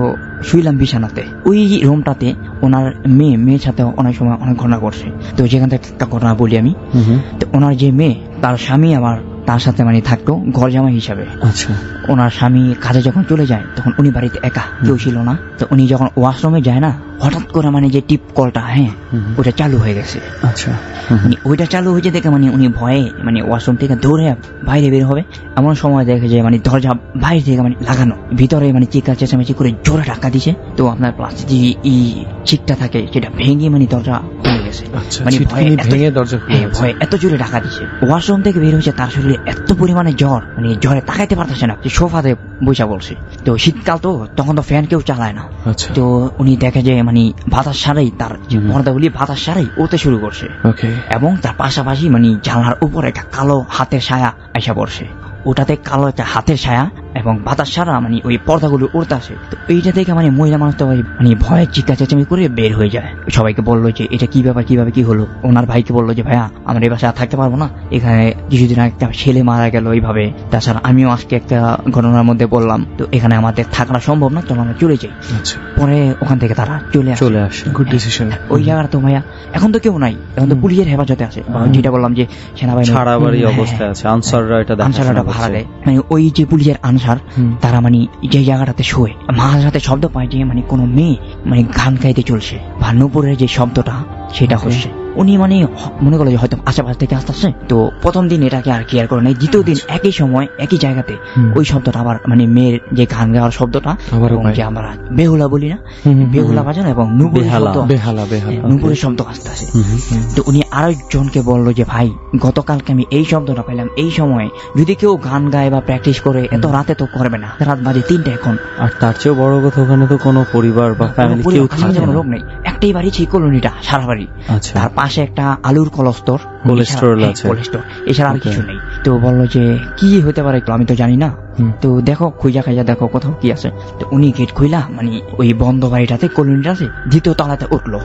শুইলাম বিছানাতে। ওই রুমটাতে ওনার মেয়ের সাথে অনেক সময় অনেক ঘটনা ঘটছে। তো যেখান থেকে একটা ঘটনা বলি আমি। তো ওনার যে মেয়ে, তার স্বামী আবার তার সাথে মানে থাকতো ঘর জামাই হিসাবে। আচ্ছা, ওনার স্বামী কাজে যখন চলে যায় তখন উনি বাড়িতে একা, কেউ ছিল না। তো উনি যখন ওয়াশরুমে যায় না, হঠাৎ করে মানে যে টিপ কলটা, ওটা চালু হয়ে গেছে। আচ্ছা, মানে ওইটা চালু হয়েছে দেখে মানে উনি ভয়ে মানে ওয়াশরুম থেকে দৌড়ে বাইরে বের হবে। এমন সময় দেখে যে মানে দরজা বাইরে থেকে মানে লাগানো, ভিতরে মানে চিৎকার চেঁচামেচি করে জোরে ধাক্কা দিছে। তো আপনার প্লাস্টিক এই চিকটা থাকে সেটা ভেঙে মানে দরজা খুলে গেছে। মানে ভয়ে এত জোরে ধাক্কা দিছে, ওয়াশরুম থেকে বের হয়েছে, তার শরীরে এত পরিমাণে জ্বর, মানে জ্বরে তাকাইতে পারতেছে না, সোফাতে বসে বলছে। তো শীতকাল তো, তখন তো ফ্যান কেউ চালায় না। তো উনি দেখে যে মানে বাতাস সারাই, তার পর্দাগুলি বাতাস সারাই উঠতে শুরু করছে, এবং তার পাশাপাশি মানে জানলার উপরে একটা কালো হাতের ছায়া আইসা পড়ছে। ওটাতে কালো একটা হাতের ছায়া এবং বাতাস সারা মানে ওই পর্দাগুলো উড়তে আসে। তো এইটা দেখে মানে মহিলা মানুষ তো মানে ভয়ে চিৎকার চেঁচামেচি করে বের হয়ে যায়। সবাইকে বললো যে এটা কি ব্যাপার, কিভাবে কি হলো। ওনার ভাইকে বললো যে ভাইয়া, আমরা এই বাসায় আর থাকতে পারবো না, এখানে কিছুদিন একটা ছেলে মারা গেল এইভাবে, তাছাড়া আমিও আজকে একটা ঘটনার মধ্যে বললাম, তো এখানে আমাদের থাকা সম্ভব না, চলো আমরা চলে যাই। পরে ওখান থেকে তারা চলে আসে। Good decision. ওই জায়গাটা তো ভাইয়া এখন তো কেউ নাই, এখন তো পুলিশের হেফাজতে আছে, যেটা বললাম যে সেনাবাহিনী ছাড়াবাড়ি অবস্থায় আছে, আনসাররা এটা ভাড়া দেয়। মানে ওই যে পুলিশের আনসার, তারা মানে যে জায়গাটাতে শোয়, মাঝরাতে শব্দ পায় যে মানে কোনো মেয়ে মানে গান গাইতে চলছে, বা নুপুরের যে শব্দটা সেটা হচ্ছে। উনি মানে মনে করলো যে হয়তো আশেপাশ থেকে আসতে। তো প্রথম দিন এটাকে আর কেয়ার করে নাই। দ্বিতীয় দিন একই সময় একই জায়গাতে ওই শব্দটা আবার মানে মেয়ের যে গান গাওয়ার শব্দটা, যে আমরা বেহুলা বলি না, বেহুলা বাজানো এবং নুপুরের শব্দ আসতে আসে। তো উনি আরেকজনকে বললো যে ভাই, গতকালকে আমি এই শব্দটা পাইলাম, এই সময় যদি কেউ গান গায় বা প্র্যাকটিস করে, এত রাতে তো করবে না, রাত বাজে 3টা এখন। আর তার চেয়েও বড় কথা, ওখানে তো কোনো পরিবার বা ফ্যামিলি কেউ থাকে না, লোক নেই, একটাই বাড়ি ছিল কলোনিটা, সারা বাড়ি। তার পাশে একটা আলুর কোলেস্টোর আছে, এছাড়া আর কিছু নেই। তো বললো যে কি হতে পারে আমি তো জানি না, তো দেখো খুঁজা খাইজা দেখো কোথাও কি আছে। তো উনি গেট খুইলা মানে ওই বন্ধ বাড়িটাতে কলোনিটা আছে দ্বিতীয় তলাতে উঠলো।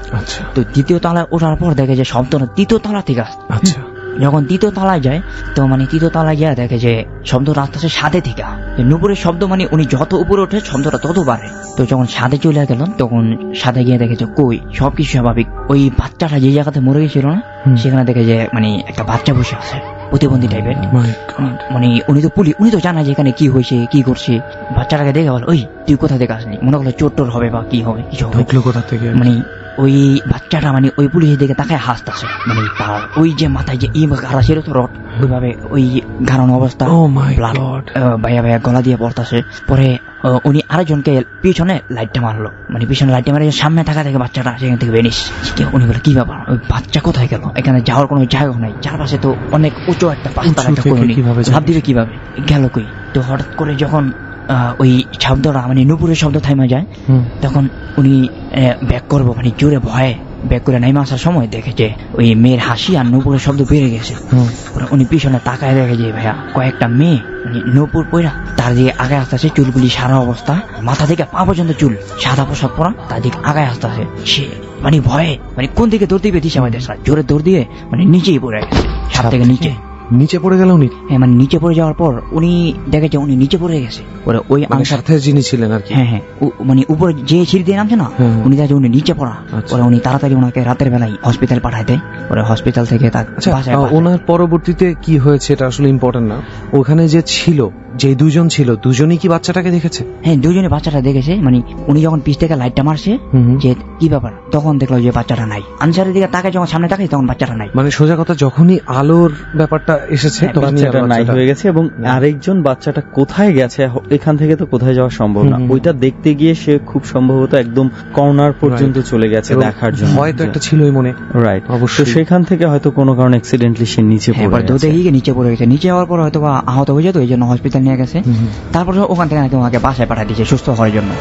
তো দ্বিতীয় তলায় ওঠার পর দেখে যে শব্দটা তৃতীয় তলা থেকে আসছে। যখন তৃতীয় তলায় যায় তো মানে তৃতীয় তলায় গিয়ে দেখে যে শব্দটা আসতেছে ছাদে থেকে। নুপুরের শব্দ মানে উনি যত উপরে ওঠে শব্দটা তত বাড়ে। তো যখন ছাদে চলে গেল তখন ছাদে গিয়ে দেখে যে কই সবকিছু স্বাভাবিক। ওই বাচ্চাটা যে জায়গাতে মরে গেছিল না সেখানে দেখে যে মানে একটা বাচ্চা বসে আছে প্রতিবন্ধী টাইপের। মানে উনি তো জানা যে এখানে কি হয়েছে কি করছে। বাচ্চাটাকে দেখে বল ওই তুই কোথা থেকে আসলি, মনে করলো চোর টোর হবে বা কি হবে কিছু হবে কোথা থেকে। মানে ওই বাচ্চাটা মানে ওই পুলিশের দিকে তাকায় হাসতেছে, মানে তার ওই যে মাথায় যে গাড়া ছিল তো রড ওইভাবে ওই গাড়ানো অবস্থা ভাইয়া ভাইয়া গলা দিয়ে পড়তেছে। পরে উনি আরেকজনকে পিছনে লাইটটা মারলো, মানে পিছনে লাইটটা মারে সামনে থাকা থেকে বাচ্চাটা সেখান থেকে বেরিস। উনি বলে কি ব্যাপার ওই বাচ্চা কোথায় গেল, এখানে যাওয়ার কোনো জায়গা নাই, চারপাশে তো অনেক উঁচু একটা পাঁচতার একটা কলোনি, ভাব দিবে কিভাবে গেল কই। তো হঠাৎ করে যখন ওই শব্দটা মানে নুপুরের শব্দ থাইমা যায় তখন উনি ব্যাক করবো মানে জোরে ভয়ে ব্যাক করে নাইমা আসার সময় দেখে যে ওই মেয়ের হাসি আর নুপুরের শব্দ বেড়ে গেছে। উনি পিছনে তাকায় দেখে যে ভাইয়া কয়েকটা মেয়ে মানে নুপুর পয়রা তার দিকে আগায় আসতেছে, চুলগুলি সারা অবস্থা মাথা থেকে পা পর্যন্ত চুল, সাদা পোশাক পরা, তার দিকে আগায় আসতেছে। সে মানে ভয়ে মানে কোন দিকে দৌড় দিবে দিশা পাইতেছে, জোরে দৌড় দিয়ে মানে নিচেই পড়ে গেছে, ছাদ থেকে নিচে পড়ে গেল উনি। হ্যাঁ মানে নিচে পড়ে যাওয়ার পর উনি দেখে যে উনি নিচে পড়ে গেছে। পরে ওই সাথে যিনি ছিলেন আর কি, হ্যাঁ মানে উপরে যে সিঁড়ি দিয়ে নামছে না উনি দেখে উনি নিচে পড়া। পরে উনি তাড়াতাড়ি ওনাকে রাতের বেলায় হসপিটাল পাঠায় দেয়। পরে হসপিটাল থেকে ওনার পরবর্তীতে কি হয়েছে এটা আসলে ইম্পর্টেন্ট না, ওখানে যে ছিল যে দুজন ছিল দুজনই কি বাচ্চাটাকে দেখেছে? হ্যাঁ দুজনে বাচ্চাটা দেখেছে। মানে উনি যখন পিছ থেকে লাইটটা মারছে যে কি ব্যাপার তখন দেখলো যে বাচ্চাটা নাই। আনসারের দিকে তাকায় যখন সামনে তাকায় তখন বাচ্চাটা নাই। মানে সোজা কথা যখনই আলোর ব্যাপারটা এসেছে বাচ্চাটা নাই হয়ে গেছে। এবং আরেকজন বাচ্চাটা কোথায় গেছে এখান থেকে তো কোথায় যাওয়া সম্ভব না, ওইটা দেখতে গিয়ে সে খুব সম্ভবত একদম কর্নার পর্যন্ত চলে গেছে দেখার জন্য, হয়তো একটা ছিলই মনে। রাইট, অবশ্যই সেখান থেকে হয়তো কোনো কারণে অ্যাক্সিডেন্টলি সে নিচে পড়ে গেছে। নিচে পড়ে গেছে, নিচে যাওয়ার পর হয়তো আহত হয়ে যেত, এই জন্য হসপিটাল নিয়ে গেছে। তারপর ওখান থেকে নাকি ওনাকে বাসায় পাঠিয়ে দিয়েছে সুস্থ হওয়ার জন্য।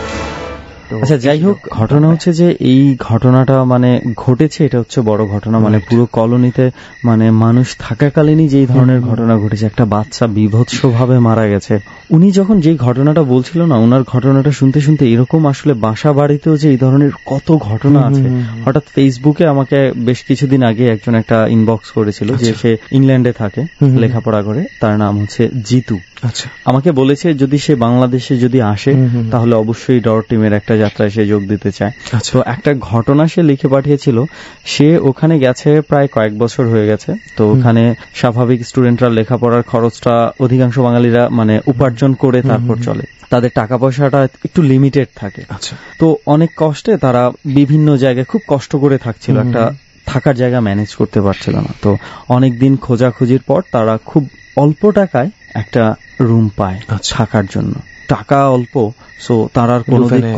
আচ্ছা যাই হোক, ঘটনা হচ্ছে যে এই ঘটনাটা মানে ঘটেছে, এটা হচ্ছে বড় ঘটনা। মানে পুরো কলোনিতে মানে মানুষ থাকাকালীনই যেই ধরনের ঘটনা ঘটেছে, একটা বাচ্চা বিভৎসভাবে মারা গেছে। উনি যখন যেই ঘটনাটা বলছিল না, ওনার ঘটনাটা শুনতে শুনতে এরকম আসলে বাসা বাড়িতেও যে এই ধরনের কত ঘটনা আছে। হঠাৎ ফেসবুকে আমাকে বেশ কিছুদিন আগে একজন একটা ইনবক্স করেছিল যে সে ইংল্যান্ডে থাকে, লেখাপড়া করে, তার নাম হচ্ছে জিতু। আচ্ছা, আমাকে বলেছে যদি সে বাংলাদেশে যদি আসে তাহলে অবশ্যই ডর টিমের একটা যাত্রায় সে যোগ দিতে চায়। তো একটা ঘটনা সে লিখে পাঠিয়েছিল, সে ওখানে গেছে প্রায় কয়েক বছর হয়ে গেছে। তো ওখানে স্বাভাবিক স্টুডেন্টরা লেখাপড়ার খরচটা অধিকাংশ বাঙালিরা মানে উপার্জন করে তারপর চলে, তাদের টাকা পয়সাটা একটু লিমিটেড থাকে। তো অনেক কষ্টে তারা বিভিন্ন জায়গায় খুব কষ্ট করে থাকছিল, একটা থাকার জায়গা ম্যানেজ করতে পারছিল না। তো অনেকদিন খোঁজাখুঁজির পর তারা খুব অল্প টাকায় একটা রুম পায় থাকার জন্য। টাকা অল্প, সো তার আর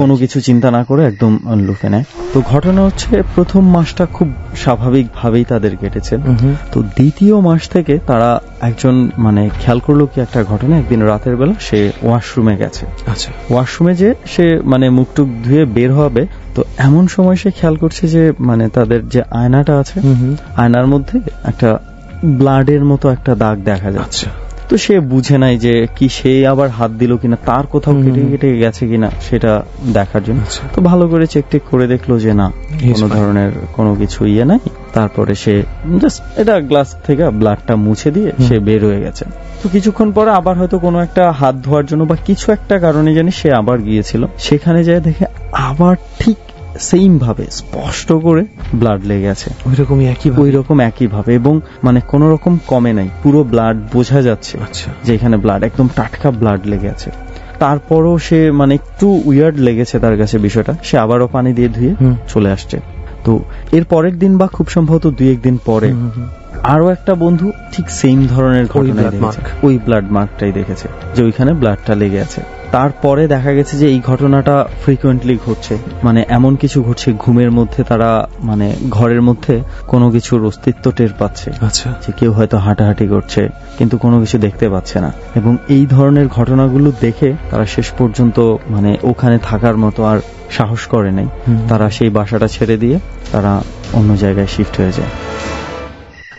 কোনো কিছু চিন্তা না করে একদম লুফে নেয়। তো ঘটনা হচ্ছে প্রথম মাসটা খুব স্বাভাবিকভাবেই তাদের কেটেছে। তো দ্বিতীয় মাস থেকে তারা একজন মানে খেয়াল করলো কি একটা ঘটনা, একদিন রাতের বেলা সে ওয়াশরুমে গেছে। আচ্ছা, ওয়াশরুমে যে সে মানে মুখ টুক ধুয়ে বের হবে, তো এমন সময় সে খেয়াল করছে যে মানে তাদের যে আয়নাটা আছে আয়নার মধ্যে একটা ব্লাডের মতো একটা দাগ দেখা যাচ্ছে। তো সে বুঝে নাই যে কি সে আবার হাত দিল কিনা, তার কোথাও কেটে কেটে গেছে কিনা সেটা দেখার জন্য। তো ভালো করে চেক টেক করে দেখলো যে না, কোনো ধরনের কোনো কিছু ইয়ে নাই। তারপরে সে জাস্ট এটা গ্লাস থেকে ব্লাডটা মুছে দিয়ে সে বের হয়ে গেছে। তো কিছুক্ষণ পরে আবার হয়তো কোনো একটা হাত ধোয়ার জন্য বা কিছু একটা কারণে জানি সে আবার গিয়েছিল, সেখানে যায় দেখে আবার ঠিক সেম ভাবে স্পষ্ট করে ব্লাড লেগে আছে, ওই রকম একইভাবে, এবং মানে কোন রকম কমে নাই, পুরো ব্লাড বোঝা যাচ্ছে যে এখানে ব্লাড একদম টাটকা ব্লাড লেগে আছে। তারপরও সে মানে একটু উইয়ার্ড লেগেছে তার কাছে বিষয়টা, সে আবারও পানি দিয়ে ধুয়ে চলে আসছে। তো এর পরের দিন বা খুব সম্ভবত 2-1 দিন পরে আরো একটা বন্ধু ঠিক সেম ধরনের ঘটনা দেখেছে, ওই ব্লাড মার্কটাই দেখেছে যে ওইখানে ব্লাডটা লেগে আছে। তারপরে দেখা গেছে যে এই ঘটনাটা ফ্রিকুয়েন্টলি ঘটছে, মানে এমন কিছু ঘটছে ঘুমের মধ্যে তারা মানে ঘরের মধ্যে কোনো কিছুর অস্তিত্ব টের পাচ্ছে, আচ্ছা, যে কেউ হয়তো হাঁটাহাঁটি করছে কিন্তু কোনো কিছু দেখতে পাচ্ছে না। এবং এই ধরনের ঘটনাগুলো দেখে তারা শেষ পর্যন্ত মানে ওখানে থাকার মতো আর সাহস করে নাই, তারা সেই বাসাটা ছেড়ে দিয়ে তারা অন্য জায়গায় শিফট হয়ে যায়।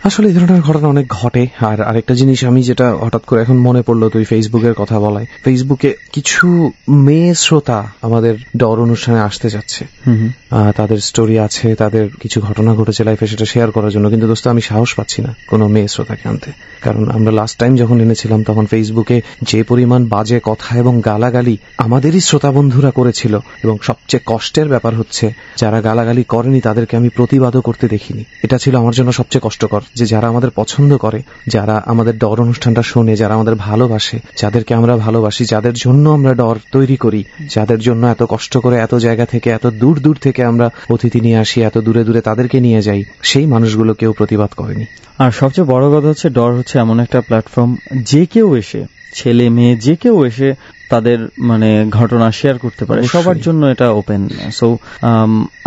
আসলে এই ধরনের ঘটনা অনেক ঘটে। আর আরেকটা জিনিস আমি যেটা হঠাৎ করে এখন মনে পড়লো, তুই ফেসবুকের কথা বলায়, ফেসবুকে কিছু মেয়ে শ্রোতা আমাদের ডর অনুষ্ঠানে আসতে যাচ্ছে, তাদের স্টোরি আছে, তাদের কিছু ঘটনা ঘটেছে লাইফে, সেটা শেয়ার করার জন্য। কিন্তু দোস্ত আমি সাহস পাচ্ছি না কোনো মেয়ে শ্রোতাকে আনতে, কারণ আমরা লাস্ট টাইম যখন এনেছিলাম তখন ফেসবুকে যে পরিমাণ বাজে কথা এবং গালাগালি আমাদেরই শ্রোতা বন্ধুরা করেছিল, এবং সবচেয়ে কষ্টের ব্যাপার হচ্ছে যারা গালাগালি করেনি তাদেরকে আমি প্রতিবাদও করতে দেখিনি। এটা ছিল আমার জন্য সবচেয়ে কষ্টকর, যে যারা আমাদের পছন্দ করে, যারা আমাদের ডর অনুষ্ঠানটা শোনে, যারা আমাদের ভালোবাসে, যাদেরকে আমরা ভালোবাসি, যাদের জন্য আমরা ডর তৈরি করি, যাদের জন্য এত কষ্ট করে এত জায়গা থেকে এত দূর দূর থেকে আমরা অতিথি নিয়ে আসি, এত দূরে দূরে তাদেরকে নিয়ে যাই, সেই মানুষগুলো কেউ প্রতিবাদ করেনি। আর সবচেয়ে বড় কথা হচ্ছে ডর হচ্ছে এমন একটা প্ল্যাটফর্ম, যে কেউ এসে, ছেলে মেয়ে যে কেউ এসে তাদের মানে ঘটনা শেয়ার করতে পারে, সবার জন্য এটা ওপেন। সো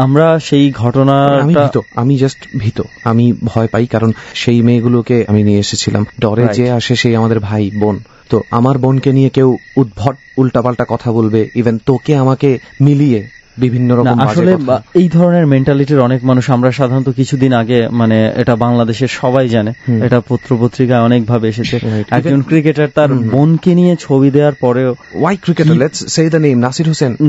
আমরা সেই ঘটনাটা, আমি জাস্ট ভীত, আমি ভয় পাই, কারণ সেই মেয়েগুলোকে আমি নিয়ে এসেছিলাম। ডরে যে আসে সেই আমাদের ভাই বোন, তো আমার বোনকে নিয়ে কেউ উদ্ভট উল্টাপাল্টা কথা বলবে, ইভেন তোকে আমাকে মিলিয়ে বিভিন্ন রকম। আসলে এই ধরনের মেন্টালিটির অনেক মানুষ, আমরা সাধারণত কিছুদিন আগে মানে এটা বাংলাদেশের সবাই জানে, এটা পত্র পত্রিকায় অনেক ভাবে এসেছে, একজন ক্রিকেটার তার বোনকে নিয়ে ছবি দেওয়ার পরেও, ওয়াই cricketer, let's say the name,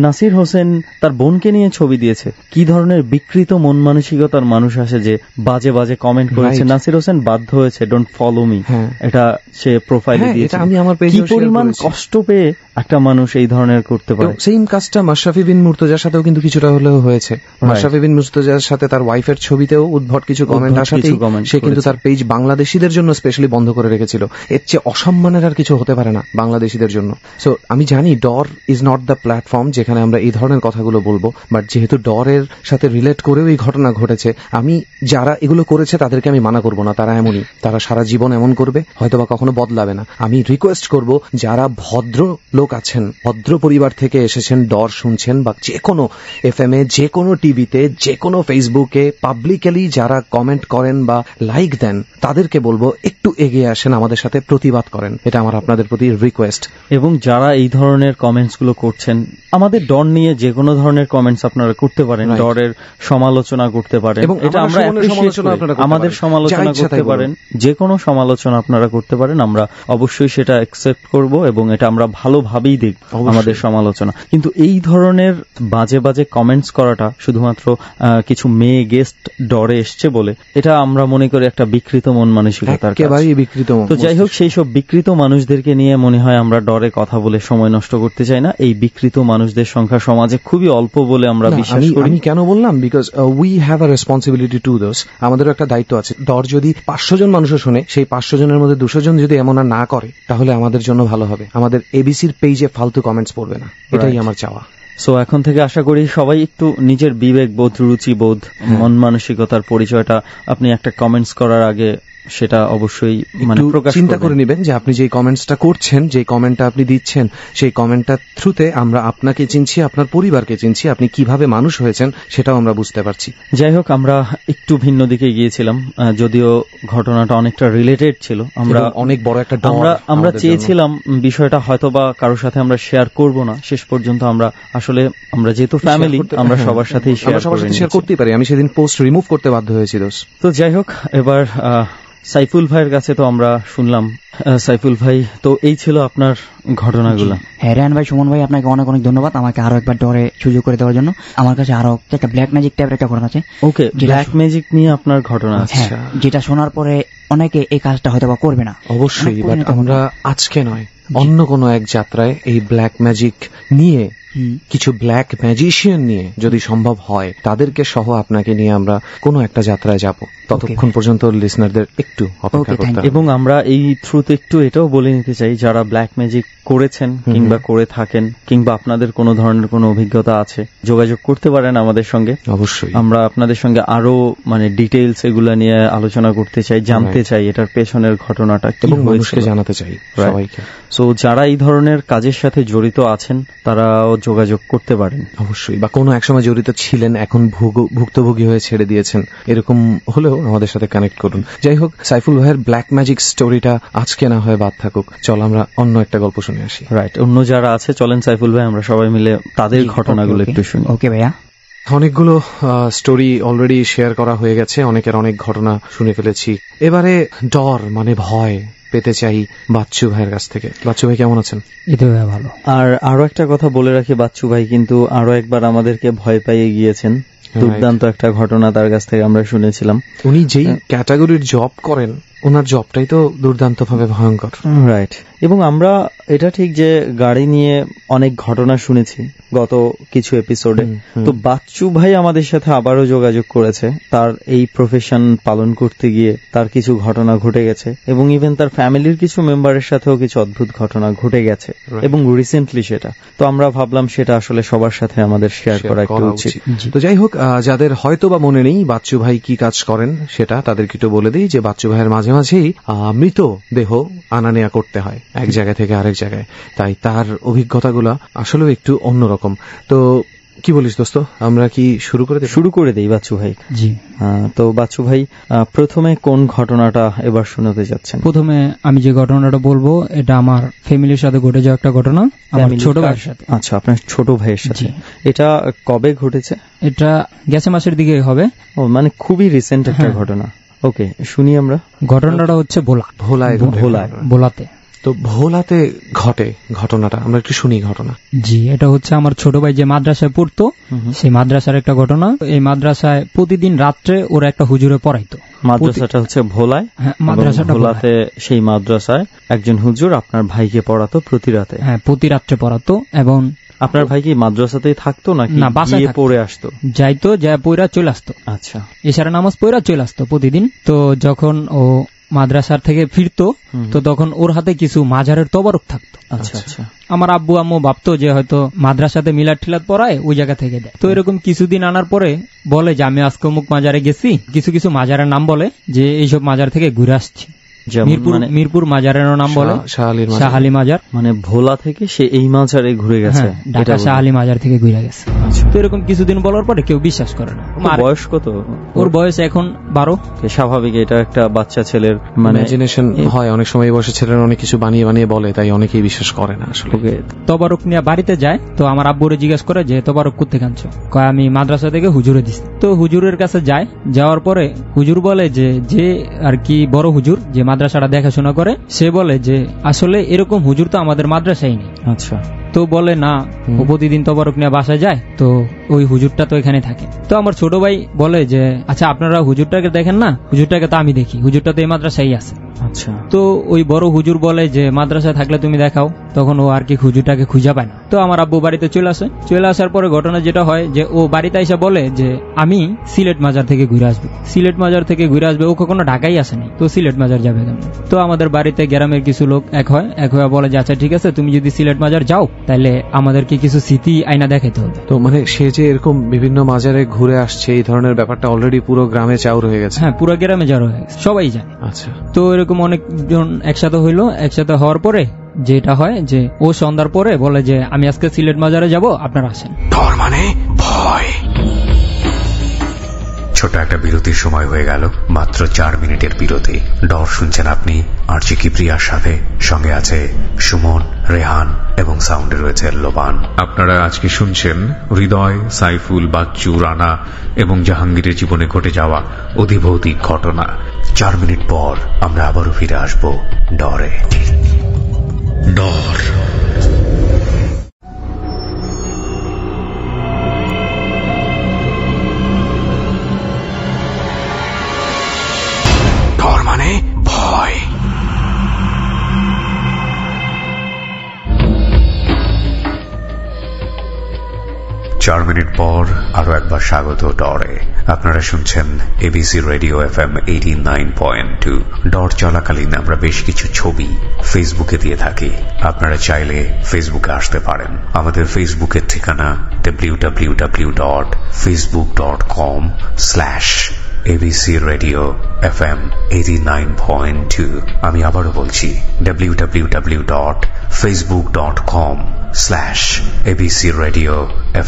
Nasir Hossain তার বোনকে নিয়ে ছবি দিয়েছে। কি ধরনের বিকৃত মন মানসিকতার মানুষ আসে যে বাজে বাজে কমেন্ট করেছে। নাসির হোসেন বাধ্য হয়েছে ডোন্ট ফলো মি, এটা সে প্রোফাইলে দিয়েছে। আমি আমার পেজে কি পরিমাণ কষ্ট পেয়ে একটা মানুষ এই ধরনের করতে পারে। সেম কাজটা মাশরাফি বিন মুর্তজার সাথেও কিন্তু কিছুটা হলেও হয়েছে। মাশরাফি বিন মুর্তজার সাথে তার ওয়াইফের ছবিতেও উদ্ভট কিছু কমেন্ট আসাতে সে কিন্তু তার পেজ বাংলাদেশিদের জন্য স্পেশালি বন্ধ করে রেখেছিল। এর চেয়ে অসম্মানের আর কিছু হতে পারে না বাংলাদেশিদের জন্য। সো আমি জানি ডর ইজ নট দ্য প্ল্যাটফর্ম যেখানে আমরা এই ধরনের কথাগুলো বলবো, বাট যেহেতু ডরের সাথে রিলেট করেও এই ঘটনা ঘটেছে, আমি যারা এগুলো করেছে তাদেরকে আমি মানা করব না, তারা এমনই, তারা সারা জীবন এমন করবে, হয়তোবা কখনো বদলাবে না। আমি রিকোয়েস্ট করব যারা ভদ্র লোক আছেন, ভদ্র পরিবার থেকে এসেছেন, ডর শুনছেন, বা যে কোনো এফএমএ, যে কোনো টিভিতে, যে কোনো ফেসবুকে পাবলিক্যালি যারা কমেন্ট করেন বা লাইক দেন, তাদেরকে বলবো একটু এগিয়ে আসেন, আমাদের সাথে প্রতিবাদ করেন। এটা আমার আপনাদের প্রতি রিকোয়েস্ট। এবং যারা এই ধরনের কমেন্টস গুলো করছেন, আমাদের ডর নিয়ে যে কোনো ধরনের কমেন্টস আপনারা করতে পারেন, ডরের সমালোচনা করতে পারেন, এবং এটা আমরা আমাদের সমালোচনা করতে পারেন, যে কোনো সমালোচনা আপনারা করতে পারেন, আমরা অবশ্যই সেটা অ্যাকসেপ্ট করব এবং এটা আমরা ভালোভাবেই দেখব আমাদের সমালোচনা। কিন্তু এই ধরনের বাজে বাজে কমেন্টস করাটা শুধুমাত্র কিছু মেয়ে গেস্ট ডরে এসছে বলে, এটা আমরা মনে করি একটা বিকৃত মন মানসিকতার কাজ। তো যাই হোক, সেই সব বিকৃত মানুষদেরকে নিয়ে মনে হয় আমরা ডরে কথা বলে সময় নষ্ট করতে চাই না। এই বিকৃত মানুষদের সংখ্যা সমাজে খুবই অল্প বলে আমরা বিশ্বাস করি। আমি কেন বললাম, because we have a responsibility to দোস। আমাদেরও একটা দায়িত্ব আছে। ডর যদি 500 জন মানুষও শুনে, সেই 500 জনের মধ্যে 200 জন যদি এমন না করে, তাহলে আমাদের জন্য ভালো হবে। আমাদের এবিসির পেজে ফালতু কমেন্টস পড়বে না, এটাই আমার চাওয়া। সো এখন থেকে আশা করি সবাই একটু নিজের বিবেক বোধ, রুচি বোধ, মন মানসিকতার পরিচয়টা আপনি একটা কমেন্টস করার আগে সেটা অবশ্যই মানে চিন্তা করে নেবেন যে আপনি যে কমেন্টসটা করছেন, যে কমেন্টটা আপনি দিচ্ছেন, সেই কমেন্টটার থ্রুতে আমরা আপনাকে চিনছি, আপনার পরিবারকে চিনছি, আপনি কিভাবে মানুষ হয়েছেন সেটাও আমরা বুঝতে পারছি। যাই হোক, আমরা একটু ভিন্ন দিকে গিয়েছিলাম, যদিও ঘটনাটা অনেকটা রিলেটেড ছিল। আমরা অনেক বড় একটা আমরা চেয়েছিলাম বিষয়টা হয়তোবা কারোর সাথে আমরা শেয়ার করব না, শেষ পর্যন্ত আমরা যেহেতু ফ্যামিলি, আমরা সবার সাথেই শেয়ার করতেই পারি। আমি সেদিন পোস্ট রিমুভ করতে বাধ্য হয়েছি। তো যাই হোক, এবার সাইফুল ভাইয়ের কাছে তো আমরা শুনলাম। সাইফুল ভাই, তো এই ছিল আপনার ঘটনাগুলো। হ্যাঁ রেহান ভাই, সুমন ভাই, আপনাকে অনেক অনেক ধন্যবাদ আমাকে আরো একবার ডরে সুযোগ করে দেওয়ার জন্য। আমার কাছে আরো একটা ব্ল্যাক ম্যাজিক টাইপের একটা ঘটনা আছে। ওকে, ব্ল্যাক ম্যাজিক নিয়ে আপনার ঘটনা আছে? যেটা শোনার পরে অনেকে এই কাজটা হয়তো বা করবে না। অবশ্যই, বাট আমরা আজকে নয়, অন্য কোনো এক যাত্রায় এই ব্ল্যাক ম্যাজিক নিয়ে কিছু ব্ল্যাক ম্যাজিশিয়ান নিয়ে যদি সম্ভব হয় তাদেরকে সহ আপনাকে নিয়ে আমরা কোনো একটা যাত্রায় যাব। ততক্ষণ পর্যন্ত লিসনারদের একটু অপেক্ষা করতে হবে। এবং আমরা এই থ্রুতে একটু এটাও বলে নিতে চাই, যারা ব্ল্যাক ম্যাজিক করেছেন কিংবা করে থাকেন কিংবা আপনাদের কোনো ধরনের কোনো অভিজ্ঞতা আছে, যোগাযোগ করতে পারেন আমাদের সঙ্গে। অবশ্যই আমরা আপনাদের সঙ্গে আরো মানে ডিটেইলস এগুলা নিয়ে আলোচনা করতে চাই, জানতে চাই এটার পেছনের ঘটনাটা কি হয়েছে, জানাতে চাই সবাইকে। সো যারা এই ধরনের কাজের সাথে জড়িত আছেন তারাও যোগাযোগ করতে পারেন অবশ্যই, বা কোনো একসময় জড়িত ছিলেন এখন ভুক্তভোগী হয়ে ছেড়ে দিয়েছেন, এরকম হলেও আমাদের সাথে কানেক্ট করুন। যাই হোক, সাইফুল ভাইয়ের ব্ল্যাক ম্যাজিক স্টোরিটা আজকে না হয় বাদ থাকুক, চল আমরা অন্য একটা গল্প শুনে আসি। রাইট, অন্য যারা আছে চলেন সাইফুল ভাই আমরা সবাই মিলে তাদের ঘটনাগুলো একটু শুনি। ওকে ভাইয়া। অনেকগুলো স্টোরি অলরেডি শেয়ার করা হয়ে গেছে, অনেকের অনেক ঘটনা শুনে ফেলেছি। এবারে ডর মানে ভয় পেতে চাই বাচ্চু ভাইয়ের কাছ থেকে। বাচ্চু ভাই কেমন আছেন? এটা ভালো। আর আরো একটা কথা বলে রাখি, বাচ্চু ভাই কিন্তু আরো একবার আমাদেরকে ভয় পাইয়ে গিয়েছেন। দুর্দান্ত একটা ঘটনা তার কাছ থেকে আমরা শুনেছিলাম। উনি যেই ক্যাটাগরির জব করেন ওনার জবটাই তো দুর্দান্ত ভাবে ভয়ঙ্কর। রাইট, এবং আমরা এটা ঠিক যে গাড়ি নিয়ে অনেক ঘটনা শুনেছি গত কিছু এপিসোডে, তো বাচ্চু ভাই আমাদের সাথে আবারও যোগাযোগ করেছে। তার এই প্রফেশন পালন করতে গিয়ে তার কিছু ঘটনা ঘটে গেছে এবং ইভেন তার ফ্যামিলির কিছু মেম্বারের সাথেও কিছু অদ্ভুত ঘটনা ঘটে গেছে এবং রিসেন্টলি সেটা। তো আমরা ভাবলাম সেটা আসলে সবার সাথে আমাদের শেয়ার করা একটু উচিত। তো যাই হোক, যাদের হয়তো বা মনে নেই বাচ্চু ভাই কি কাজ করেন সেটা তাদেরকে একটু বলে দিই যে বাচ্চু ভাইয়ের মাঝে মাঝেই মৃত দেহ আনা নেয়া করতে হয় এক জায়গা থেকে আরেক জায়গায়, তাই তার অভিজ্ঞতাগুলো আসলেও একটু অন্যরকম। তো কি বলিস দোস্ত, আমরা কি শুরু করে দেই বাচ্চু ভাই? জি। তো বাচ্চু ভাই প্রথমে কোন ঘটনাটা এবার শোনাতে যাচ্ছেন? প্রথমে আমি যে ঘটনাটা বলবো এটা আমার ফ্যামিলির সাথে ঘটে যাওয়া একটা ঘটনা, আমার ছোট ভাইয়ের সাথে। আচ্ছা, আপনার ছোট ভাইয়ের সাথে। এটা কবে ঘটেছে? এটা গেছে মাসের দিকে হবে। ও, মানে খুবই রিসেন্ট একটা ঘটনা। ওকে, শুনি আমরা। ঘটনাটা হচ্ছে ভোলাতে। তো ভোলাতে ঘটে ঘটনাটা, আমরা একটু শুনি ঘটনা। জি, এটা হচ্ছে আমার ছোট ভাই যে মাদ্রাসায় পড়তো সেই মাদ্রাসার একটা ঘটনা। এই মাদ্রাসায় প্রতিদিন রাত্রে ওরা একটা হুজুরে পড়াইতো। মাদ্রাসাটা হচ্ছে ভোলায়। মাদ্রাসাটা ভোলাতে। সেই মাদ্রাসায় একজন হুজুর আপনার ভাইকে পড়াতো প্রতি রাতে? হ্যাঁ, প্রতি রাত্রে পড়াতো। এবং আপনার ভাই কি মাদ্রাসাতেই থাকতো নাকি না বাসায় পড়ে আসতো? যাইতো, যা পড়া চলে আসতো। আচ্ছা, এছাড়া নামাজ পড়া চলে আসতো প্রতিদিন। তো যখন ও মাদ্রাসার থেকে ফিরতো তো তখন ওর হাতে কিছু মাজারের তবারক থাকতো। আচ্ছা আচ্ছা। আমার আব্বু আম্মু ভাবতো যে হয়তো মাদ্রাসাতে মিলাদ টিলাদ পড়ায় ওই জায়গা থেকে দেয়। তো এরকম কিছুদিন আনার পরে বলে যে আমি আজকে অমুক মাজারে গেছি, কিছু কিছু মাজারের নাম বলে যে এইসব মাজার থেকে ঘুরে আসছি। মিরপুর মাজারের নাম বলে শাহ আলী মাজার, মানে ভোলা থেকে সে এই মাজারে ঘুরে গেছে, ঢাকা শাহ আলী মাজার থেকে ঘুরে গেছে। তো এরকম কিছুদিন বলার পরে কেউ বিশ্বাস করে না। বয়স কত ওর? বয়স এখন 12। স্বাভাবিক, এটা একটা বাচ্চা ছেলের মানে ইমাজিনেশন হয় অনেক সময়, এই বয়সের ছেলেরা অনেক কিছু বানিয়ে বানিয়ে বলে, তাই অনেকেই বিশ্বাস করে না আসলে। তবারক নিয়ে বাড়িতে যায়, তো আমার আব্বুরে জিজ্ঞেস করে যে তবারক কোত্থেকে আনছো? কয় আমি মাদ্রাসা থেকে হুজুরে দিছি। তো হুজুরের কাছে যায়, যাওয়ার পরে হুজুর বলে যে আর কি বড় হুজুর যে মাদ্রাসাটা দেখাশোনা করে, সে বলে যে আসলে এরকম হুজুর তো আমাদের মাদ্রাসায় নেই। আচ্ছা। তো বলে না, ও প্রতিদিন তবারক নিয়ে বাসায় যায়, তো ওই হুজুরটা তো এখানে থাকে। তো আমার ছোট ভাই বলে যে আচ্ছা আপনারা হুজুরটাকে দেখেন না, হুজুরটাকে তো আমি দেখি, হুজুরটা তো এই মাদ্রাসায় আছে। আচ্ছা। তো ওই বড় হুজুর বলে যে মাদ্রাসায় থাকলে তুমি দেখাও। তখন ও আর কি হুজুরটাকে খুঁজে পায় না। তো আমার আব্বু বাড়িতে চলে আসে। চলে আসার পরে ঘটনা যেটা হয় যে ও বাড়িতে এসে বলে যে আমি সিলেট মাজার থেকে ঘুরে আসবো। সিলেট মাজার থেকে ঘুরে আসবে, ও কখনো ঢাকাই আসেনি, তো সিলেট মাজার যাবে কেন? তো আমাদের বাড়িতে গ্রামের কিছু লোক এক হয়ে বলে যে আচ্ছা ঠিক আছে, তুমি যদি সিলেট মাজার যাও তাহলে আমাদেরকে কিছু স্মৃতি আয়না দেখাতে হবে। তো মানে সে যে এরকম বিভিন্ন মাজারে ঘুরে আসছে, এই ধরনের ব্যাপারটা অলরেডি পুরো গ্রামে চাউর হয়ে গেছে। হ্যাঁ, পুরো গ্রামে চাউর হয়ে গেছে, সবাই জানে। আচ্ছা। তো এরকম অনেকজন একসাথে হইলো। একসাথে হওয়ার পরে যেটা হয় যে ও সন্ধ্যার পরে বলে যে আমি আজকে সিলেট মাজারে যাব, আপনারা আসেন। ডর মানে ভয়। ছোট একটা বিরতির সময় হয়ে গেল, মাত্র 4 মিনিটের বিরতি। ডর শুনছেন আপনি আরজি কিবরিয়ার সাথে, সঙ্গে আছে সুমন, রেহান এবং সাউন্ডে রয়েছে লোবান। আপনারা আজকে শুনছেন হৃদয়, সাইফুল, বাচ্চু, রানা এবং জাহাঙ্গীরের জীবনে ঘটে যাওয়া অধিভৌতিক ঘটনা। 4 মিনিট পর আমরা আবারও ফিরে আসবো ডরে। ডর। ডর মানে ভয়। 4 মিনিট পর আরো একবার স্বাগত ডরে। আপনারা শুনছেন এবিসি রেডিও FM 89.2। ডর চলাকালীন আমরা বেশ কিছু ছবি ফেসবুকে দিয়ে থাকি। আপনারা চাইলে ফেসবুকে আসতে পারেন। আমাদের ফেসবুকের ঠিকানা www.facebook.com/ABC Radio FM 89.2। আমি আবারও বলছি www.facebook.com/ABC Radio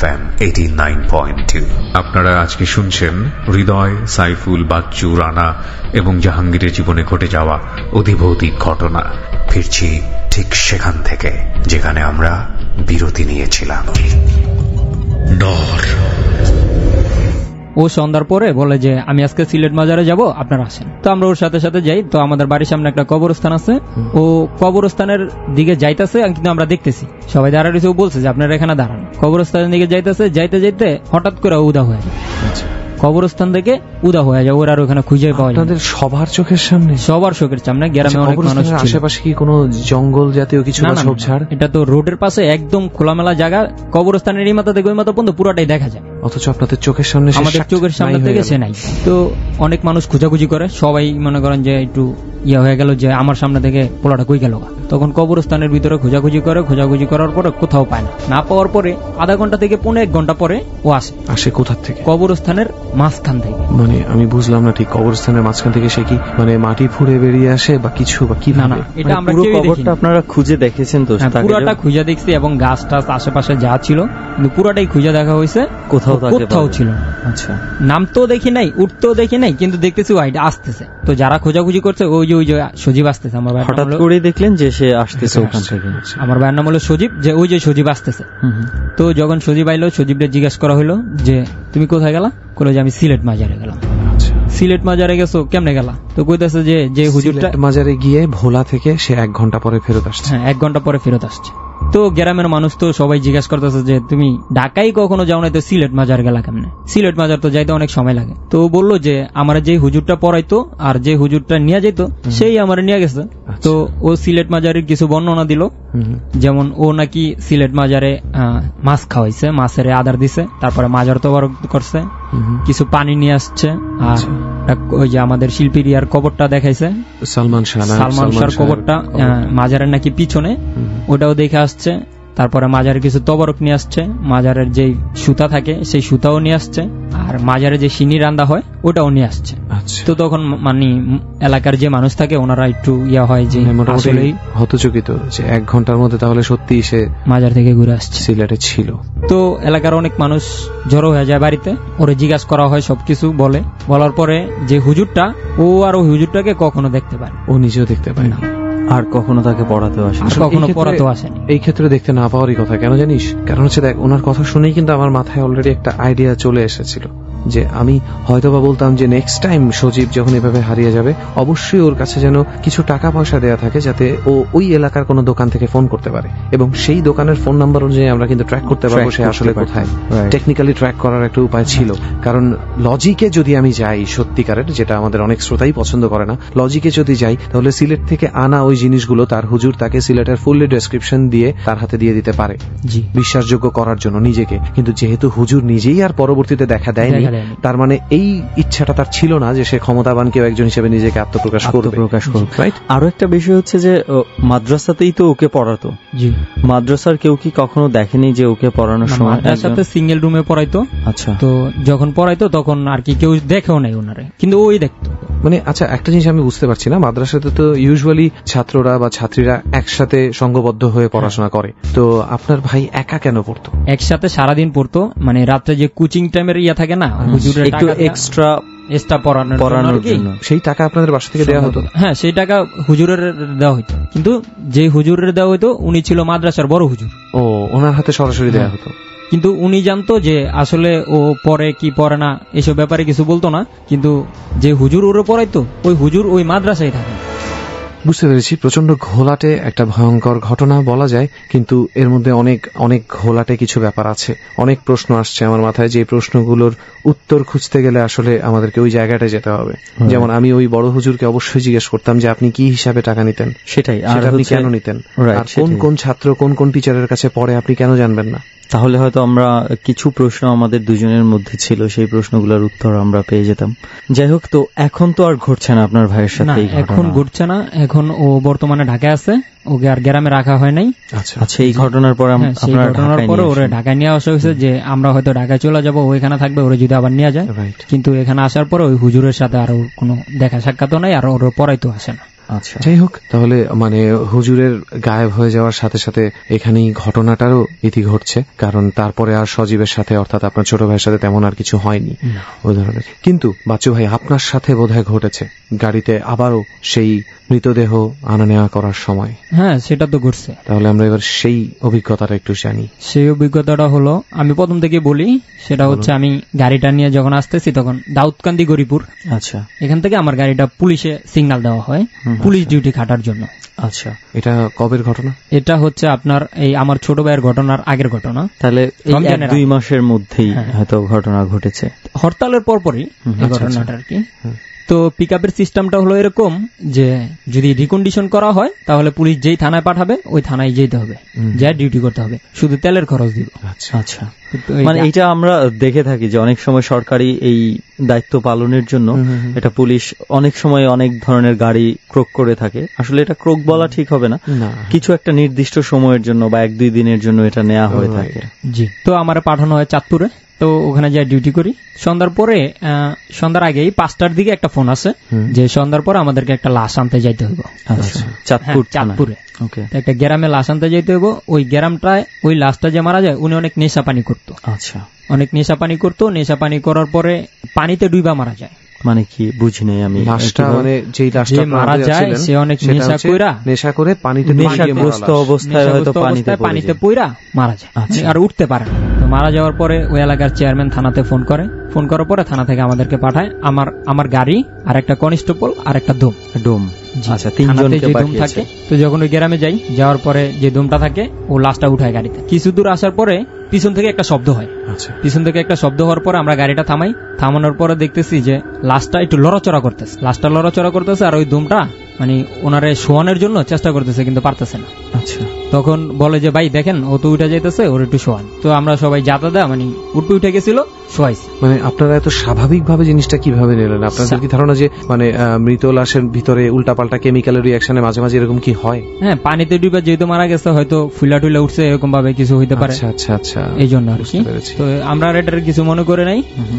FM 89.2। আপনারা আজকে শুনছেন হৃদয়, সাইফুল, বাচ্চু, রানা এবং জাহাঙ্গীরের জীবনে ঘটে যাওয়া অধিভৌতিক ঘটনা। ফিরছি ঠিক সেখান থেকে যেখানে আমরা বিরতি নিয়েছিলাম। ডর। ও সন্ধ্যার পরে বলে যে আমি আজকে সিলেট মাজারে যাব, আপনারা আসেন। তো আমরা ওর সাথে সাথে যাই। তো আমাদের বাড়ির সামনে একটা কবরস্থান আছে, ও কবরস্থানের দিকে যাইতেছে, কিন্তু আমরা দেখতেছি সবাই দাঁড়া রয়েছে। ও বলছে যে আপনারা এখানে দাঁড়ান। কবরস্থানের দিকে যাইতেছে, যাইতে যাইতে হঠাৎ করে উদা হয়ে যায়। কবরস্থান থেকে উদা হয়ে যায়, ওর আর ওখানে খুঁজে পাওয়া যায়। আপনাদের সবার চোখের সামনে? সবার চোখের সামনে। গ্রামে অনেক মানুষ ছিল। আশেপাশে কি কোনো জঙ্গল জাতীয় কিছু? এটা তো রোডের পাশে একদম খোলামেলা জায়গা। কবরস্থানের এই মাথা থেকে ওই মাথা পর্যন্ত পুরাটাই দেখা যায়। অথচ আপনাদের চোখের সামনে? আমাদের চোখের সামনে থেকে সে নাই। তো অনেক মানুষ খোঁজাখুঁজি করে, সবাই মনে করেন যে একটু ইয়ে হয়ে গেল যে আমার সামনে থেকে পোলাটা কই গেল। তখন কবরস্থানের ভিতরে খোঁজাখুঁজি করে, খোঁজাখুঁজি করার পরে কোথাও পায় না। না পাওয়ার পরে আধা ঘন্টা থেকে 1.5 ঘন্টা পরে ও আসে। কোথা থেকে? কবরস্থানের মাঝখান থেকে। মানে আমি বুঝলাম না ঠিক, কবরস্থানের মাঝখান থেকে সে কি মানে মাটি ফুঁড়ে বেরিয়ে আসে বা কিছু, বা কি? না, এটা আমরা পুরো কবরটা আপনারা খুঁজে দেখেছেন তো? পুরাটা খুঁজে দেখছি, এবং গাছ টাছ আশেপাশে যা ছিল কিন্তু পুরাটাই খুঁজে দেখা হয়েছে, কোথাও ছিল। আচ্ছা, নামতেও দেখি নাই, উঠতেও দেখি নাই, কিন্তু দেখতেছি ওইটা আসতেছে। তো যারা খোঁজাখুঁজি করছে ওই যে সজীব আসতেছে। আমার হঠাৎ করে দেখলেন যে সে আসতেছে ওখান থেকে। আমার ভাইয়ের নাম হলো সজীব, যে ওই যে সজীব আসতেছে। তো যখন সজীব আইলো, সজীবকে জিজ্ঞাসা করা হলো যে তুমি কোথায় গেলা? বলে যে আমি সিলেট মাজারে গেলাম। সিলেট মাজারে গেছো, কেমনে গেলা? তো কইতাছে যে হুজুরটা মাজারে গিয়ে ভোলা থেকে সে 1 ঘন্টা পরে ফেরত আসছে। হ্যাঁ, 1 ঘন্টা পরে ফেরত আসছে। তো গ্রামের মানুষ তো সবাই জিজ্ঞাসা করতেছে যে তুমি ঢাকায় কখনো যাও না, তো সিলেট মাজার গেলা কেমনে? সিলেট মাজার তো যাইতে অনেক সময় লাগে। তো বললো যে আমার যে হুজুরটা পড়াইতো আর যে হুজুরটা নিয়ে যেত সেই আমার নিয়ে গেছে। তো ও সিলেট মাজারের কিছু বর্ণনা দিল, যেমন ও নাকি সিলেট মাজারে মাছ খাওয়াইছে, মাছের আদার দিছে, তারপরে মাজার তোবারক করছে, কিছু পানি নিয়ে আসছে, আর ওই যে আমাদের শিল্পীর ইয়ার কবরটা দেখাইছে, সালমান শাহর কবরটা মাজারের নাকি পিছনে, ওটাও দেখে আসছে। তারপরে মাজারের কিছু তবরক নিয়ে আসছে, মাজারের যে সুতা থাকে সেই সুতাও নিয়ে আসছে, আর মাজারে যে সিনি রান্দা হয় ওটাও নিয়ে আসছে। তো তখন মানে এলাকার যে মানুষ থাকে ওনারা একটু ইয়া হয় যে মোটামুটি হতচকিত যে 1 ঘন্টার মধ্যে তাহলে সত্যি সে মাজার থেকে ঘুরে আসছে, সিলেটে ছিল। তো এলাকার অনেক মানুষ জড়ো হয়ে যায় বাড়িতে, ওরে জিজ্ঞাসা করা হয়, সবকিছু বলার পরে যে হুজুরটা, ও আর ওই হুজুরটাকে কখনো দেখতে পায়, ও নিজেও দেখতে পায় না, আর কখনো তাকে পড়াতেও আসেনি। এই ক্ষেত্রে দেখতে না পাওয়ারই কথা। কেন জানিস? কারণ হচ্ছে দেখ, ওনার কথা শুনেই কিন্তু আমার মাথায় অলরেডি একটা আইডিয়া চলে এসেছিল যে আমি হয়তোবা বলতাম যে নেক্সট টাইম সজীব যখন এভাবে হারিয়ে যাবে অবশ্যই ওর কাছে যেন কিছু টাকা পয়সা দেয়া থাকে, যাতে ও ওই এলাকার কোনো দোকান থেকে ফোন করতে পারে, এবং সেই দোকানের ফোন নাম্বার অনুযায়ী আমরা কিন্তু ট্র্যাক করতে পারবো সে আসলে কোথায়। টেকনিক্যালি ট্র্যাক করার একটা উপায় ছিল, কারণ লজিকে যদি আমি যাই সত্যিকারের, যেটা আমাদের অনেক শ্রোতাই পছন্দ করে না, লজিকে যদি যাই তাহলে সিলেট থেকে আনা ওই জিনিসগুলো তার হুজুর তাকে সিলেটের ফুললি ডেসক্রিপশন দিয়ে তার হাতে দিয়ে দিতে পারে বিশ্বাসযোগ্য করার জন্য নিজেকে। কিন্তু যেহেতু হুজুর নিজেই আর পরবর্তীতে দেখা দেয়নি, তার মানে এই ইচ্ছাটা তার ছিল না যে সে ক্ষমতাবান কেউ একজন হিসেবে নিজেকে আত্মপ্রকাশ করবে। রাইট। আরো একটা বিষয় হচ্ছে যে মাদ্রাসাতেই তো ওকে পড়াতো। জি, মাদ্রাসার কেউ কি কখনো দেখেনি যে ওকে পড়ানোর সময়? তার সাথে সিঙ্গেল রুমে পড়াইতো। আচ্ছা, তো যখন পড়াইতো তখন আর কি কেউ দেখেও নাই ওনারে, কিন্তু ওই দেখতো। মানে আচ্ছা, একটা জিনিস আমি বুঝতে পারছি না, মাদ্রাসাতে তো ইউজুয়ালি ছাত্ররা বা ছাত্রীরা একসাথে সংঘবদ্ধ হয়ে পড়াশোনা করে, তো আপনার ভাই একা কেন পড়তো? একসাথে সারাদিন পড়তো, মানে রাত্রে যে কোচিং টাইমের ইয়া থাকে না, একটু এক্সট্রা পড়ানোর জন্য সেই টাকা আপনাদের বাসা থেকে দেওয়া হতো? হ্যাঁ, সেই টাকা হুজুরের দেওয়া হইতো, কিন্তু যে হুজুরের দেওয়া হইতো উনি ছিল মাদ্রাসার বড় হুজুর। ও, ওনার হাতে সরাসরি দেওয়া হতো। কিন্তু উনি জানতো যে আসলে ও পড়ে কি পড়ে না এসব ব্যাপারে কিছু বলতো না, কিন্তু যে হুজুর ওরে পড়াইতো ওই হুজুর ওই মাদ্রাসায় থাকে। বুঝতে পেরেছি, প্রচন্ড ঘোলাটে একটা ভয়ঙ্কর ঘটনা বলা যায়, কিন্তু এর মধ্যে অনেক অনেক ঘোলাটে কিছু ব্যাপার আছে। অনেক প্রশ্ন আসছে আমার মাথায়, যে প্রশ্নগুলোর উত্তর খুঁজতে গেলে আসলে আমাদেরকে ওই জায়গাটায় যেতে হবে। যেমন আমি ওই বড় হুজুরকে অবশ্যই জিজ্ঞেস করতাম যে আপনি কি হিসাবে টাকা নিতেন, সেটাই, আর আপনি কেন নিতেন, আর কোন কোন ছাত্র কোন কোন টিচারের কাছে পড়ে আপনি কেন জানবেন না। তাহলে হয়তো আমরা কিছু প্রশ্ন আমাদের দুজনের মধ্যে ছিল, সেই প্রশ্নগুলোর উত্তর আমরা পেয়ে যেতাম। যাই হোক, তো এখন তো আর ঘটছে না আপনার ভাইয়ের সাথে? এখন ঘটছে না, এখন ও বর্তমানে ঢাকায় আছে, ওকে আর গ্রামে রাখা হয় নাই। আচ্ছা, এই ঘটনার পর ওরে ঢাকায় নিয়ে আসা হয়েছে যে আমরা হয়তো ঢাকায় চলে যাবো, ওইখানে থাকবে, ওরে যদি আবার নিয়ে যায়। কিন্তু এখানে আসার পরে ওই হুজুরের সাথে আর কোনো দেখা সাক্ষাৎও নাই, আর ওর পড়াই তো আসে না। আচ্ছা, যাই হোক, তাহলে মানে হুজুরের গায়েব হয়ে যাওয়ার সাথে সাথে এখানেই ঘটনাটারও ইতি ঘটছে, কারণ তারপরে আর সজীবের সাথে অর্থাৎ আপনার ছোট ভাইয়ের সাথে তেমন আর কিছু হয়নি ওই ধরনের। কিন্তু বাচ্চু ভাই, আপনার সাথে বোধহয় ঘটেছে গাড়িতে আবারও সেই মৃতদেহ আনা নেওয়া করার সময়। হ্যাঁ, সেটা তো ঘটছে। তাহলে আমরা এবার সেই অভিজ্ঞতাটা একটু জানি। সেই অভিজ্ঞতাটা হলো, আমি প্রথম থেকে বলি, সেটা হচ্ছে আমি গাড়িটা নিয়ে যখন আসতেছি তখন দাউদকান্দি গরিপুর, আচ্ছা, এখান থেকে আমার গাড়িটা পুলিশে সিগন্যাল দেওয়া হয় পুলিশ ডিউটি খাটার জন্য। আচ্ছা, এটা কবের ঘটনা? এটা হচ্ছে আপনার এই আমার ছোট ভাইয়ের ঘটনার আগের ঘটনা। তাহলে 1-2 মাসের মধ্যেই হয়তো ঘটনা ঘটেছে, হরতালের পরপরই এই ঘটনাটা আর কি। তো পিকআপের সিস্টেমটা হলো এরকম যে যদি রিকন্ডিশন করা হয় তাহলে পুলিশ যেই থানায় পাঠাবে ওই থানায় যেতে হবে, যা ডিউটি করতে হবে, শুধু তেলের খরচ দিব। আচ্ছা, মানে এটা আমরা দেখে থাকি যে অনেক সময় সরকারি এই দায়িত্ব পালনের জন্য এটা পুলিশ অনেক সময় অনেক ধরনের গাড়ি ক্রোক করে থাকে। আসলে এটা ক্রোক বলা ঠিক হবে না, কিছু একটা নির্দিষ্ট সময়ের জন্য বা 1-2 দিনের জন্য এটা নেওয়া হয়ে থাকে। জি, তো আমার পাঠানো হয় চাঁদপুরে, তো ওখানে যাই ডিউটি করি। সন্ধ্যার পরে, সন্ধ্যার আগেই 5টার দিকে একটা ফোন আসে যে সন্ধ্যার পরে আমাদেরকে একটা লাশ আনতে যাইতে হইব। চাঁদপুরে একটা গ্রামে লাশ আনতে যাইতে হইব। ওই গ্রামটায় ওই লাশটা যে মারা যায় উনি অনেক নেশা পানি করতো। আচ্ছা, অনেক নেশা পানি করতো, নেশা পানি করার পরে পানিতে ডুইবা মারা যায়। মানে কি বুঝি নাই আমি। লাশটা মানে যেই লাশটা মারা যায় সে অনেক নেশা করে পানিতে নেশাগ্রস্ত অবস্থায় হয়তো পানিতে পইরা মারা যায়, আর উঠতে পারে না। তো মারা যাওয়ার পরে ওই এলাকার চেয়ারম্যান থানাতে ফোন করার পরে থানা থেকে আমাদেরকে পাঠায়। আমার গাড়ি আর একটা কনস্টেবল আর একটা দম। আচ্ছা, 3 জনকে থাকে। তো যখন ওই গ্রামে যাই, যাওয়ার পরে যে দমটা থাকে ও লাশটা উঠায় গাড়িতে। কিছু দূর আসার পরে পিছন থেকে একটা শব্দ হয়। পিছন থেকে একটা শব্দ হওয়ার পরে আমরা গাড়িটা থামাই। থামানোর পরে দেখতেছি যে লাশটা একটু লড়াচড়া করতেছে, আর ওই দমটা মানে ওনারে শোয়ানোর জন্য চেষ্টা করতেছে কিন্তু পারতেছে না। আচ্ছা, তখন বলে যে ভাই দেখেন ও তো উঠে যাইতেছে, ওর একটু শোয়ান। তো আমরা সবাই যাতা মানে উঠে গেছিল, শোয়াইছি। মানে আপনারা এত স্বাভাবিকভাবে জিনিসটা কিভাবে নিলেন? আপনাদের কি ধারণা যে মানে মৃত লাশের ভিতরে উল্টাপাল্টা কেমিক্যালের রিঅ্যাকশনে মাঝে মাঝে এরকম কি হয়? হ্যাঁ, পানিতে ডুবে যেহেতু মারা গেছে, হয়তো ফুলা টুলা উঠছে, এরকম ভাবে কিছু হইতে পারে। আচ্ছা, এই জন্য আর কি। তো আমরা এটার কিছু মনে করে নাই,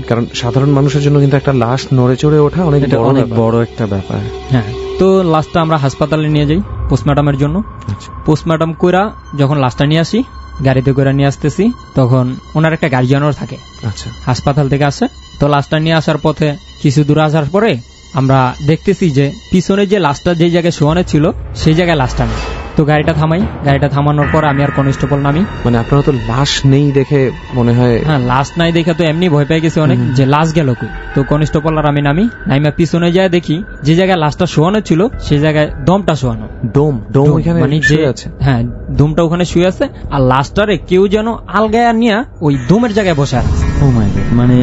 কারণ সাধারণ মানুষের জন্য কিন্তু একটা লাশ নড়ে চড়ে ওঠা অনেক বড় একটা ব্যাপার। হ্যাঁ, তো লাশটা আমরা হাসপাতালে নিয়ে যাই পোস্টমর্টমের জন্য। পোস্টমর্টম কইরা যখন লাশটা নিয়ে আসি, গাড়িতে করে নিয়ে আসতেছি, তখন ওনার একটা গার্জিয়ানও থাকে। আচ্ছা, হাসপাতাল থেকে আসে। তো লাশটা নিয়ে আসার পথে কিছু দূর আসার পরে আমরা দেখতেছি যে পিছনে যে লাশটা যে জায়গায় শোয়ানো ছিল সেই জায়গায় লাশটা নেই। তো গাড়িটা থামাই। গাড়িটা থামানোর পর আমি আর কনস্টেবল নামি। মানে আপনারা তো লাশ নেই দেখে মনে হয়? হ্যাঁ, লাশ নাই দেখে তো এমনি ভয় পেয়ে গেছি অনেক, যে লাশ গেল কই। তো কনস্টেবল আর আমি নামিয়া পিছনে যায় দেখি যে জায়গায় লাশটা শোয়ানো ছিল সেই জায়গায় দমটা শোয়ানো। দম ওখানে মানে যে, হ্যাঁ, দমটা ওখানে শুয়ে আছে, আর লাশটারে কেউ যেন আলগায়া নিয়ে ওই দমের জায়গায় বসে আছে। ও মাই গড। মানে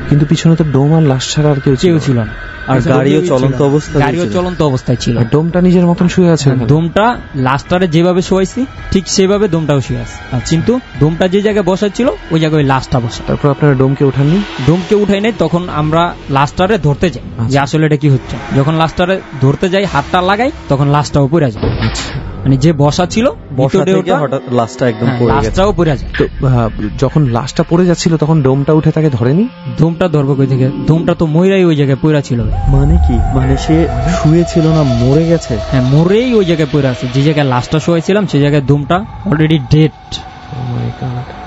কিন্তু পিছনে তো ডোম আর লাশ ছাড়া আর কেউ ছিল না, আর গাড়িও চলন্ত অবস্থায় ছিল। ডোমটা নিজের মতন শুয়ে আছে। ডোমটা লাশটারে যেভাবে শোয়াইছি ঠিক সেভাবে ডোমটাও শুয়ে আছে, কিন্তু ডোমটা যে জায়গায় বসা ছিল ওই জায়গায় লাশটা বসা। তারপর আপনারা ডোমকে উঠাননি? ডোমকে উঠাই নাই। তখন আমরা লাশটারে ধরতে যাই যে আসলে এটা কি হচ্ছে। যখন লাশটারে ধরতে যাই, হাতটা লাগাই, তখন লাশটাও পড়ে যায়। মানে যে বসা ছিল লাশটাও পড়ে যায়। তো যখন লাশটা পড়ে যাচ্ছিল তখন ডোমটা উঠে তাকে ধরেনি? ডোমটা ধরবো কই থেকে? ডোমটা তো মইরাই ওই জায়গায় পড়া ছিল। মানে কি? মানে সে শুয়েছিল না মরে গেছে? হ্যাঁ, মরেই ওই জায়গায় পড়ে আছে। যে জায়গায় লাশটা শোয়াইছিলাম সেই জায়গায় ডোমটা অলরেডি ডেড,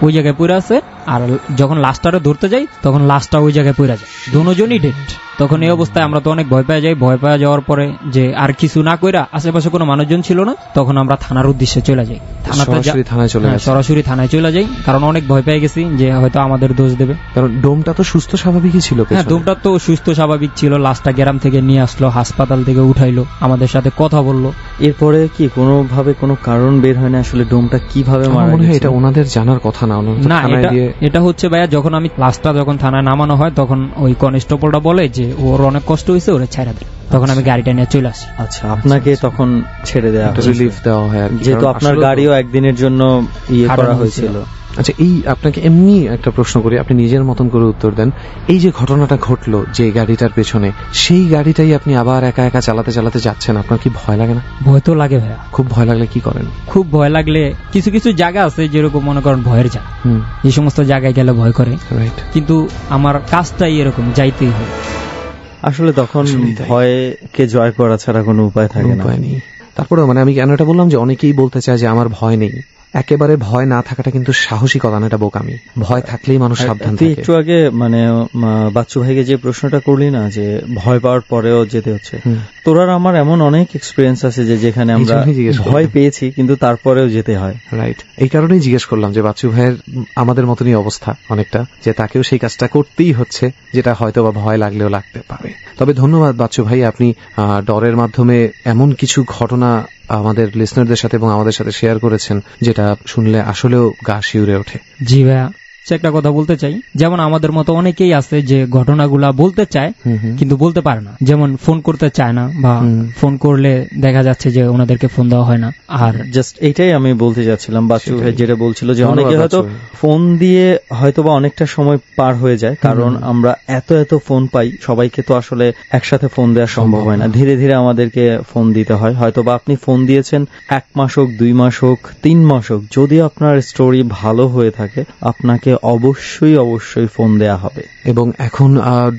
ওই জায়গায় পড়ে আছে। আর যখন লাশটারে ধরতে যাই তখন লাশটা ওই জায়গায় পড়ে যায়, দুজনই ডেড। তখন এই অবস্থায় আমরা তো অনেক ভয় পেয়ে যাই। ভয় পেয়ে যাওয়ার পরে যে আর কিছু না কইরা, আশেপাশে কোনো মানুষজন ছিল না, তখন আমরা থানার উদ্দেশ্যে চলে যাই। সরাসরি থানায় চলে যাই, কারণ অনেক ভয় পেয়ে গেছি যে হয়তো আমাদের দোষ দেবে। কারণ ডোমটা তো সুস্থ স্বাভাবিকই ছিল। হ্যাঁ, ডোমটা তো সুস্থ স্বাভাবিক ছিল। লাশটা গ্রাম থেকে নিয়ে আসলো, হাসপাতাল থেকে উঠাইলো, আমাদের সাথে কথা বললো। এরপরে কি কোনোভাবে কোনো কারণ বের হয় না আসলে ডোমটা কিভাবে মারা গেছে? এটা ওনাদের জানার কথা না। এটা হচ্ছে ভাইয়া, যখন আমি লাশটা যখন থানায় নামানো হয় তখন ওই কনস্টেবলটা বলে যে ওর অনেক কষ্ট হয়েছে, ওরা ছেড়ে দেয়। তখন আমি গাড়িটা নিয়ে চলে আসি। আচ্ছা, আপনাকে তখন ছেড়ে দেওয়া, রিলিফ দেওয়া হয়, যেহেতু আপনার গাড়িও একদিনের জন্য করা হয়েছিল। আচ্ছা, এই আপনাকে এমনি একটা প্রশ্ন করি, আপনি নিজের মতন করে উত্তর দেন। এই যে ঘটনাটা ঘটলো যে গাড়িটার পেছনে, সেই গাড়িটাই আপনি আবার একা একা চালাতে চালাতে যাচ্ছেন, আপনার কি ভয় লাগে না? ভয় তো লাগে ভাইয়া। খুব ভয় লাগলে কি করেন? খুব ভয় লাগলে কিছু কিছু জায়গা আছে যেরকম মনে করেন ভয়ের জায়গা, এই সমস্ত জায়গায় গেলে ভয় করে, কিন্তু আমার কাজটাই এরকম, যাইতেই হয়। আসলে তখন ভয়কে জয় করা ছাড়া কোনো উপায় থাকে না। তারপরে মানে আমি কেন এটা বললাম যে অনেকেই বলতে চায় যে আমার ভয় নেই। একেবারে ভয় না থাকাটা কিন্তু সাহসিকতা না, এটা বোকামি। ভয় থাকলেই মানুষ সাবধান থাকে। একটু আগে মানে বাচ্চু ভাইকে যে প্রশ্নটা করলি না যে ভয় পাওয়ার পরেও যেতে হচ্ছে, তোর আর আমার এমন অনেক এক্সপিরিয়েন্স আছে যে যেখানে আমরা ভয় পেয়েছি কিন্তু তারপরেও যেতে হয়। রাইট, এই কারণেই জিজ্ঞেস করলাম যে বাচ্চু ভাইয়ের আমাদের মতনই অবস্থা অনেকটা, যে তাকেও সেই কাজটা করতেই হচ্ছে যেটা হয়তো বা ভয় লাগলেও লাগতে পারে। তবে ধন্যবাদ বাচ্চু ভাই, আপনি ডরের মাধ্যমে এমন কিছু ঘটনা আমাদের লিসনারদের সাথে এবং আমাদের সাথে শেয়ার করেছেন যেটা শুনলে আসলেও গা শিউরে ওঠে। জি ভাইয়া, একটা কথা বলতে চাই, যেমন আমাদের মতো অনেকেই আছে যে ঘটনাগুলা বলতে চায় কিন্তু বলতে পারে না, যেমন ফোন করতে চায় না, বা ফোন করলে দেখা যাচ্ছে যে ওনাদেরকে ফোন দেওয়া হয় না। আর জাস্ট এইটাই আমি বলতে যাচ্ছিলাম, বাচ্চু ভাই যেটা বলছিল যে অনেকে হয়তো ফোন দিয়ে হয়তো বা অনেকটা সময় পার হয়ে যায়, কারণ আমরা এত ফোন পাই, সবাইকে তো আসলে একসাথে ফোন দেওয়া সম্ভব হয় না, ধীরে ধীরে আমাদেরকে ফোন দিতে হয়। হয়তো বা আপনি ফোন দিয়েছেন 1 মাস হোক, 2 মাস হোক, 3 মাস হোক, যদি আপনার স্টোরি ভালো হয়ে থাকে আপনাকে অবশ্যই ফোন দেয়া হবে। এবং এখন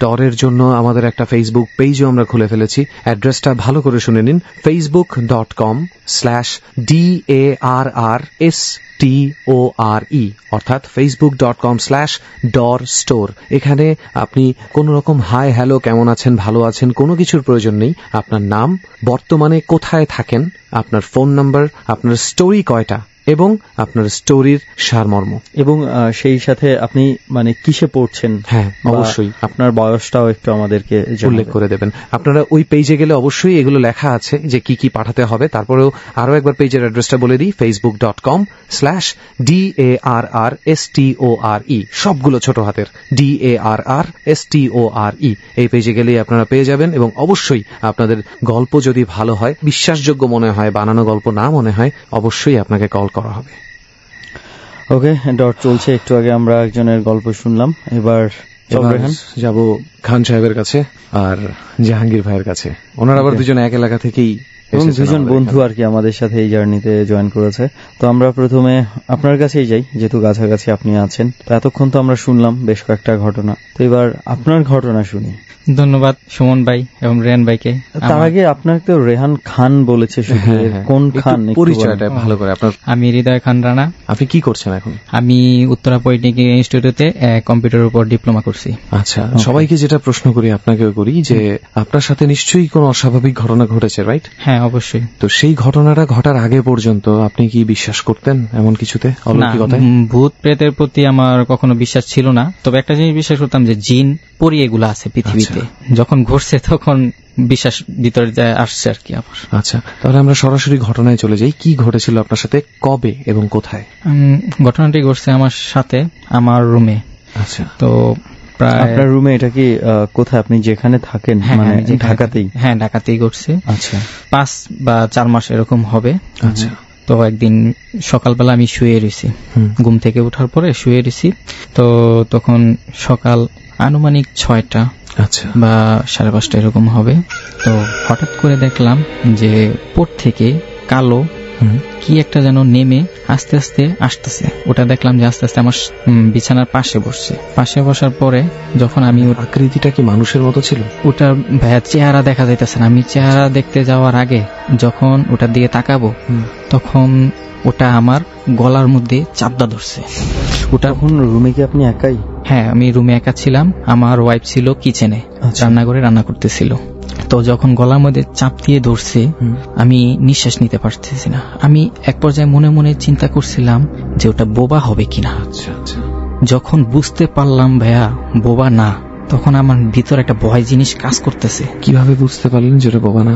ডরের জন্য আমাদের একটা ফেসবুক পেজও আমরা খুলে ফেলেছি। অ্যাড্রেসটা ভালো করে শুনে নিন, facebook.com/DARRSTORE, অর্থাৎ facebook.com/DORSTORE। এখানে আপনি কোন রকম হাই হ্যালো, কেমন আছেন, ভালো আছেন, কোনো কিছুর প্রয়োজন নেই। আপনার নাম, বর্তমানে কোথায় থাকেন, আপনার ফোন নাম্বার, আপনার স্টোরি কয়টা এবং আপনার স্টোরির সারমর্ম, এবং সেই সাথে আপনি মানে কিসে পড়ছেন, হ্যাঁ অবশ্যই আপনার বয়সটাও একটু আমাদেরকে উল্লেখ করে দেবেন। আপনারা ওই পেজে গেলে অবশ্যই এগুলো লেখা আছে যে কি কি পাঠাতে হবে। তারপরেও আরো একবার পেজের অ্যাড্রেসটা বলে দিই, facebook.com/DARRSTORE, সবগুলো ছোট হাতের, DARRSTORE। এই পেজে গেলেই আপনারা পেয়ে যাবেন। এবং অবশ্যই আপনাদের গল্প যদি ভালো হয়, বিশ্বাসযোগ্য মনে হয়, বানানো গল্প না মনে হয়, অবশ্যই আপনাকে কল করা হবে। ওকে, ডট চলছে। একটু আগে আমরা একজনের গল্প শুনলাম, এবার যাব খান সাহেবের কাছে আর জাহাঙ্গীর ভাইয়ের কাছে। ওনারা আবার দুজন এক এলাকা থেকেই এবং দুজন বন্ধু আর কি আমাদের সাথে এই জার্নিতে জয়েন করেছে। তো আমরা প্রথমে আপনার কাছেই যাই, যেহেতু কাছাকাছি আপনি আছেন। তো এতক্ষণ তো আমরা শুনলাম বেশ কয়েকটা ঘটনা, তো এবার আপনার ঘটনা শুনি। ধন্যবাদ সুমন ভাই এবং রেহান ভাইকে। তার আগে আপনাকে তো রেহান খান বলেছে, কোন খান, পরিচয়টা ভালো করে আপনার? আমি হৃদয় খান রানা। আপনি কি করছেন এখন? আমি উত্তরা পলিটেকনিক ইনস্টিটিউটে কম্পিউটারের উপর ডিপ্লোমা করছি। আচ্ছা, সবাইকে যেটা প্রশ্ন করি আপনাকেও করি যে আপনার সাথে নিশ্চয়ই কোনো অস্বাভাবিক ঘটনা ঘটেছে, রাইট? হ্যাঁ অবশ্যই। তো সেই ঘটনাটা ঘটার আগে পর্যন্ত আপনি কি বিশ্বাস করতেন এমন কিছুতে, অলৌকিকতায়? ভূত প্রেতের প্রতি আমার কখনো বিশ্বাস ছিল না, তবে একটা জিনিস বিশ্বাস করতাম যে জিন পরি এগুলো আছে পৃথিবীতে। যখন ঘটছে তখন বিশ্বাস ভিতরে আসছে আর কি আমার। আচ্ছা, তাহলে আমরা সরাসরি ঘটনায় চলে যাই। কি ঘটেছিল আপনার সাথে, কবে এবং কোথায়? ঘটনাটি ঘটছে আমার সাথে আমার রুমে। আচ্ছা, তো আপনার রুমে? এটা কি কোথায়, আপনি যেখানে থাকেন? মানে ঢাকাতেই? হ্যাঁ, ঢাকাতেই ঘটছে। আচ্ছা, 5 বা 4 মাস এরকম হবে। আচ্ছা। তো একদিন সকালবেলা আমি শুয়ে রয়েছি, ঘুম থেকে ওঠার পরে শুয়ে রয়েছি। তো তখন সকাল আনুমানিক 6টা বা 5:30 এরকম হবে। তো হঠাৎ করে দেখলাম যে উপর থেকে কালো কি একটা যেন নেমে আস্তে আস্তে আসতেছে। ওটা দেখলাম যে আস্তে আস্তে আমার বিছানার পাশে বসছে। পাশে বসার পরে যখন আমি, আকৃতিটা কি মানুষের মতো ছিল? ওটা ভাইয়া চেহারা দেখা যাইতেছে না। আমি চেহারা দেখতে যাওয়ার আগে যখন ওটার দিকে তাকাবো তখন ওটা আমার গলার মধ্যে চাপদা ধরছে। ওটা এখন রুমে কি আপনি একাই? হ্যাঁ, আমি রুমে একা ছিলাম। আমার ওয়াইফ ছিল কিচেনে, রান্নাঘরে রান্না করতেছিল। তো যখন গলার মধ্যে চাপ দিয়ে ধরছে, আমি নিঃশ্বাস নিতে পারতেছি না। আমি এক পর্যায়ে মনে মনে চিন্তা করছিলাম যে ওটা বোবা হবে কিনা। যখন বুঝতে পারলাম ভাইয়া বোবা না, তখন আমার ভিতর একটা ভয় জিনিস কাজ করতেছে। কিভাবে বুঝতে পারলেন যে এটা বোবা না?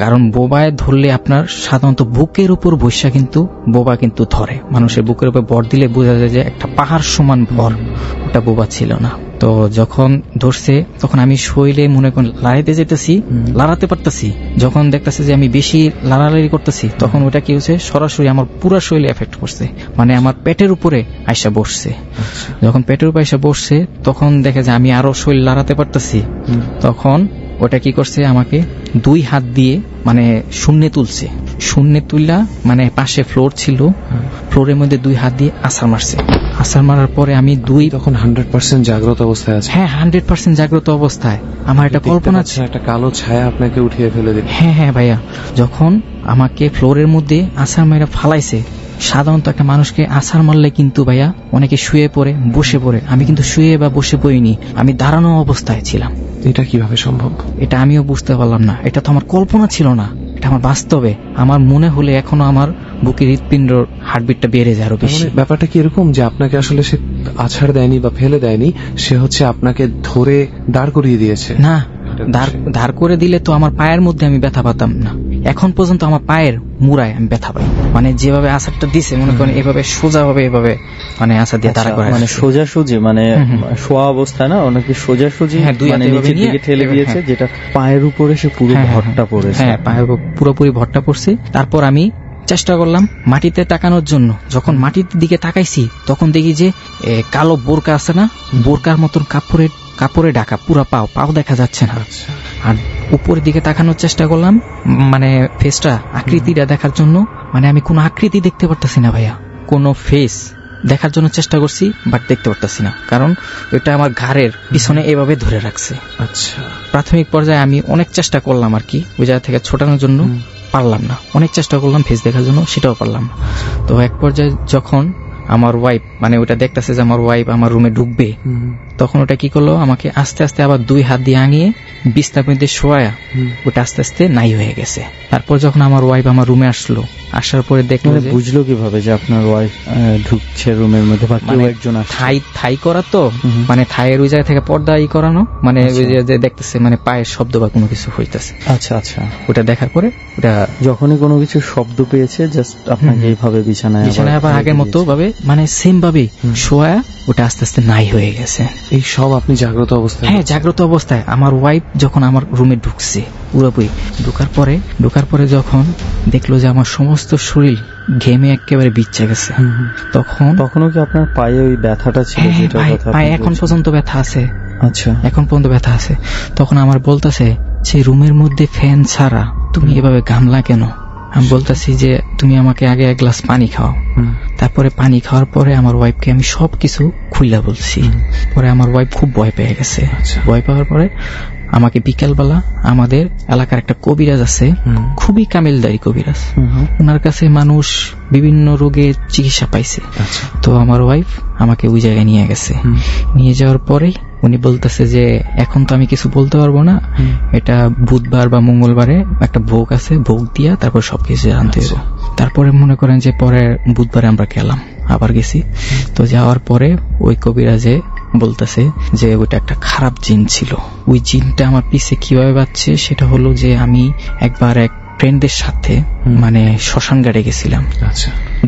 কারণ বোবায় ধরলে আপনার সাধারণত বুকের উপর বৈশা কিন্তু বোবা কিন্তু ধরে, মানুষের বুকের উপর ভর দিলে বোঝা যায় যে একটা পাহাড় সমান ভর। ওটা বোবা ছিল না। তো যখন ধরছে তখন আমি শৈলে মনে করেন লড়াইতে যেতেছি, লড়াতে পারতেছি, যখন দেখতেছে যে আমি বেশি লাড়ালাড়ি করতেছি তখন ওটা কি হচ্ছে সরাসরি আমার পুরো শরীরে এফেক্ট করছে, মানে আমার পেটের উপরে আইসা বসছে। যখন পেটের উপরে আইসা বসছে তখন দেখে যে আমি আরো শরীর লাড়াতে পারতেছি, তখন ওটা কি করছে আমাকে 2 হাত দিয়ে মানে শূন্যে তুলছে, শূন্যে তুললা মানে পাশে ফ্লোর ছিল, ফ্লোরের মধ্যে 2 হাত দিয়ে আছাড় মারছে। আছাড় মারার পরে আমি তখন 100% জাগ্রত অবস্থায় আছে। হ্যাঁ 100% জাগ্রত অবস্থায়। আমার এটা কল্পনা একটা কালো ছায়া আপনাকে উঠিয়ে ফেলে দিল। হ্যাঁ ভাইয়া, যখন আমাকে ফ্লোরের মধ্যে আছাড় মেরে ফালাইছে, সাধারণত একটা মানুষকে আছাড় মারলে কিন্তু ভাইয়া অনেকে শুয়ে পড়ে, বসে পড়ে, আমি কিন্তু শুয়ে বা বসে পড়িনি, আমি দাঁড়ানো অবস্থায় ছিলাম। এটা কিভাবে সম্ভব? এটা আমিও বুঝতে পারলাম না, এটা তো আমার কল্পনা ছিল না, এটা আমার বাস্তবে। আমার মনে হলে এখনো আমার বুকের হৃৎপিণ্ডর হার্টবিটটা বেড়ে যায় আরো বেশি। ব্যাপারটা কি এরকম যে আপনাকে আসলে সে আছাড় দেয়নি বা ফেলে দেয়নি, সে হচ্ছে আপনাকে ধরে দাঁড় করিয়ে দিয়েছে? না, দাঁড় করে দিলে তো আমার পায়ের মধ্যে আমি ব্যথা পাতাম না, এখন পর্যন্ত আমার পায়ের মুড়ায় আমি ব্যথা পাই। মানে যেভাবে আছাড়টা দিছে মনে করেন এভাবে সোজা হবে, এভাবে মানে আছাড় দিয়ে দাঁড়া করে, মানে সোজাসুজি, মানে শোয়া অবস্থা না, অনেকে সোজাসুজি মানে নিচের দিকে ঠেলে দিয়েছে, যেটা পায়ের উপরে সে পুরো ভরটা পড়েছে। হ্যাঁ, পায়ের পুরোপুরি ভরটা পড়ছে। তারপর আমি চেষ্টা করলাম মাটিতে তাকানোর জন্য। যখন মাটির দিকে তাকাইছি তখন দেখি যে কালো বোরকা আছে না, বোরকার মতন কাপড়ে ঢাকা পুরা পাও দেখা যাচ্ছে না। আর উপরের দিকে তাকানোর চেষ্টা করলাম মানে ফেসটা, আকৃতিটা দেখার জন্য, মানে আমি কোনো আকৃতি দেখতে পারতেছি না ভাইয়া, কোনো ফেস দেখার জন্য চেষ্টা করছি বাট দেখতে পারতেছি না, কারণ এটা আমার ঘাড়ের পিছনে এভাবে ধরে রাখছে। আচ্ছা, প্রাথমিক পর্যায়ে আমি অনেক চেষ্টা করলাম আর কি ওই জায়গা থেকে ছোটানোর জন্য, পারলাম না। অনেক চেষ্টা করলাম ফেস দেখার জন্য, সেটাও পারলাম না। তো এক পর্যায়ে যখন আমার ওয়াইফ মানে ওটা দেখতেছে যে আমার ওয়াইফ আমার রুমে ঢুকবে, তখন ওটা কি করলো, আমাকে আস্তে আস্তে আবার 2 হাত দিয়ে আঙিয়ে বিছনার মধ্যে শোয়া ওটা আস্তে আস্তে নাই হয়ে গেছে। তারপর যখন আমার ওয়াইফ আমার রুমে আসলো, আসার পরে দেখলো, বুঝলো কিভাবে যে আপনার ওয়াইফ ঢুকছে রুমের মধ্যে, বা কেউ একজন থাই করা তো, মানে থাইয়ের ওই জায়গা থেকে পর্দা করানো, মানে ওই যে দেখতেছে মানে পায়ের শব্দ বা কোনো কিছু হইতেছে। আচ্ছা আচ্ছা, ওটা দেখার পরে ওটা যখনই কোনো কিছু শব্দ পেয়েছে জাস্ট আপনাকে এইভাবে বিছানায় আবার আগের মতো ভাবে মানে সেম ভাবে শোয়া ওটা আস্তে আস্তে নাই হয়ে গেছে। এই সব আপনি জাগ্রত অবস্থায়? হ্যাঁ, জাগ্রত অবস্থায়। আমার ওয়াইফ যখন আমার রুমে ঢুকছে, পুরোপুরি ঢুকার পরে যখন দেখলো যে আমার সমস্ত শরীর ঘেমে একেবারে বিচ্ছে গেছে, তখনও কি আপনার পায়ে ওই ব্যথাটা ছিল? পায়ে এখন পর্যন্ত ব্যথা আছে। আচ্ছা, এখন পর্যন্ত ব্যথা আছে। তখন আমার বলতেছে যে রুমের মধ্যে ফ্যান ছাড়া তুমি এভাবে ঘামলা কেন? আমি বলতেছি যে তুমি আমাকে আগে 1 গ্লাস পানি খাও। তারপরে পানি খাওয়ার পরে আমার ওয়াইফকে আমি সবকিছু খুইলা বলছি। পরে আমার ওয়াইফ খুব ভয় পেয়ে গেছে। ভয় পাওয়ার পরে আমাকে বিকেলবেলা আমাদের এলাকার একটা কবিরাজ আছে, খুবই কামিলদারি কবিরাজ, ওনার কাছে মানুষ বিভিন্ন রোগের চিকিৎসা পাইছে। তো আমার ওয়াইফ আমাকে ওই জায়গায় নিয়ে গেছে। নিয়ে যাওয়ার পরে উনি বলতেছে যে এখন তো আমি কিছু বলতে পারবো না, এটা বুধবার বা মঙ্গলবারে একটা ভোগ আছে, ভোগ দিয়া তারপর সবকিছু জানতে হবে। তারপরে মনে করেন যে পরে বুধবারে আমরা গেলাম, আবার গেছি। তো যাওয়ার পরে ওই কবিরাজে বলতেছে যে ওইটা একটা খারাপ জিন ছিল। ওই জিনটা আমার পিছে কিভাবে বাঁচছে সেটা হলো যে আমি একবার এক ফ্রেন্ডদের সাথে মানে শ্মশান ঘাটে গেছিলাম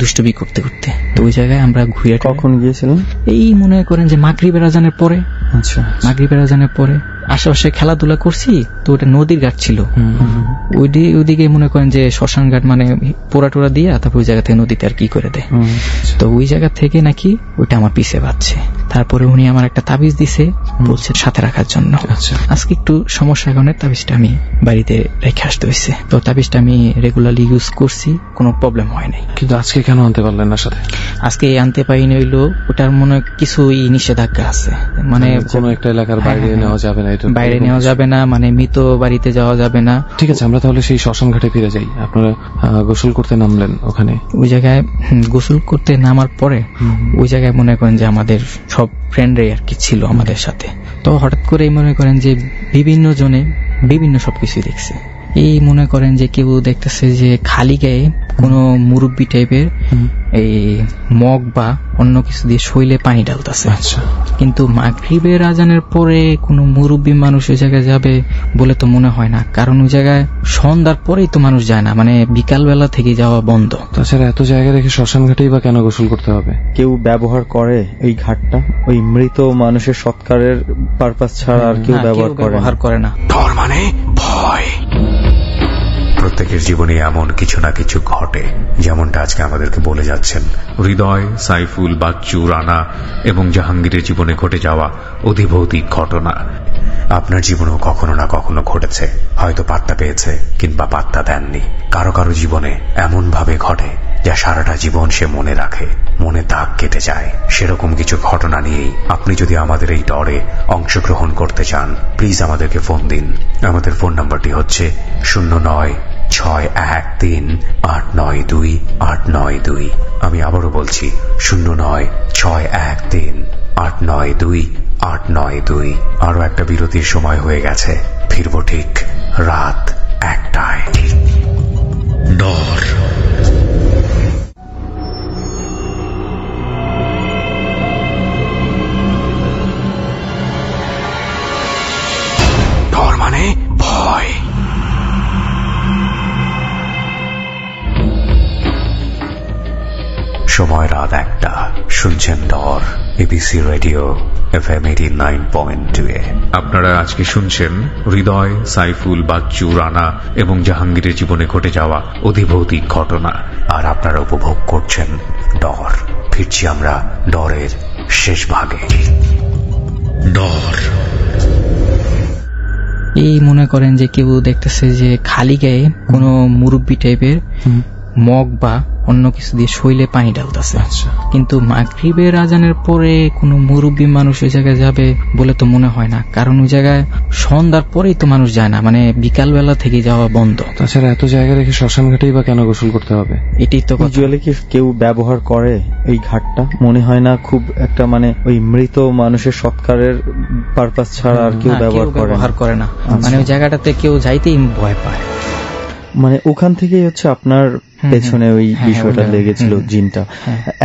দুষ্টুমি করতে করতে। তো ওই জায়গায় আমরা ঘুরে, কখন গিয়েছিলাম এই মনে করেন যে মাগরিবের আজানের পরে। আচ্ছা, মাগরিবের আজানের পরে আশেপাশে খেলাধুলা করছি, তো ওটা নদীর ঘাট ছিল। ওইদিকে মনে করেন যে শ্মশান ঘাট মানে পোড়া টোড়া দিয়ে তারপর ওই জায়গা থেকে নদীতে আর কি করে দেয়। তো ওই জায়গা থেকে নাকি ওইটা আমার পিছে বাজছে। তারপরে উনি আমার একটা তাবিজ দিছে, বলছে সাথে রাখার জন্য। আজকে একটু সমস্যা কারণে তাবিজটা আমি বাড়িতে রেখে আসতে হয়েছে। তো তাবিজটা আমি রেগুলারলি ইউজ করছি, কোনো প্রবলেম হয় নাই। কিন্তু আজকে কেন আনতে পারলেন না সাথে? আজকে আনতে পারিনি হইলো ওটার মনে কিছুই নিষেধাজ্ঞা আছে, মানে কোনো একটা এলাকার বাইরে নেওয়া যাবে না, বাইরে নেওয়া যাবে না, মানে মৃত বাড়িতে যাওয়া যাবে না। ঠিক আছে, আমরা তাহলে সেই শ্মশান ঘাটে ফিরে যাই। আপনারা গোসল করতে নামলেন ওখানে, ওই জায়গায় গোসল করতে নামার পরে ওই জায়গায় মনে করেন যে আমাদের সব ফ্রেন্ডরাই আর কি ছিল আমাদের সাথে। তো হঠাৎ করে মনে করেন যে বিভিন্ন জনে বিভিন্ন সবকিছু দেখছে। এই মনে করেন যে কেউ দেখতেছে যে খালি গায়ে কোনো মুরব্বী টাইপের এই মগ বা অন্য কিছু দিয়ে শৈলে পানি ঢালতেছে। আচ্ছা, কিন্তু মাগরিবের আজানের পরে কোনো মুরব্বী মানুষ ওই জায়গায় যাবে বলে তো মনে হয় না, কারণ ওই জায়গায় সন্ধ্যার পরেই তো মানুষ যায় না, মানে বিকালবেলা থেকে যাওয়া বন্ধ। তাছাড়া এত জায়গা রেখে শ্মশান ঘাটেই বা কেন গোসল করতে হবে? কেউ ব্যবহার করে এই ঘাটটা ওই মৃত মানুষের সৎকারের পারপাস ছাড়া আর কেউ ব্যবহার করে না। ডর মানে ভয়। প্রত্যেকের জীবনে এমন কিছু না কিছু ঘটে, যেমনটা আজকে আমাদেরকে বলে যাচ্ছেন হৃদয়, সাইফুল, বাচ্চু, রানা এবং জাহাঙ্গীরের জীবনে ঘটে যাওয়া অধিভৌতিক ঘটনা। আপনার জীবনেও কখনো না কখনো ঘটেছে, হয়তো পাত্তা পেয়েছে কিংবা পাত্তা দেননি। কারো কারো জীবনে এমন ভাবে ঘটে যা সারাটা জীবন সে মনে রাখে, মনে দাগ কেটে যায়। সেরকম কিছু ঘটনা নিয়েই আপনি যদি আমাদের এই ডরে অংশগ্রহণ করতে চান, প্লিজ আমাদেরকে ফোন দিন। আমাদের ফোন নাম্বারটি হচ্ছে 09613892 আমি আবারও বলছি 09613892 আরো একটা বিরতির সময় হয়ে গেছে। ফিরবো ঠিক রাত 1টায়। ডর। ডর মানে ভয়। সময় রাত 1টা, শুনছেন ডর, এবিসি রেডিও FM 89.2 আপনারা আজকে শুনছেন হৃদয়, সাইফুল, বাচ্চু, রানা এবং জাহাঙ্গীরের জীবনে ঘটে যাওয়া অধিভৌতিক ঘটনা, আর আপনারা উপভোগ করছেন ডর। ফিরছি আমরা ডরের শেষ ভাগে। ডর। এই মনে করেন যে কেউ দেখতেছে যে খালি গায়ে কোনো মুরব্বী টাইপের মগ বা অন্য কিছু দিয়ে শৈলে পানি ঢালতেছে। কিন্তু মাগরিবের আজানের পরে কোনো মুরব্বী মানুষ ওই জায়গায় যাবে বলে তো মনে হয় না, কারণ ওই জায়গায় সন্ধ্যার পরেই তো মানুষ যায় না, মানে বিকালবেলা থেকে যাওয়া বন্ধ। তাছাড়া এত জায়গা রেখে শ্মশান ঘাটেই বা কেন গোসল করতে হবে? এটাই তো ইউজুয়ালি কি কেউ ব্যবহার করে এই ঘাটটা, মনে হয় না খুব একটা, মানে ওই মৃত মানুষের সৎকারের পারপাস ছাড়া আর কেউ ব্যবহার করে না। মানে ওই জায়গাটাতে কেউ যাইতেই ভয় পায়। মানে ওখান থেকেই হচ্ছে আপনার পেছনে ওই বিষয়টা লেগেছিল জিনটা।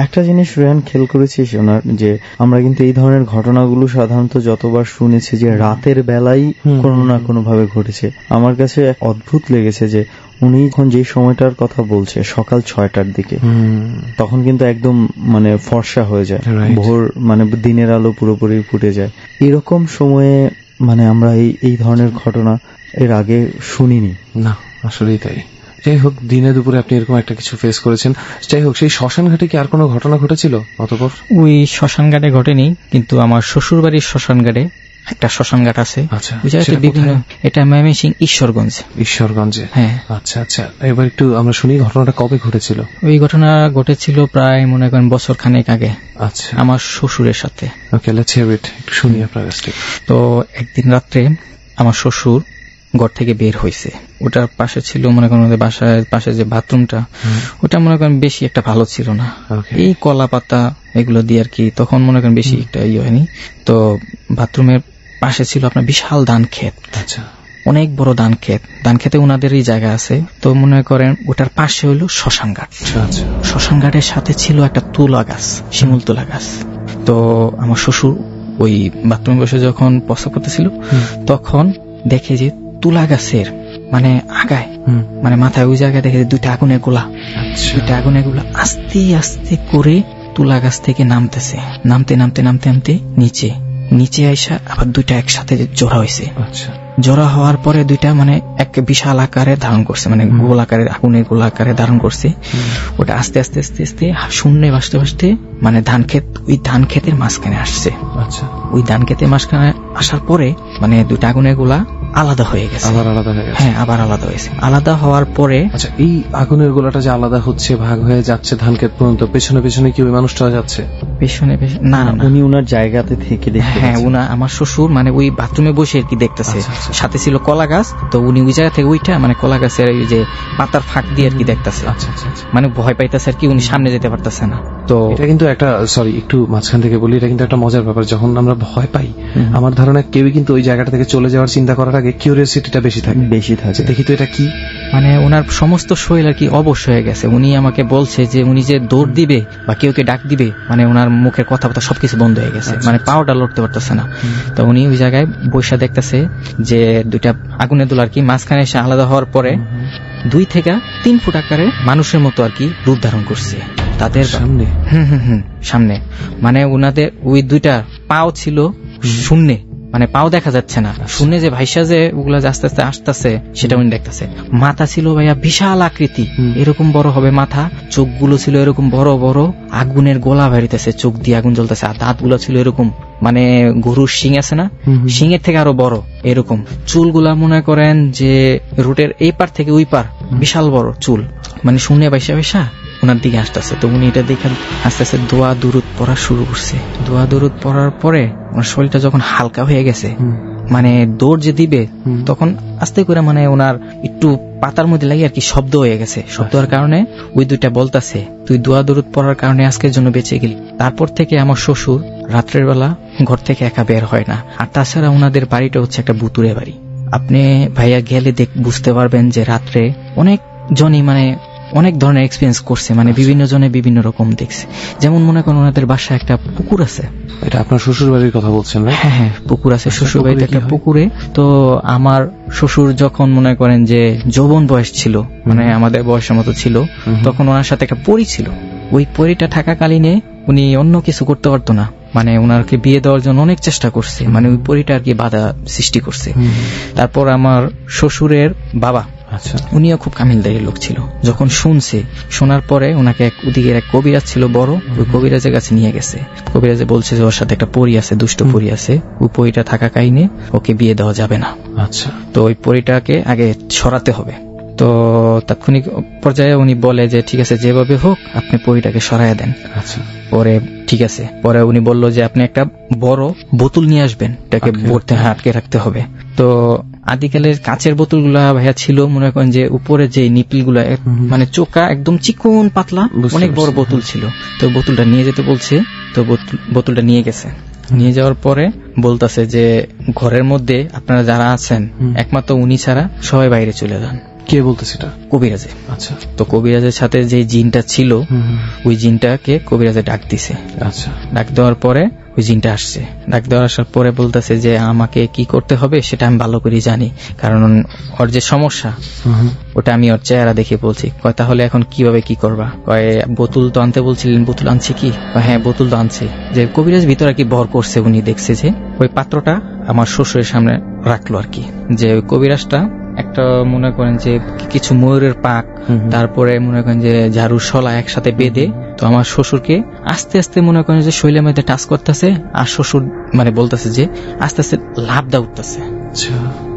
একটা জিনিস রেহান খেয়াল করেছি শোনার, যে আমরা কিন্তু এই ধরনের ঘটনাগুলো সাধারণত যতবার শুনেছি যে রাতের বেলায় কোনো না কোনো ভাবে ঘটেছে। আমার কাছে এক অদ্ভুত লেগেছে যে উনি এখন যে সময়টার কথা বলছে সকাল 6টার দিকে, তখন কিন্তু একদম মানে ফর্সা হয়ে যায়, ভোর মানে দিনের আলো পুরোপুরি ফুটে যায়। এরকম সময়ে মানে আমরা এই ধরনের ঘটনা এর আগে শুনিনি। না, আসলেই তাই। যাই হোক, দিনে দুপুরে আপনি এরকম একটা কিছু ফেস করেছেন। যাই হোক, সেই শ্মশান ঘাটে কি আর কোনো ঘটনা ঘটেছিল অতঃপর? ওই শ্মশান ঘাটে ঘটেনি, কিন্তু আমার শ্বশুর বাড়ির শ্মশান ঘাটে একটা শ্মশান ঘাট আছে। এটা ময়মনসিংহ ঈশ্বরগঞ্জে। হ্যাঁ, আচ্ছা আচ্ছা। এবার একটু আমরা শুনি ঘটনাটা কবে ঘটেছিল। ওই ঘটনা ঘটেছিল প্রায় মনে করেন বছর খানেক আগে। আচ্ছা, আমার শ্বশুরের সাথে। ওকে, লেটস হিয়ার ইট, একটু শুনি আপনার কাছ থেকে। তো একদিন রাত্রে আমার শ্বশুর ঘর থেকে বের হয়েছে। ওটার পাশে ছিল মনে করেন আমাদের বাসার পাশে যে বাথরুমটা, ওটা মনে করেন বেশি একটা ভালো ছিল না, এই কলা পাতা এগুলো দিয়ে আর কি, তখন মনে করেন বেশি একটা ইয়ে হয়নি। তো বাথরুমের পাশে ছিল আপনার বিশাল ধান ক্ষেত। আচ্ছা, অনেক বড় ধান ক্ষেত। ধান ক্ষেতে ওনাদেরই জায়গা আছে। তো মনে করেন ওটার পাশে হইল শ্মশান ঘাট। শ্মশান ঘাটের সাথে ছিল একটা তুলা গাছ, শিমুল তুলা গাছ। তো আমার শ্বশুর ওই বাথরুমে বসে যখন প্রস্রাব করতেছিল, তখন দেখে যে তুলা গাছের মানে আগায়, মানে মাথায় ওই জায়গায় দেখে দুইটা আগুনের গোলা, দুইটা আগুনের গোলা আস্তে আস্তে করে তুলা গাছ থেকে নামতেছে। নামতে নামতে নামতে নামতে নিচে আইসা আবার দুইটা একসাথে জোড়া হয়েছে। জোড়া হওয়ার পরে দুইটা মানে এক বিশাল আকারে ধারণ করছে, মানে গোল আকারের আগুনের গোল আকারে ধারণ করছে। ওটা আস্তে আস্তে আস্তে আস্তে শূন্যে ভাসতে ভাসতে মানে ওই ধান ক্ষেতের মাঝখানে আসছে। আচ্ছা, ওই ধান ক্ষেতের মাঝখানে আসার পরে মানে দুইটা আগুনের গোলা আলাদা হয়ে গেছে। হ্যাঁ, আবার আলাদা হয়েছে। আলাদা হওয়ার পরে আচ্ছা, এই আগুনের গোলাটা যে আলাদা হচ্ছে, ভাগ হয়ে যাচ্ছে ধান ক্ষেত পর্যন্ত, পেছনে পেছনে কি ওই মানুষটা যাচ্ছে? পেছনে না, উনি ওনার জায়গাতে থেকে দেখতে, হ্যাঁ আমার শ্বশুর মানে ওই বাথরুমে বসে আর কি দেখতেছে, সাথে ছিল কলা গাছ, তো উনি ওই জায়গা থেকে ওইটা মানে কলা গাছের ওই যে পাতার ফাঁক দিয়ে আর কি দেখতেছে, মানে ভয় পাইতেছে আর কি, উনি সামনে যেতে পারতেছে না। তো এটা কিন্তু একটা সরি একটু মাঝখান থেকে বলি, এটা কিন্তু একটা মজার ব্যাপার। যখন আমরা ভয় পাই, আমার ধারণা কেউই কিন্তু ওই জায়গাটা থেকে চলে যাওয়ার চিন্তা করার আগে কিউরিওসিটিটা বেশি থাকে। দেখি তো এটা কি, মানে ওনার সমস্ত শরীর আর কি অবশ হয়ে গেছে। উনি আমাকে বলছে যে উনি যে দৌড় দিবে বা কেউকে ডাক দিবে, মানে ওনার মুখের কথাবার্তা সবকিছু বন্ধ হয়ে গেছে, মানে পাওয়াটা লড়তে পারতেছে না। তো উনি ওই জায়গায় বৈশা দেখতেছে যে দুইটা আগুনের দোলা আর কি মাঝখানে এসে আলাদা হওয়ার পরে 2 থেকে 3 ফুট আকারে মানুষের মতো আর কি রূপ ধারণ করছে তাদের সামনে। সামনে মানে ওনাদের ওই দুইটা পাও ছিল শূন্যে, মানে পাও দেখা যাচ্ছে না, শূন্যে যে ভাইসা যে ওগুলা আস্তে আস্তে আসতেছে সেটা উনি দেখতেছে। মাথা ছিল ভাইয়া বিশাল আকৃতি, এরকম বড় হবে মাথা, চোখগুলো ছিল এরকম বড় বড়, আগুনের গোলা বেরিতেছে, চোখ দিয়ে আগুন জ্বলতেছে, আর দাঁতগুলো ছিল এরকম মানে গরুর শিং আছে না, শিংয়ের থেকে আরো বড় এরকম। চুলগুলা মনে করেন যে রুটের এই পার থেকে ওই পার বিশাল বড় চুল, মানে শূন্য বাইসা বাইসা ওনার দিকে আসতেছে। তো উনি এটা দেখে আস্তে আস্তে দোয়া দুরুদ পড়া শুরু করছে। দোয়া দুরুদ পড়ার পরে ওনার শরীরটা যখন হালকা হয়ে গেছে, মানে দৌড় যে দিবে তখন আস্তে করে মানে ওনার একটু পাতার মধ্যে লাগে আর কি শব্দ হয়ে গেছে। শব্দ হওয়ার কারণে ওই দুইটা বলতাছে তুই দোয়া দুরুদ পড়ার কারণে আজকের জন্য বেঁচে গেলি। তারপর থেকে আমার শ্বশুর রাত্রের বেলা ঘর থেকে একা বের হয় না। আর তাছাড়া ওনাদের বাড়িটা হচ্ছে একটা বুতুরে বাড়ি। আপনি ভাইয়া গেলে বুঝতে পারবেন যে রাত্রে অনেক জনই মানে অনেক ধরনের এক্সপিরিয়েন্স করছে, মানে বিভিন্ন জনে বিভিন্ন রকম দেখছে। যেমন মনে করেন ওনাদের বাসায় একটা পুকুর আছে। এটা আপনার শ্বশুর বাড়ির কথা বলছেন? হ্যাঁ, পুকুর আছে শ্বশুর বাড়িতে একটা পুকুরে। তো আমার শ্বশুর যখন মনে করেন যে যৌবন বয়স ছিল, মানে আমাদের বয়সের মতো ছিল, তখন ওনার সাথে একটা পরী ছিল। ওই পরীটা থাকাকালীনে উনি অন্য কিছু করতে পারতো না, মানে ওনারকে বিয়ে দেওয়ার জন্য অনেক চেষ্টা করছে, মানে ওই পরীটা আর কি বাধা সৃষ্টি করছে। তারপর আমার শ্বশুরের বাবা, উনিও খুব কামিলদারি লোক ছিল। যখন শোনার পরে ওনাকে ওদিকে এক কবিরাজ ছিল বড়, ওই কবিরাজের কাছে নিয়ে গেছে। কবিরাজে বলছে যে ওর সাথে একটা পরী আছে, দুষ্ট পরী আছে, ওই পরীটা থাকা কাহিনী ওকে বিয়ে দেওয়া যাবে না। আচ্ছা, তো ওই পরীটাকে আগে সরাতে হবে। তো তাৎক্ষণিক পর্যায়ে উনি বলে যে ঠিক আছে, যেভাবে হোক আপনি পরীটাকে সরাইয়া দেন। আচ্ছা, পরে ঠিক আছে, পরে উনি বলল যে আপনি একটা বড় বোতল নিয়ে আসবেন, এটাকে ভরতে আটকে রাখতে হবে। তো আদিকালের কাচের বোতলগুলা ভাইয়া ছিল মনে করেন যে উপরে যে নিপিলগুলা মানে চোকা একদম চিকন পাতলা, অনেক বড় বোতল ছিল। তো বোতলটা নিয়ে যেতে বলছে, তো বোতলটা নিয়ে গেছে। নিয়ে যাওয়ার পরে বলতেছে যে ঘরের মধ্যে আপনারা যারা আছেন একমাত্র উনি ছাড়া সবাই বাইরে চলে যান। কে বলতেছে এটা? কবিরাজে। আচ্ছা, তো কবিরাজের সাথে যে জিনটা ছিল ওই জিনটাকে কবিরাজে ডাক দিছে। আচ্ছা, ডাক দেওয়ার পরে ওই জিনটা আসছে। ডাক দেওয়ার আসার পরে বলতেছে যে আমাকে কি করতে হবে সেটা আমি ভালো করে জানি, কারণ ওর যে সমস্যা ওটা আমি ওর চেহারা দেখে বলছি। কয় তাহলে এখন কিভাবে কি করবা? কয় বোতল তো আনতে বলছিলেন, বোতল আনছে কি? হ্যাঁ, বোতল তো আনছে। যে কবিরাজ ভিতরে কি ভর করছে, উনি দেখছে যে ওই পাত্রটা আমার শ্বশুরের সামনে রাখলো আর কি। যে ওই কবিরাজটা একটা মনে করেন যে কিছু ময়ূরের পাক, তারপরে মনে করেন যে ঝাড়ুর শলা একসাথে বেঁধে, তো আমার শ্বশুরকে আস্তে আস্তে মনে করেন যে শৈলের মধ্যে টাচ করতেছে, আর শ্বশুর মানে বলতেছে যে আস্তে আস্তে লাভ দা উঠতেছে,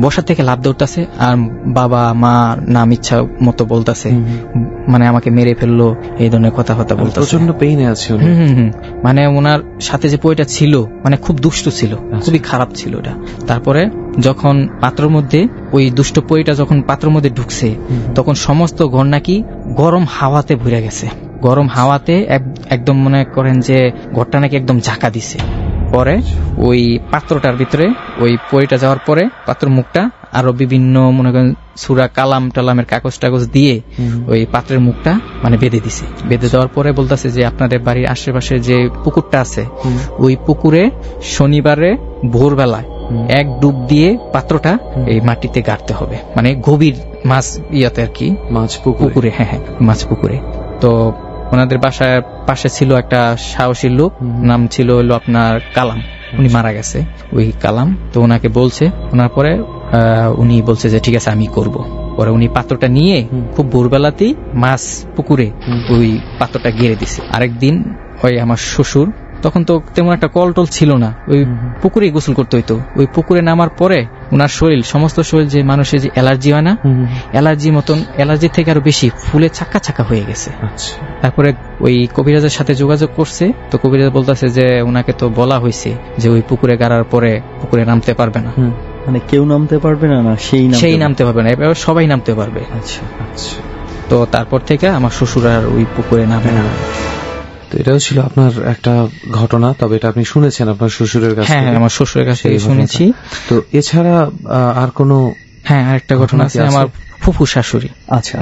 বসা থেকে লাভ দা উঠতেছে, আর বাবা মা নাম ইচ্ছা মতো বলতেছে, মানে আমাকে মেরে ফেললো এই ধরনের কথা বলতেছে। প্রচন্ড পেইনে আছে। মানে ওনার সাথে যে পয়টা ছিল মানে খুব দুষ্ট ছিল, খুবই খারাপ ছিল ওটা। তারপরে যখন পাত্রের মধ্যে ওই দুষ্ট পয়টা যখন পাত্রের মধ্যে ঢুকছে, তখন সমস্ত ঘর নাকি গরম হাওয়াতে ভরে গেছে। গরম হাওয়াতে একদম মনে করেন যে ঘরটা নাকি একদম ঝাঁকা দিছে। পরে ওই পাত্রটার ভিতরে ওই পয়টা যাওয়ার পরে পাত্র মুখটা আরো বিভিন্ন মনে করেন সুরা কালাম টালামের কাগজ টাগজ দিয়ে ওই পাত্রের মুখটা মানে বেঁধে দিছে। বেঁধে দেওয়ার পরে বলতেছে যে আপনাদের বাড়ির আশেপাশে যে পুকুরটা আছে ওই পুকুরে শনিবারে ভোরবেলায় এক ডুব দিয়ে পাত্রটা এই মাটিতে গাড়তে হবে, মানে গভীর মাছ ইয়াতে আর কি, মাছ পুকুরে। হ্যাঁ, মাছ পুকুরে। তো ওনাদের বাসার পাশে ছিল একটা সাহসী লোক, নাম ছিল হলো আপনার কালাম, উনি মারা গেছে ওই কালাম। তো ওনাকে বলছে, ওনার পরে উনি বলছে যে ঠিক আছে আমি করব। পরে উনি পাত্রটা নিয়ে খুব ভোরবেলাতেই মাছ পুকুরে ওই পাত্রটা গেড়ে দিছে। আরেকদিন ওই আমার শ্বশুর তখন তো তেমন একটা কল টল ছিল না, ওই পুকুরে গোসল করতে হইতো। ওই পুকুরে নামার পরে ওনার শরীর, সমস্ত শরীর যে মানুষের যে অ্যালার্জি হয় না, অ্যালার্জি মতন, অ্যালার্জি থেকে আরো বেশি ফুলে চাক্কা চাক্কা হয়ে গেছে। তারপরে ওই কবিরাজের সাথে যোগাযোগ করছে, তো কবিরাজ বলতেছে যে ওনাকে তো বলা হয়েছে যে ওই পুকুরে গাড়ার পরে পুকুরে নামতে পারবে না। মানে কেউ নামতে পারবে না, না সেই নামতে পারবে না, এবার সবাই নামতে পারবে। আচ্ছা আচ্ছা। তো তারপর থেকে আমার শ্বশুর আর ওই পুকুরে নামে না। তো এটাও ছিল আপনার একটা ঘটনা, তবে এটা আপনি শুনেছেন আপনার শ্বশুরের কাছে? হ্যাঁ, আমার শ্বশুরের কাছে শুনেছি। তো এছাড়া আর কোনো? হ্যাঁ, আরেকটা ঘটনা আছে, আমার ফুফু শাশুড়ি। আচ্ছা,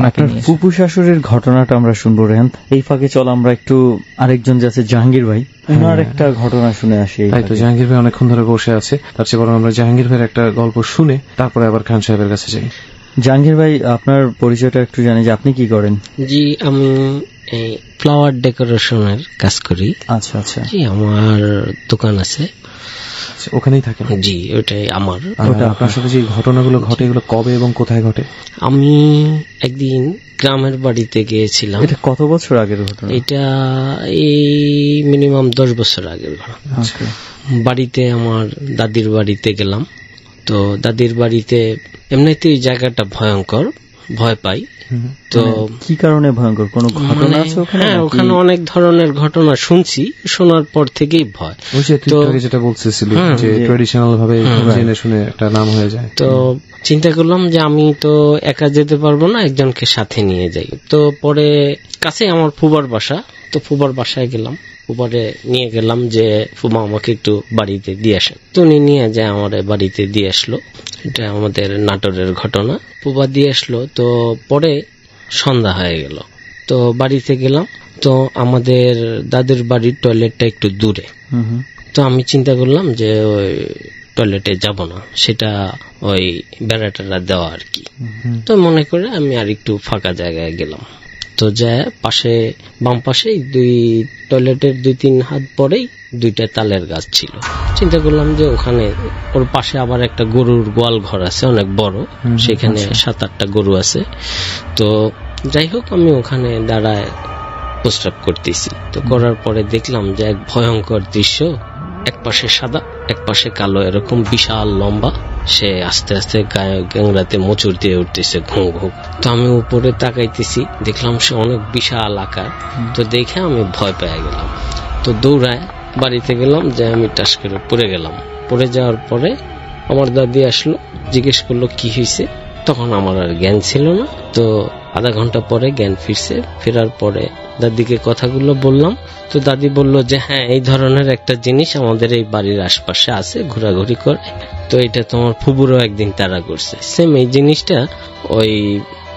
ফুফু শাশুড়ির ঘটনাটা আমরা শুনবো রেহান। এই ফাঁকে চল আমরা একটু আরেকজন যাচ্ছে জাহাঙ্গীর ভাই, ওনার একটা ঘটনা শুনে আসি। তাই তো, জাহাঙ্গীর ভাই অনেকক্ষণ ধরে বসে আছে, তার চেয়ে বরং আমরা জাহাঙ্গীর ভাইয়ের একটা গল্প শুনে তারপরে আবার খান সাহেবের কাছে যাই। জাহাঙ্গীর ভাই, আপনার পরিচয়টা একটু জানি যে আপনি কি করেন? জি, আমি ফ্লাওয়ার ডেকোরেশনের কাজ করি। আচ্ছা আচ্ছা। জি, আমার দোকান আছে, ওখানেই থাকেন? জি, ওটাই আমার। আপনার সাথে যে ঘটনাগুলো ঘটে এগুলো কবে এবং কোথায় ঘটে? আমি একদিন গ্রামের বাড়িতে গিয়েছিলাম। এটা কত বছর আগের ঘটনা? এটা এই মিনিমাম 10 বছর আগের ঘটনা। বাড়িতে, আমার দাদির বাড়িতে গেলাম। তো দাদির বাড়িতে এমনিতেই জায়গাটা ভয়ঙ্কর, ভয় পাই। তো কি কারণে ভয়ঙ্কর? কোন ঘটনা আছে ওখানে? হ্যাঁ, ওখানে অনেক ধরনের ঘটনা শুনছি, শোনার পর থেকেই ভয়। তো যেটা বলতেছিলি যে ট্র্যাডিশনাল ভাবে জেনে শুনে একটা নাম হয়ে যায়। তো চিন্তা করলাম যে আমি তো একা যেতে পারবো না, একজনকে সাথে নিয়ে যাই। তো পরে কাছে আমার ফুবার বাসা, তো ফুবার বাসায় গেলাম, ফুবারে নিয়ে গেলাম যে ফুবা আমাকে একটু বাড়িতে দিয়ে আসেন। তো উনি নিয়ে যায় আমার বাড়িতে দিয়ে আসলো। এটা আমাদের নাটোরের ঘটনা। ফুবা দিয়ে আসলো। তো পরে সন্ধ্যা হয়ে গেল, তো বাড়িতে গেলাম। তো আমাদের দাদুর বাড়ির টয়লেটটা একটু দূরে। তো আমি চিন্তা করলাম যে ওই টয়লেটে যাব না, সেটা ওই বেড়াটারা দেওয়া আর কি। তো মনে করে আমি আর একটু ফাঁকা জায়গায় গেলাম। তো যা পাশে, বাম পাশে দুই টয়লেটের 2-3 হাত পরেই 2টা তালের গাছ ছিল। চিন্তা করলাম যে ওখানে, ওর পাশে আবার একটা গরুর গোয়াল ঘর আছে অনেক বড়, সেখানে 7-8টা গরু আছে। তো যাই হোক, আমি ওখানে দাঁড়ায় প্রস্রাব করতেছি। তো করার পরে দেখলাম যে এক ভয়ঙ্কর দৃশ্য, এক পাশে সাদা এক পাশে কালো, এরকম বিশাল লম্বা, সে আস্তে আস্তে গায়ে গ্যাংরাতে মোচড় দিয়ে উঠতেছে, ঘুঁ ঘুঁ। তো আমি উপরে তাকাইতেছি, দেখলাম সে অনেক বিশাল আকার। তো দেখে আমি ভয় পেয়ে গেলাম। তো দৌড়ায় বাড়িতে গেলাম, যে আমি টাস করে পড়ে গেলাম। পড়ে যাওয়ার পরে আমার দাদি আসলো, জিজ্ঞেস করলো কি হয়েছে। তখন আমার আর জ্ঞান ছিল না। তো আধা ঘন্টা পরে জ্ঞান ফিরছে। ফেরার পরে দাদিকে কথাগুলো বললাম। তো দাদি বলল যে হ্যাঁ, এই ধরনের একটা জিনিস আমাদের এই বাড়ির আশপাশে আছে, ঘোরাঘুরি করে। তো এটা তোমার ফুবুরও একদিন তাড়া করছে, সেম এই জিনিসটা ওই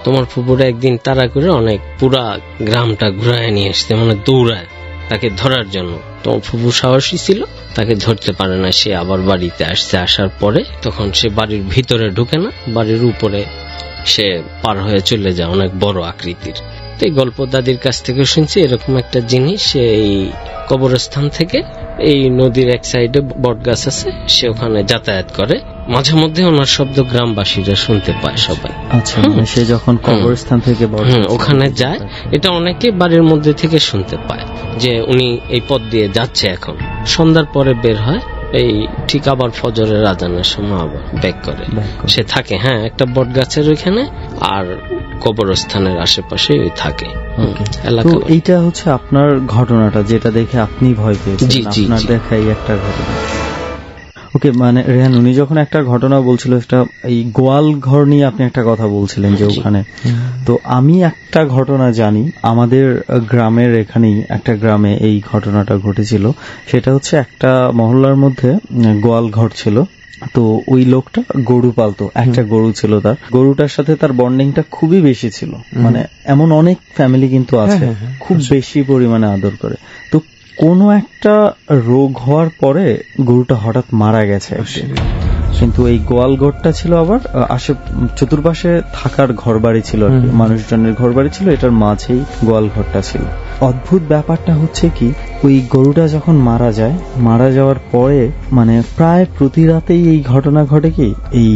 তোমার ফুবুরও একদিন তাড়া করে অনেক পুরা গ্রামটা ঘুরায় নিয়ে আসছে, মানে দৌড়ায় তাকে ধরার জন্য। তোমার ফুবু সাহসী ছিল, তাকে ধরতে পারে না, সে আবার বাড়িতে আসছে। আসার পরে তখন সে বাড়ির ভিতরে ঢুকে না, বাড়ির উপরে সে পার হয়ে চলে যায়, অনেক বড় আকৃতির। এই গল্প দাদির কাছ থেকে শুনছি, এরকম একটা জিনিস এই কবরস্থান থেকে এই নদীর এক সাইডে বট গাছ আছে, সে ওখানে যাতায়াত করে। মাঝে মধ্যে ওনার শব্দ গ্রামবাসীরা শুনতে পায় সবাই। আচ্ছা, সে যখন কবরস্থান থেকে ওখানে যায়, এটা অনেকে বাড়ির মধ্যে থেকে শুনতে পায় যে উনি এই পথ দিয়ে যাচ্ছে। এখন সন্ধ্যার পরে বের হয়, এই ঠিক আবার ফজরের আজানের সময় আবার ব্যাক করে সে থাকে। হ্যাঁ, একটা বট গাছের ওইখানে আর কবরস্থানের আশেপাশে থাকে। তো এইটা হচ্ছে আপনার ঘটনাটা, যেটা দেখে আপনি ভয় পেয়েছেন, আপনার দেখাই একটা ঘটনা। ওকে, মানে রেহান, উনি যখন একটা ঘটনা বলছিল, একটা এই গোয়াল ঘর নিয়ে আপনি একটা কথা বলছিলেন যে ওখানে। তো আমি একটা ঘটনা জানি, আমাদের গ্রামের এখানেই একটা গ্রামে এই ঘটনাটা ঘটেছিল। সেটা হচ্ছে একটা মহল্লার মধ্যে গোয়াল ঘর ছিল। তো ওই লোকটা গরু পালতো, একটা গরু ছিল তার। গরুটার সাথে তার বন্ডিংটা খুবই বেশি ছিল, মানে এমন অনেক ফ্যামিলি কিন্তু আছে খুব বেশি পরিমাণে আদর করে। তো কোনো একটা রোগ হওয়ার পরে গরুটা হঠাৎ মারা গেছে। কিন্তু এই গোয়াল ঘরটা ছিল আবার চতুর্পাশে থাকার ঘর বাড়ি ছিল, মানুষজনের ঘর বাড়ি ছিল, এটার মাঝেই গোয়াল ঘরটা ছিল। অদ্ভুত ব্যাপারটা হচ্ছে কি, ওই গরুটা যখন মারা যায়, মারা যাওয়ার পরে মানে প্রায় প্রতি রাতেই এই ঘটনা ঘটে কি, এই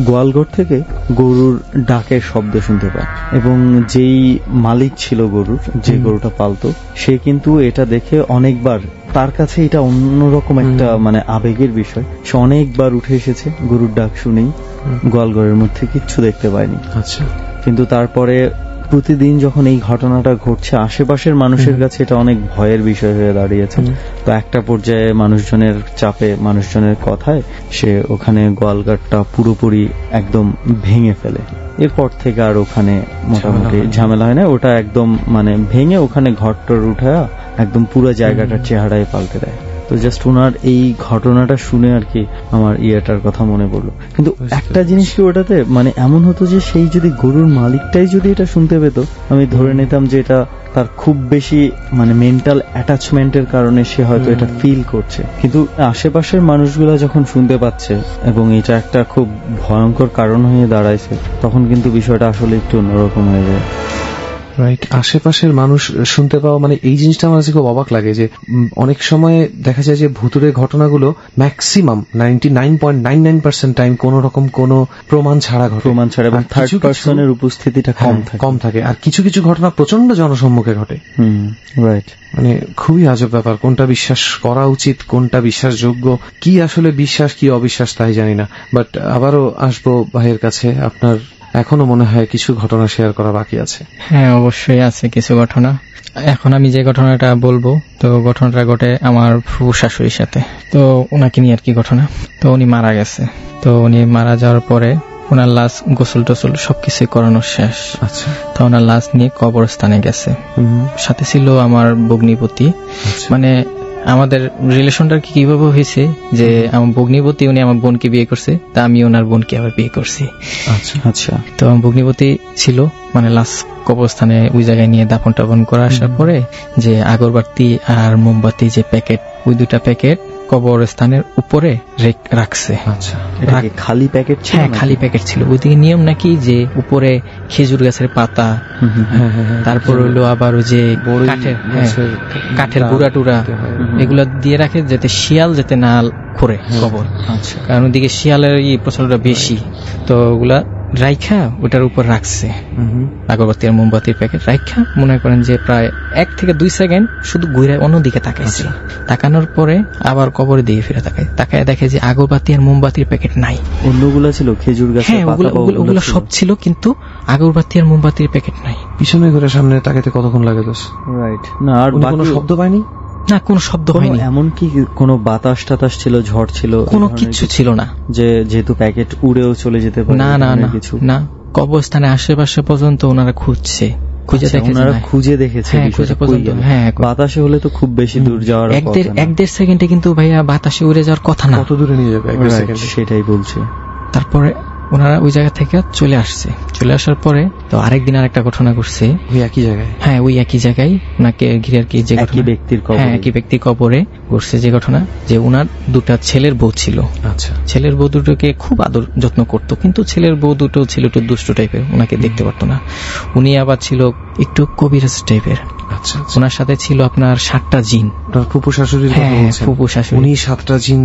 গোয়ালঘর থেকে গরুর ডাকের শব্দ শুনতে পায়, এবং যেই মালিক ছিল গরুর, যে গরুটা পালতো, সে কিন্তু এটা দেখে অনেকবার, তার কাছে এটা অন্যরকম একটা মানে আবেগের বিষয়, সে অনেকবার উঠে এসেছে গরুর ডাক শুনেই, গোয়ালঘরের মধ্যে কিচ্ছু দেখতে পায়নি। আচ্ছা, কিন্তু তারপরে প্রতিদিন যখন এই ঘটনাটা ঘটছে, আশেপাশের মানুষের কাছে এটা অনেক ভয়ের বিষয় হয়ে দাঁড়িয়েছে। তো একটা পর্যায়ে মানুষজনের চাপে, মানুষজনের কথায় সে ওখানে গোয়ালঘরটা পুরোপুরি একদম ভেঙে ফেলে। এরপর থেকে আর ওখানে মোটামুটি ঝামেলা হয় না, ওটা একদম মানে ভেঙে ওখানে ঘরটার উঠা একদম পুরো জায়গাটার চেহারায় পাল্টে দেয়। তো জাস্ট ওনার এই ঘটনাটা শুনে আর কি আমার ইয়েটার কথা মনে পড়লো। কিন্তু একটা জিনিস কি ওটাতে মানে এমন হতো যে সেই যদি গরুর মালিকটাই যদি এটা শুনতে পেত, আমি ধরে নিতাম যে এটা তার খুব বেশি মানে মেন্টাল অ্যাটাচমেন্টের কারণে সে হয়তো এটা ফিল করছে। কিন্তু আশেপাশের মানুষগুলা যখন শুনতে পাচ্ছে এবং এটা একটা খুব ভয়ঙ্কর কারণ হয়ে দাঁড়াইছে, তখন কিন্তু বিষয়টা আসলে একটু অন্যরকম হয়ে যায়। রাইট, আশেপাশের মানুষ শুনতে পাওয়া মানে এই জিনিসটা আমার কাছে খুব অবাক লাগে যে অনেক সময় দেখা যায় যে ভুতুড়ে ঘটনাগুলো ম্যাক্সিমাম 99.99% টাইম কোন রকম কোন প্রমাণ ছাড়া ঘটে, প্রমাণ ছাড়া, এবং থার্ড পারসনের উপস্থিতিটা কম থাকে। আর কিছু কিছু ঘটনা প্রচন্ড জনসম্মুখে ঘটে। রাইট, মানে খুবই আজব ব্যাপার, কোনটা বিশ্বাস করা উচিত, কোনটা বিশ্বাসযোগ্য, কি আসলে বিশ্বাস কি অবিশ্বাস তাই জানি না। বাট আবারও আসবো ভাইয়ের কাছে, আপনার এখনো মনে হয় কিছু ঘটনা শেয়ার করা বাকি আছে? হ্যাঁ, অবশ্যই আছে কিছু ঘটনা। এখন আমি যে ঘটনাটা বলবো, তো ঘটনাটা ঘটে আমার ফুফু শাশুড়ির সাথে। তো ওনাকে নিয়ে আর কি ঘটনা। তো উনি মারা গেছে। তো উনি মারা যাওয়ার পরে ওনার লাশ গোসল টোসল সবকিছু করানো শেষ। আচ্ছা, তো ওনার লাশ নিয়ে কবরস্থানে গেছে। সাথে ছিল আমার ভগ্নিপতি। মানে আমাদের রিলেশনটা কিভাবে হয়েছে যে আমার ভগ্নিপতি উনি আমার বোনকে বিয়ে করছে, তা আমি ওনার বোনকে আবার বিয়ে করছি। আচ্ছা, তো আমার ভগ্নিপতি ছিল মানে লাশ কবরস্থানে ওই জায়গায় নিয়ে দাফন টাফন করে আসার পরে যে আগরবাতি আর মোমবাতি যে প্যাকেট, ওই দুটা প্যাকেট কবরস্থানের উপরে রাখছে। খালি প্যাকেট ছিল? হ্যাঁ, খালি প্যাকেট ছিল। ওইদিকে নিয়ম নাকি যে উপরে খেজুর গাছের পাতা, তারপর হলো আবার ওই যে কাঠের গুড়া টুরা এগুলা দিয়ে রাখে যাতে শিয়াল যাতে না করে কবর। কারণ ওদিকে শিয়ালের প্রচলনটা বেশি। তো ওগুলা রাইখা ওটার উপর রাখছে আগরবাতি আর মোমবাতির প্যাকেট রাইখা, মনে করেন যে প্রায় 1 থেকে 2 সেকেন্ড শুধু ঘুরে অন্যদিকে তাকাইছে। তাকানোর পরে আবার কবরের দিকে ফিরে তাকায় দেখে যে আগরবাতি আর মোমবাতির প্যাকেট নাই। অন্যগুলো ছিল খেজুর গাছ, হ্যাঁ ওগুলো সব ছিল, কিন্তু আগরবাতি আর মোমবাতির প্যাকেট নাই। পিছনে ঘুরে সামনে তাকাইতে কতক্ষণ লাগে? রাইট, না আর কোনো শব্দ পাইনি? না, কোনো শব্দ হয়নি। এমনকি কোনো বাতাস টাতাস ছিল, ঝড় ছিল? কোনো কিছু ছিল না। যেহেতু প্যাকেট উড়েও চলে যেতে পারে? না কিছু না। কবরস্থানে আশেপাশে পর্যন্ত ওনারা খুঁজছে, খুঁজে দেখেছে। বাতাসে হলে তো খুব বেশি দূর যাওয়ার 1-1.5 সেকেন্ডে কিন্তু ভাইয়া বাতাসে উড়ে যাওয়ার কথা না। কত দূরে নিয়ে যাবে? সেটাই বলছে। তারপরে ওনারা ওই জায়গা থেকে চলে আসছে। চলে আসার পরে তো আরেকদিন আরেকটা ঘটনা ঘটছে ওই একই জায়গায়। হ্যাঁ, ওই একই জায়গায় ওনাকে ঘিরে আর কি যে একই ব্যক্তির কবরে ঘটছে যে ঘটনা, যে ওনার 2টা ছেলের বউ ছিল। আচ্ছা, ছেলের বউ দুটোকে খুব আদর যত্ন করতো, কিন্তু ছেলের বউ দুটো ছিল একটু দুষ্ট টাইপের, ওনাকে দেখতে পারতো না। উনি আবার ছিল একটু কবিরাজ টাইপের। আচ্ছা, ওনার সাথে ছিল আপনার 7টা জিন। ফুপু শাশুড়ি? ফুপু শাশুড়ি। উনি 7টা জিন?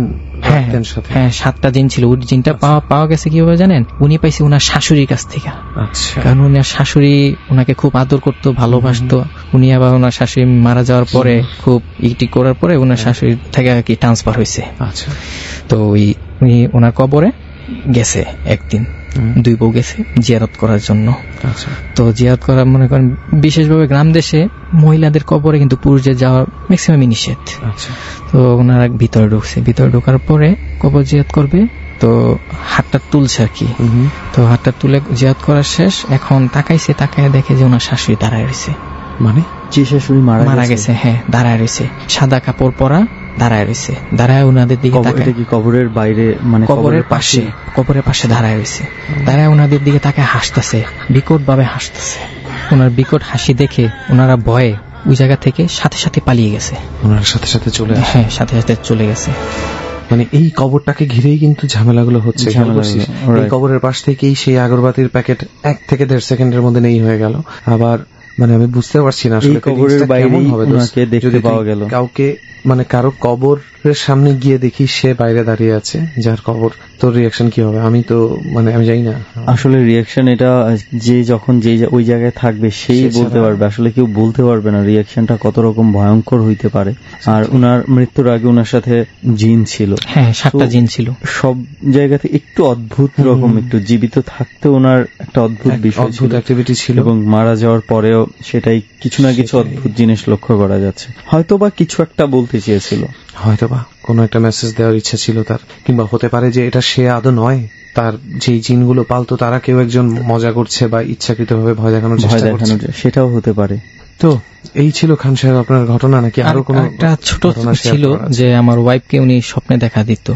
হ্যাঁ, 7টা জিন ছিল। ওই জিনটা পাওয়া গেছে কিভাবে জানেন? উনি পাইছে ওনার শাশুড়ির কাছ থেকে। আচ্ছা, কারণ ওনার শাশুড়ি ওনাকে খুব আদর করতো, ভালোবাসতো। উনি আবার ওনার শাশুড়ি মারা যাওয়ার পরে খুব ইটি করার পরে ওনার শাশুড়ি থেকে আর কি ট্রান্সফার হয়েছে। আচ্ছা, তো উনি ওনার কবরে গেছে একদিন, 2 বউ গেছে জিয়ারত করার জন্য। আচ্ছা, তো জিয়ারত করা মনে করেন বিশেষভাবে গ্রাম দেশে মহিলাদের কবরে কিন্তু পুরুষদের যাওয়ার ম্যাক্সিমামই নিষেধ। আচ্ছা, তো ওনারা ভিতরে ঢুকছে। ভিতরে ঢোকার পরে কবর জিয়ারত করবে, তো হাতটা তুলছে আর কি। তো হাতটা তুলে জিয়ারত করা শেষ। এখন তাকায় দেখে যে ওনার শাশুড়ি দাঁড়ায় রয়েছে। মানে যে শাশুড়ি মারা গেছে? হ্যাঁ, দাঁড়ায় রয়েছে, সাদা কাপড় পরা দাঁড়ায় রয়েছে। দাঁড়ায় ওনাদের দিকে তাকায়। কবরের বাইরে মানে কবরের পাশে দাঁড়ায় রয়েছে। দাঁড়ায় ওনাদের দিকে তাকায় হাসতেছে, বিকট ভাবে হাসতেছে। ওনার বিকট হাসি দেখে ওনারা ভয়ে ওই জায়গা থেকে সাথে সাথে পালিয়ে গেছে। ওনার সাথে সাথে চলে গেছে। মানে এই কবরটাকে ঘিরেই কিন্তু ঝামেলাগুলো হচ্ছে। এই কবরের পাশ থেকেই সেই আগরবাতির প্যাকেট 1 থেকে 1.5 সেকেন্ডের মধ্যে নেই হয়ে গেল। আবার মানে আমি বুঝতে পারছি না আসলে কবরের বাইরে ওনাকে দেখতে পাওয়া গেল। কাউকে মানে কারো কবরের সামনে গিয়ে দেখি সে বাইরে দাঁড়িয়ে আছে, যার কবর, তোর রিয়াকশন কি হবে? আমি তো মানে আমি জানি না আসলে রিয়াকশন এটা যে যখন যে ওই জায়গায় থাকবে সেই বলতে পারবে, আসলে কেউ বলতে পারবে না রিয়াকশনটা কত রকম ভয়ঙ্কর হইতে পারে। আর উনার মৃত্যুর আগে উনার সাথে জিন ছিল, হ্যাঁ 7টা জিন ছিল, সব জায়গাতে একটু অদ্ভুত রকম, একটু জীবিত থাকতে ওনার একটা অদ্ভুত বিষয় ছিল, অ্যাক্টিভিটি ছিল, এবং মারা যাওয়ার পরেও সেটাই কিছু না কিছু অদ্ভুত জিনিস লক্ষ্য করা যাচ্ছে। হয়তোবা কিছু একটা বলতে চেয়েছিল, হয়তোবা কোনো একটা মেসেজ দেওয়ার ইচ্ছা ছিল তার, কিংবা হতে পারে যে এটা সে আদৌ নয়, তার যেই জিনগুলো পালতো তারা কেউ একজন মজা করছে বা ইচ্ছাকৃতভাবে ভয় দেখানোর চেষ্টা করছে, সেটাও হতে পারে। তো এই ছিল খান সাহেব আপনার ঘটনা, নাকি আরো কোনো একটা ছোট ছিল যে আমার ওয়াইফকে উনি স্বপ্নে দেখা দিত,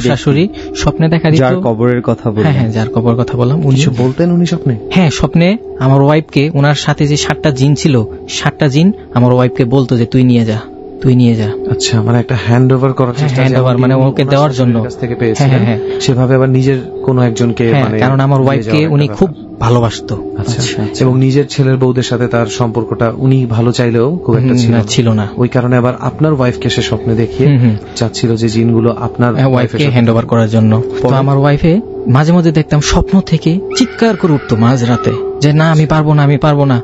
শাশুড়ি স্বপ্নে দেখা দিত, যার কবরের কথা বললাম, হ্যাঁ যার কবরের কথা বললাম, উনি বলতেন উনি স্বপ্নে, হ্যাঁ স্বপ্নে আমার ওয়াইফকে, ওনার সাথে যে 7টা জিন ছিল, 7টা জিন আমার ওয়াইফকে বলতো যে তুই নিয়ে যা, তুই নিয়ে যা। আচ্ছা, মানে একটা হ্যান্ড ওভার করার চেষ্টা, হ্যান্ড ওভার মানে ওকে দেওয়ার জন্য কাছ থেকে পেয়েছিলেন, সেভাবে আবার নিজের কোনো একজনকে, মানে কারণ আমার ওয়াইফকে উনি খুব ভালোবাসতো। আচ্ছা, এবং নিজের ছেলের বউদের সাথে তার সম্পর্কটা উনি ভালো চাইলেও খুব একটা ছিল না, ওই কারণে আবার আপনার ওয়াইফকে সে স্বপ্নে দেখিয়ে চাচ্ছিল যে জিনগুলো আপনার ওয়াইফকে হ্যান্ড ওভার করার জন্য। তো আমার ওয়াইফে মাঝে মাঝে দেখতাম স্বপ্ন থেকে চিৎকার করে উঠতো মাঝ রাতে যে না আমি পারবো না, আমি পারবো না,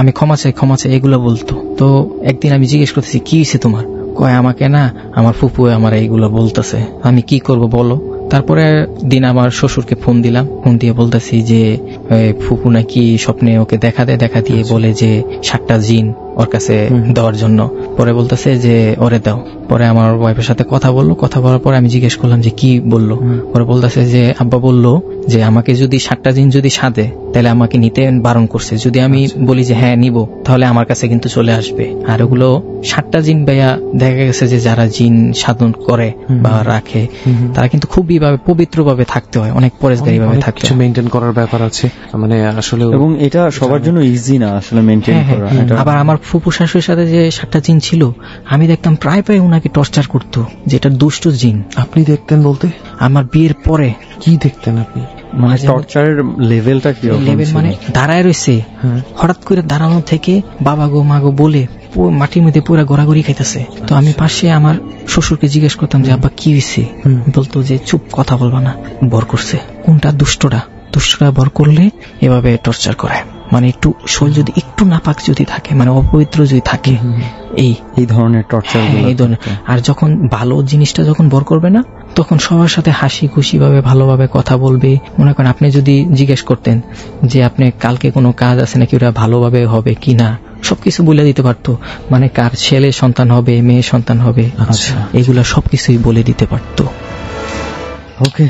আমি ক্ষমা চাই, এগুলো বলতো। তো একদিন আমি জিজ্ঞেস করতেছি কি হয়েছে তোমার? কয় আমাকে না আমার ফুপু আমার এইগুলো বলতেছে, আমি কি করব বলো। তারপরে দিন আমার শ্বশুরকে ফোন দিলাম, ফোন দিয়ে বলতেছি যে ফুপু নাকি স্বপ্নে ওকে দেখা দিয়ে বলে যে 7টা জিন ওর কাছে দেওয়ার জন্য। পরে বলতেছে যে ওরে দাও। পরে আমার ওয়াইফের সাথে কথা বলার পরে আমি জিজ্ঞেস করলাম যে কি বললো। পরে বলতেছে যে আব্বা বললো যে আমাকে যদি 7টা জিন যদি সাধে তাহলে আমাকে নিতে বারণ করছে, যদি আমি বলি যে হ্যাঁ নিব তাহলে আমার কাছে কিন্তু চলে আসবে। আর ওগুলো 7টা জিন ভাইয়া দেখা গেছে যে যারা জিন সাধন করে বা রাখে তারা কিন্তু খুবই ভাবে পবিত্র ভাবে থাকতে হয়, অনেক পরেশগারী ভাবে থাকতে হয়, মেইনটেইন করার ব্যাপার আছে, মানে আসলে এবং এটা সবার জন্য ইজি না আসলে মেইনটেইন করা। আবার আমার ফুপু শাশুড়ির সাথে যে 7টা জিন ছিল আমি দেখতাম প্রায় উনাকে টর্চার করতো, যেটা দুষ্ট জিন। আপনি দেখতেন বলতে? আমার বিয়ের পরে। কি দেখতেন আপনি? মানে টর্চারের লেভেলটা কি? লেভেল মানে দাঁড়ায় রয়েছে, হঠাৎ করে দাঁড়ানো থেকে বাবা গো মা গো বলে মাটির মধ্যে পুরো গড়াগড়ি খাইতেছে। তো আমি পাশে আমার শ্বশুরকে জিজ্ঞেস করতাম যে আব্বা কি হয়েছে, বলতো যে চুপ, কথা বলবা না, বর করছে। কোনটা? দুষ্টটা বর করলে এভাবে টর্চার করে, মানে একটু শরীর যদি একটু নাপাক যদি থাকে, মানে অপবিত্র যদি থাকে, এই ধরনের টর্চার, এই ধরনের। আর যখন ভালো জিনিসটা যখন বর করবে না তখন সবার সাথে হাসি খুশি ভাবে ভালোভাবে কথা বলবে। মনে করেন আপনি যদি জিজ্ঞেস করতেন যে আপনি কালকে কোনো কাজ আছে নাকি, ওটা ভালোভাবে হবে কি না, সবকিছু বলে দিতে পারতো। মানে কার ছেলে সন্তান হবে, মেয়ে সন্তান হবে, এগুলা সবকিছুই বলে দিতে পারতো। ওকে,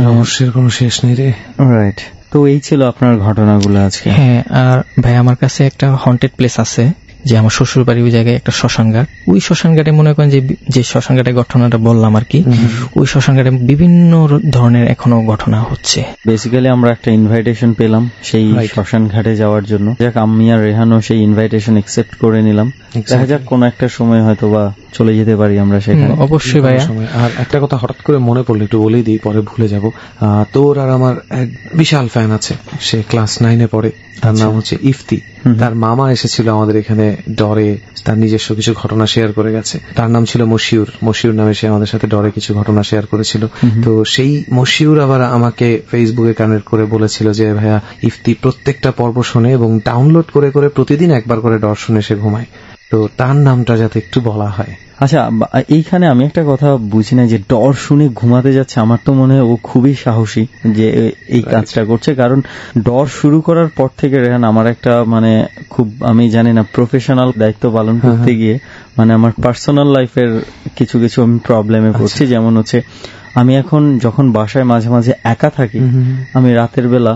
রহস্যের কোনো শেষ নেই রে। রাইট, তো এই ছিল আপনার ঘটনাগুলো আজকে। হ্যাঁ, আর ভাই আমার কাছে একটা হন্টেড প্লেস আছে, যে আমার শ্বশুর বাড়ি ওই জায়গায় একটা শ্মশান ঘাট। ওই শ্মশান ঘাটে মনে করেন যে শ্মশান ঘাটের ঘটনাটা বললাম আর কি, ওই শ্মশান ঘাটে বিভিন্ন ধরনের এখনো ঘটনা হচ্ছে। বেসিক্যালি আমরা একটা ইনভাইটেশন পেলাম সেই শ্মশান ঘাটে যাওয়ার জন্য। যাক, আমি আর রেহানও সেই ইনভাইটেশন একসেপ্ট করে নিলাম। দেখা যাক কোন একটা সময় হয়তো বা চলে যেতে পারি আমরা সেখানে। অবশ্যই ভাইয়া। আর একটা কথা হঠাৎ করে মনে পড়লো, একটু বলেই দিই, পরে ভুলে যাব। তোর আর আমার এক বিশাল ফ্যান আছে, সে ক্লাস 9-এ পড়ে, তার নাম হচ্ছে ইফতি। তার মামা এসেছিল আমাদের এখানে ডরে, তার নিজস্ব কিছু ঘটনা শেয়ার করে গেছে। তার নাম ছিল মশিউর নামে সে আমাদের সাথে ডরে কিছু ঘটনা শেয়ার করেছিল। তো সেই মশিউর আবার আমাকে ফেসবুকে কানেক্ট করে বলেছিল যে ভাইয়া ইফতি প্রত্যেকটা পর্ব শোনে এবং ডাউনলোড করে করে প্রতিদিন একবার করে ডর শুনে সে ঘুমায়, তো তার নামটা যাতে একটু বলা হয়। আচ্ছা, এইখানে আমি একটা কথা বুঝি না, যে ডর শুনে ঘুমাতে যাচ্ছে। আমার তো মনে হয় ও খুবই সাহসী যে এই কাজটা করছে, কারণ ডর শুরু করার পর থেকে রেহান আমার একটা মানে খুব, আমি জানি না, প্রফেশনাল দায়িত্ব পালন করতে গিয়ে মানে আমার পার্সোনাল লাইফের কিছু আমি প্রবলেমে পড়ছি। যেমন হচ্ছে আমি এখন যখন বাসায় মাঝে মাঝে একা থাকি, আমি রাতের বেলা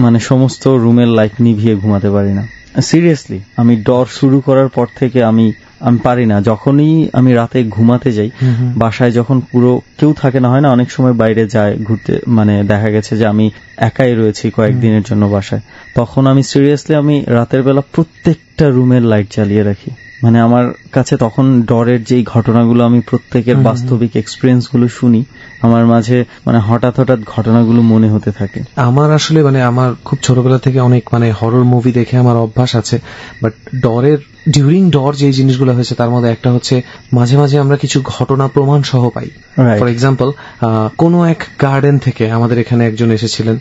মানে সমস্ত রুমের লাইট নিভিয়ে ঘুমাতে পারি না। সিরিয়াসলি, আমি ডর শুরু করার পর থেকে আমি পারি না। যখনই আমি রাতে ঘুমাতে যাই, বাসায় যখন পুরো কেউ থাকে না, হয় না অনেক সময় বাইরে যায় ঘুরতে, মানে দেখা গেছে যে আমি একাই রয়েছি কয়েকদিনের জন্য বাসায়, তখন আমি সিরিয়াসলি আমি রাতের বেলা প্রত্যেকটা রুমের লাইট জ্বালিয়ে রাখি। মানে আমার কাছে তখন ডরের যেই ঘটনাগুলো আমি প্রত্যেকের বাস্তবিক এক্সপিরিয়েন্স গুলো শুনি, আমার মাঝে মানে হঠাৎ হঠাৎ ঘটনাগুলো মনে হতে থাকে। আমার আসলে মানে আমার খুব ছোটবেলা থেকে অনেক মানে হরর মুভি দেখে আমার অভ্যাস আছে, বাট ডরের ডিউরিং ডর যে জিনিসগুলো হয়েছে তার মধ্যে একটা হচ্ছে মাঝে মাঝে আমরা কিছু ঘটনা প্রমাণ সহ পাই। ফর এক্সাম্পল, কোন এক গার্ডেন থেকে আমাদের এখানে একজন এসেছিলেন,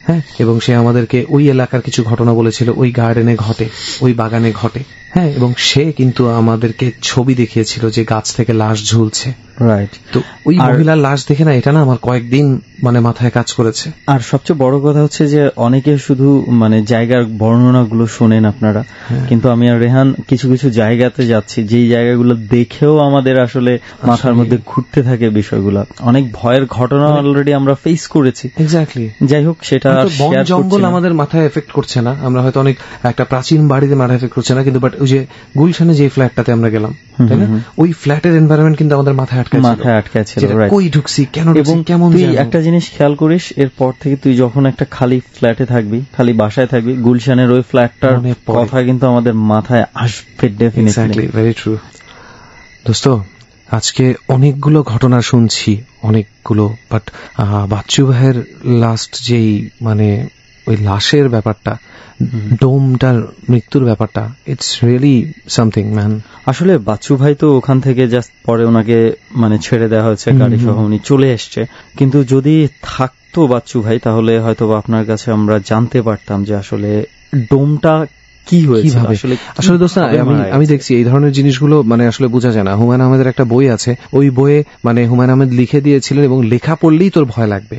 হ্যাঁ, এবং সে আমাদেরকে ওই এলাকার কিছু ঘটনা বলেছিল, ওই গার্ডেনে ঘটে, ওই বাগানে ঘটে, হ্যাঁ, এবং সে কিন্তু আমাদেরকে ছবি দেখিয়েছিল যে গাছ থেকে লাশ ঝুলছে। রাইট। তো ওই মহিলার লাশ দেখে না, এটা না আমার কয়েকদিন মানে মাথায় কাজ করেছে। আর সবচেয়ে বড় কথা হচ্ছে যে অনেকে শুধু মানে জায়গার বর্ণনাগুলো শোনেন আপনারা, কিন্তু আমি আর রেহান কিছু কিছু জায়গাতে যাচ্ছি যেই জায়গাগুলো দেখেও আমাদের আসলে মাথার মধ্যে ঘুরতে থাকে বিষয়গুলো। অনেক ভয়ের ঘটনা অলরেডি আমরা ফেস করেছি। এক্স্যাক্টলি। যাই হোক, সেটা বন জঙ্গল আমাদের মাথায় এফেক্ট করছে না, আমরা হয়তো অনেক একটা প্রাচীন বাড়িতে মাথায় এফেক্ট করছে না, কিন্তু বাট ওই যে গুলশানে যে ফ্ল্যাটটাতে আমরা গেলাম, তাই না, ওই ফ্ল্যাটের এনভায়রনমেন্ট কিন্তু আমাদের মাথায় আটকে ছিল। কই ঢুকছি, কেন, এবং কেমন। তুই একটা জিনিস খেয়াল করিস, এরপর থেকে তুই যখন একটা খালি ফ্ল্যাটে থাকবি, খালি বাসায় থাকবি, গুলশানের ওই ফ্ল্যাটটার কথা কিন্তু আমাদের মাথায় আসবে ডেফিনেটলি। Very true. দোস্ত, আজকে অনেকগুলো ঘটনা শুনছি, অনেকগুলো, বাট বাচ্চু ভাইয়ের লাস্ট যেই মানে ওই লাশের ব্যাপারটা, ডোমটার মৃত্যুর ব্যাপারটা, ইটস রিয়েলি সামথিং ম্যান। আসলে বাচ্চু ভাই তো ওখান থেকে জাস্ট পরে ওনাকে মানে ছেড়ে দেওয়া হয়েছে, গাড়ি সহ উনি চলে এসছে, কিন্তু যদি থাকতো বাচ্চু ভাই তাহলে হয়তো আপনার কাছে আমরা জানতে পারতাম যে আসলে ডোমটা কি হয়েছে। আসলে দোস্ত, আমি দেখছি এই ধরনের জিনিসগুলো মানে আসলে বোঝা যায় না। হুমায়ুন আহমেদের একটা বই আছে, ওই বইয়ে মানে হুমায়ুন আহমেদ লিখে দিয়েছিলেন, এবং লেখা পড়লেই তোর ভয় লাগবে।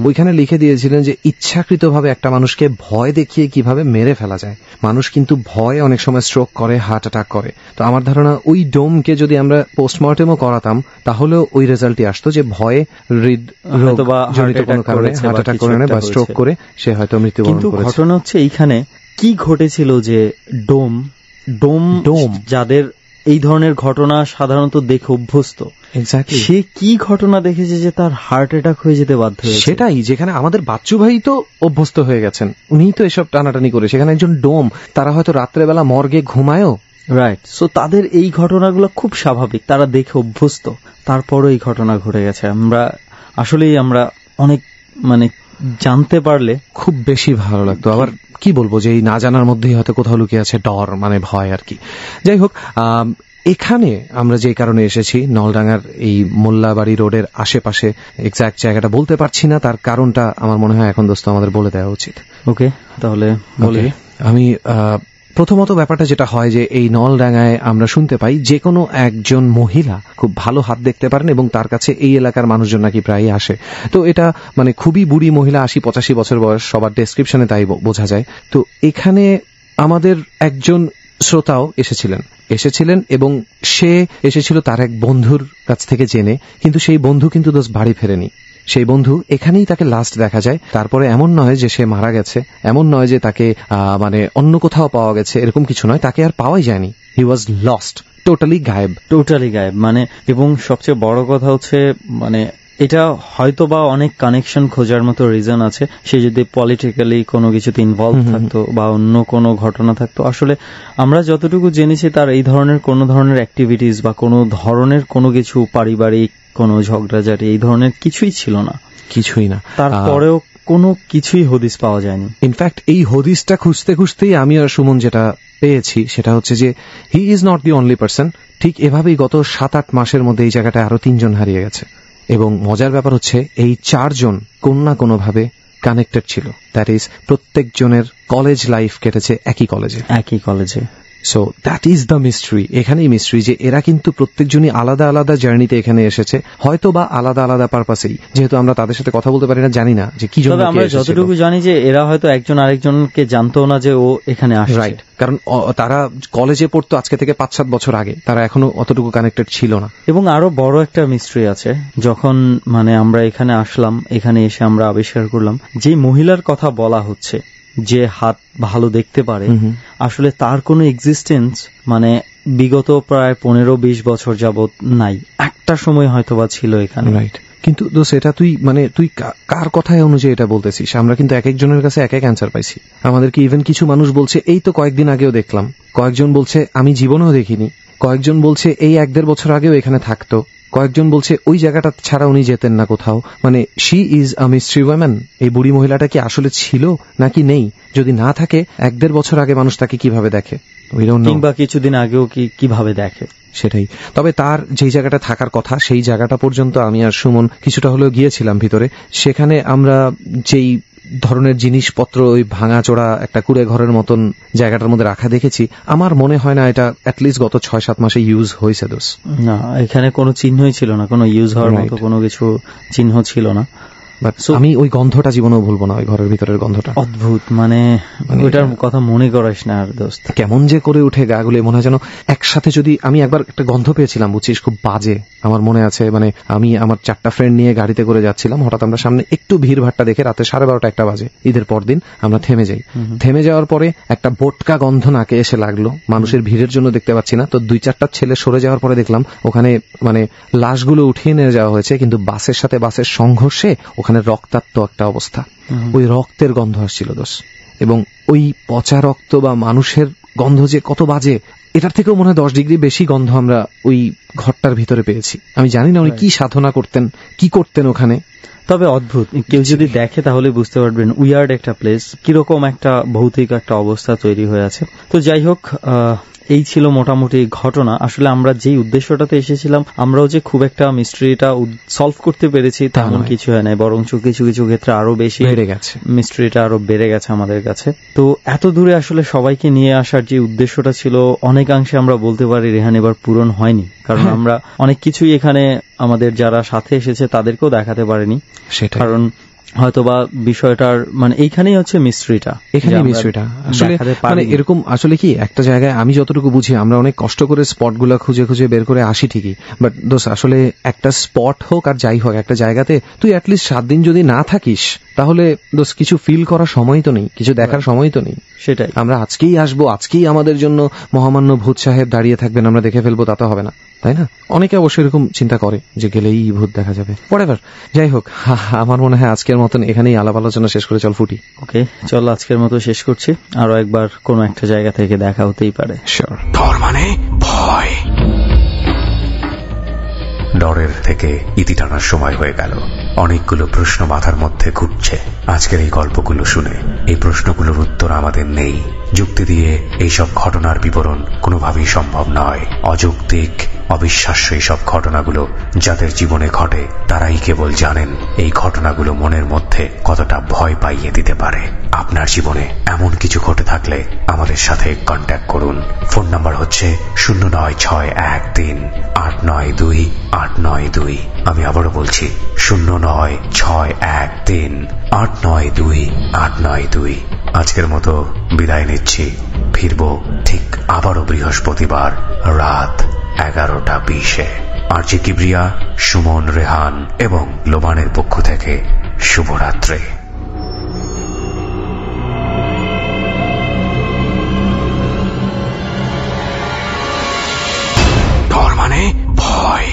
ওইখানে লিখে দিয়েছিলেন যে ইচ্ছাকৃতভাবে একটা মানুষকে ভয় দেখিয়ে কিভাবে মেরে ফেলা যায়। মানুষ কিন্তু ভয় অনেক সময় স্ট্রোক করে, হার্ট অ্যাটাক করে। তো আমার ধারণা ওই ডোমকে যদি আমরা পোস্টমর্টেমও করাতাম তাহলেও ওই রেজাল্টই আসতো যে ভয়ে হৃদরোগ জনিত কোনো কারণে হার্ট অ্যাটাক করে বা স্ট্রোক করে সে হয়তো মৃত্যুবরণ করেছে। কিন্তু ঘটনা হচ্ছে এইখানে কি ঘটেছিল যে ডোম যাদের এই ধরনের ঘটনা সাধারণত দেখে অভ্যস্ত, সে কি ঘটনা দেখেছে যে তার হার্ট অ্যাটাক হয়ে যেতে বাধ্য হয়েছে। সেটাই, যেখানে আমাদের বাচ্চু ভাই তো অভ্যস্ত হয়ে গেছেন, উনিই তো এসব টানাটানি করে, সেখানে একজন ডোম, তারা হয়তো রাত্রেবেলা মর্গে ঘুমায়ও। রাইট। সো তাদের এই ঘটনাগুলো খুব স্বাভাবিক, তারা দেখে অভ্যস্ত, তারপরও এই ঘটনা ঘটে গেছে। আমরা অনেক মানে জানতে পারলে খুব বেশি ভালো লাগতো। আবার কি বলবো যে এই না জানার মধ্যেই হয়তো কোথাও লুকিয়ে আছে ডর, মানে ভয় আর কি। যাই হোক, এখানে আমরা যে কারণে এসেছি, নলডাঙ্গার এই মোল্লাবাড়ি রোডের আশেপাশে, এক্সাক্ট জায়গাটা বলতে পারছি না, তার কারণটা আমার মনে হয় এখন দোস্ত আমাদের বলে দেওয়া উচিত। ওকে, তাহলে বলি আমি। প্রথমত ব্যাপারটা যেটা হয় যে এই নলডাঙ্গায় আমরা শুনতে পাই যে কোনো একজন মহিলা খুব ভালো হাত দেখতে পারেন, এবং তার কাছে এই এলাকার মানুষজন নাকি প্রায় আসে। তো এটা মানে খুবই বুড়ি মহিলা, 80-85 বছর বয়স, সবার ডেসক্রিপশনে তাই বোঝা যায়। তো এখানে আমাদের একজন শ্রোতাও এসেছিলেন এবং সে এসেছিল তার এক বন্ধুর কাছ থেকে জেনে, কিন্তু সেই বন্ধু কিন্তু বাড়ি ফেরেনি। সেই বন্ধু এখানেই তাকে লাস্ট দেখা যায়। তারপরে এমন নয় যে সে মারা গেছে, এমন নয় যে তাকে মানে অন্য কোথাও পাওয়া গেছে, এরকম কিছু নয়, তাকে আর পাওয়াই যায়নি। হি ওয়াজ লস্ট, টোটালি গায়েব। মানে, এবং সবচেয়ে বড় কথা হচ্ছে মানে এটা হয়তো বা অনেক কানেকশন খোঁজার মতো রিজন আছে। সে যদি পলিটিক্যালি কোনো কিছুতে ইনভলভ থাকতো বা অন্য কোনো ঘটনা থাকতো, আসলে আমরা যতটুকু জেনেছি তার এই ধরনের কোনো ধরনের অ্যাক্টিভিটিস বা কোনো ধরনের কোনো কিছু পারিবারিক কোনো ঝগড়াঝাটি এই ধরনের কিছুই ছিল না, কিছুই না। তারপরেও কোনো কিছুই হদিস পাওয়া যায়নি। ইনফ্যাক্ট এই হদিসটা খুঁজতে খুঁজতেই আমি আর সুমন যেটা পেয়েছি সেটা হচ্ছে যে he is not the only person. ঠিক এভাবেই গত 7-8 মাসের মধ্যে এই জায়গাটায় আরো 3 জন হারিয়ে গেছে, এবং মজার ব্যাপার হচ্ছে এই 4 জন কোন না কোনো ভাবে কানেক্টেড ছিল। দ্যাট ইজ প্রত্যেকজনের কলেজ লাইফ কেটেছে একই কলেজে। So that is the mystery. এখানেই মিস্ট্রি যে এরা কিন্তু প্রত্যেকজনই আলাদা আলাদা জার্নিতে এখানে এসেছে, হয়তো বা আলাদা আলাদা পারপাসেই, যেহেতু আমরা তাদের সাথে কথা বলতে পারি না, জানি না যে কি জন্য। আমরা যতটুকু জানি যে এরা হয়তো একজন আরেকজনকে জানতো না যে ও এখানে আসছে। রাইট, কারণ তারা কলেজে পড়তো আজকে থেকে 5-7 বছর আগে, তারা এখনো অতটুকু কানেক্টেড ছিল না। এবং আরো বড় একটা মিস্ট্রি আছে, যখন মানে আমরা এখানে আসলাম, এখানে এসে আমরা আবিষ্কার করলাম যে মহিলার কথা বলা হচ্ছে, যে হাত ভালো দেখতে পারে, আসলে তার কোনো এক্সিস্টেন্স মানে বিগত প্রায় 15-20 বছর যাবত নাই, একটা সময় হয়তোবা ছিল এখানে। রাইট, কিন্তু সেটা তুই কার কথায় অনুযায়ী এটা বলতেছিস? আমরা কিন্তু এক একজনের কাছে এক এক অ্যান্সার পাইছি। আমাদেরকে ইভেন কিছু মানুষ বলছে এই তো কয়েকদিন আগেও দেখলাম, কয়েকজন বলছে আমি জীবনেও দেখিনি, কয়েকজন বলছে এই 1-1.5 বছর আগেও এখানে থাকতো, কয়েকজন বলছে ওই জায়গাটা ছাড়া উনি যেতেন না কোথাও। মানে she is a mystery women. এই বুড়ি মহিলাটা কি আসলে ছিল নাকি নেই? যদি না থাকে 1-1.5 বছর আগে মানুষ তাকে কিভাবে দেখে, কিংবা কিছুদিন আগেও কিভাবে দেখে, সেটাই। তবে তার যেই জায়গাটা থাকার কথা সেই জায়গাটা পর্যন্ত আমি আর সুমন কিছুটা হলেও গিয়েছিলাম ভিতরে। সেখানে আমরা যেই ধরনের জিনিসপত্র ওই ভাঙাচোরা একটা কুড়ে ঘরের মতন জায়গাটার মধ্যে রাখা দেখেছি, আমার মনে হয় না এটা অ্যাটলিস্ট গত 6-7 মাসে ইউজ হয়েছে। দোষ না, এখানে কোনো চিহ্নই ছিল না, কোনো ইউজ হওয়ার মতো কোনো কিছু চিহ্ন ছিল না। আমি ওই গন্ধটা জীবনেও ভুলবো না, ওই ঘরের ভিতরের গন্ধটা অদ্ভুত। মানে ওইটার কথা মনে করাইস না আর দোস্ত, কেমন যে করে উঠে গাগুলো, মনে হয় যেন একসাথে যদি আমি একবার একটা গন্ধ পেয়েছিলাম বুঝছিস, খুব বাজে, আমার মনে আছে। মানে আমি আমার 4টা ফ্রেন্ড নিয়ে গাড়িতে করে যাচ্ছিলাম, হঠাৎ আমরা সামনে একটু ভিড় ভাট্টা দেখে রাতে 12:30-1টা বাজে, ঈদের পর দিন আমরা থেমে যাই। থেমে যাওয়ার পরে একটা বোটকা গন্ধ নাকে এসে লাগলো, মানুষের ভিড়ের জন্য দেখতে পাচ্ছি না, তো 2-4টা ছেলে সরে যাওয়ার পরে দেখলাম ওখানে মানে লাশগুলো উঠিয়ে নিয়ে যাওয়া হয়েছে, কিন্তু বাসের সাথে বাসের সংঘর্ষে ওখানে রক্তাক্ত একটা অবস্থা, ওই রক্তের গন্ধ আসছিল দোষ। এবং ওই পচা রক্ত বা মানুষের গন্ধ যে কত বাজে, এটার থেকেও মনে হয় 10 ডিগ্রি বেশি গন্ধ আমরা ওই ঘরটার ভিতরে পেয়েছি। আমি জানি না উনি কি সাধনা করতেন, কি করতেন ওখানে। তবে অদ্ভুত, কেউ যদি দেখে তাহলে বুঝতে পারবেন উইয়ার্ড একটা প্লেস, কিরকম একটা ভৌতিক একটা অবস্থা তৈরি হয়ে আছে। তো যাই হোক, এই ছিল মোটামুটি ঘটনা। আসলে আমরা যেই উদ্দেশ্যটাতে এসেছিলাম, আমরাও যে খুব একটা মিস্ট্রিটা সলভ করতে পেরেছি তেমন কিছু হয় নাই, বরং কিছু কিছু ক্ষেত্রে আরো বেশি বেড়ে গেছে, মিস্ট্রিটা আরো বেড়ে গেছে আমাদের কাছে। তো এত দূরে আসলে সবাইকে নিয়ে আসার যে উদ্দেশ্যটা ছিল, অনেকাংশে আমরা বলতে পারি রেহান এবার পূরণ হয়নি, কারণ আমরা অনেক কিছুই এখানে আমাদের যারা সাথে এসেছে তাদেরকেও দেখাতে পারিনি। সেটা কারণ হয়তোবা বিষয়টার মানে এইখানেই হচ্ছে মিস্ট্রিটা, এখানেই মিস্ট্রিটা আসলে মানে এরকম। আসলে কি একটা জায়গায় আমি যতটুকু বুঝি, আমরা অনেক কষ্ট করে স্পটগুলো খুঁজে খুঁজে বের করে আসি ঠিকই, বাট দোষ আসলে একটা স্পট হোক আর যাই হোক, একটা জায়গাতে তুই অ্যাটলিস্ট 7 দিন যদি না থাকিস, তাহলে দোষ কিছু ফিল করার সময় তো নেই, কিছু দেখার সময় তো নেই। সেটাই, আমরা আজকেই আসবো, আজকেই আমাদের জন্য মহামান্য ভূত সাহেব দাঁড়িয়ে থাকবেন, আমরা দেখে ফেলবো, তা তো হবে না, তাই না? অনেকে অবশ্যই এরকম চিন্তা করে যে গেলেই ভূত দেখা যাবে, হোয়াটএভার। যাই হোক, আমার মনে হয় আজকের মতন এখানেই আলাপ আলোচনা শেষ করে চল ফুটি। ওকে, চল আজকের মতো শেষ করছি, আরো একবার কোনো একটা জায়গা থেকে দেখা হতেই পারে। শিওর। ডর মানে ভয়, ডরের থেকে ইতি টানার সময় হয়ে গেল। অনেকগুলো প্রশ্ন মাথার মধ্যে ঘুরছে। আজকের এই গল্পগুলো শুনে এই প্রশ্নগুলোর উত্তর আমাদের নেই। যুক্তি দিয়ে এইসব ঘটনার বিবরণ কোনোভাবেই সম্ভব নয়। অযৌক্তিক, অবিশ্বাস্য এইসব ঘটনাগুলো যাদের জীবনে ঘটে তারাই কেবল জানেন এই ঘটনাগুলো মনের মধ্যে কতটা ভয় পাইয়ে দিতে পারে। আপনার জীবনে এমন কিছু ঘটে থাকলে আমাদের সাথে কন্ট্যাক্ট করুন। ফোন নাম্বার হচ্ছে 09613892892। আমি আবারও বলছি 09613892892। আজকের মতো বিদায় নিচ্ছি। ফিরবো ঠিক আবারও বৃহস্পতিবার রাত 11:20-এ। আরজে কিবরিয়া, সুমন, রেহান এবং লোবানের পক্ষ থেকে শুভরাত্রি। ডর মানে ভয়।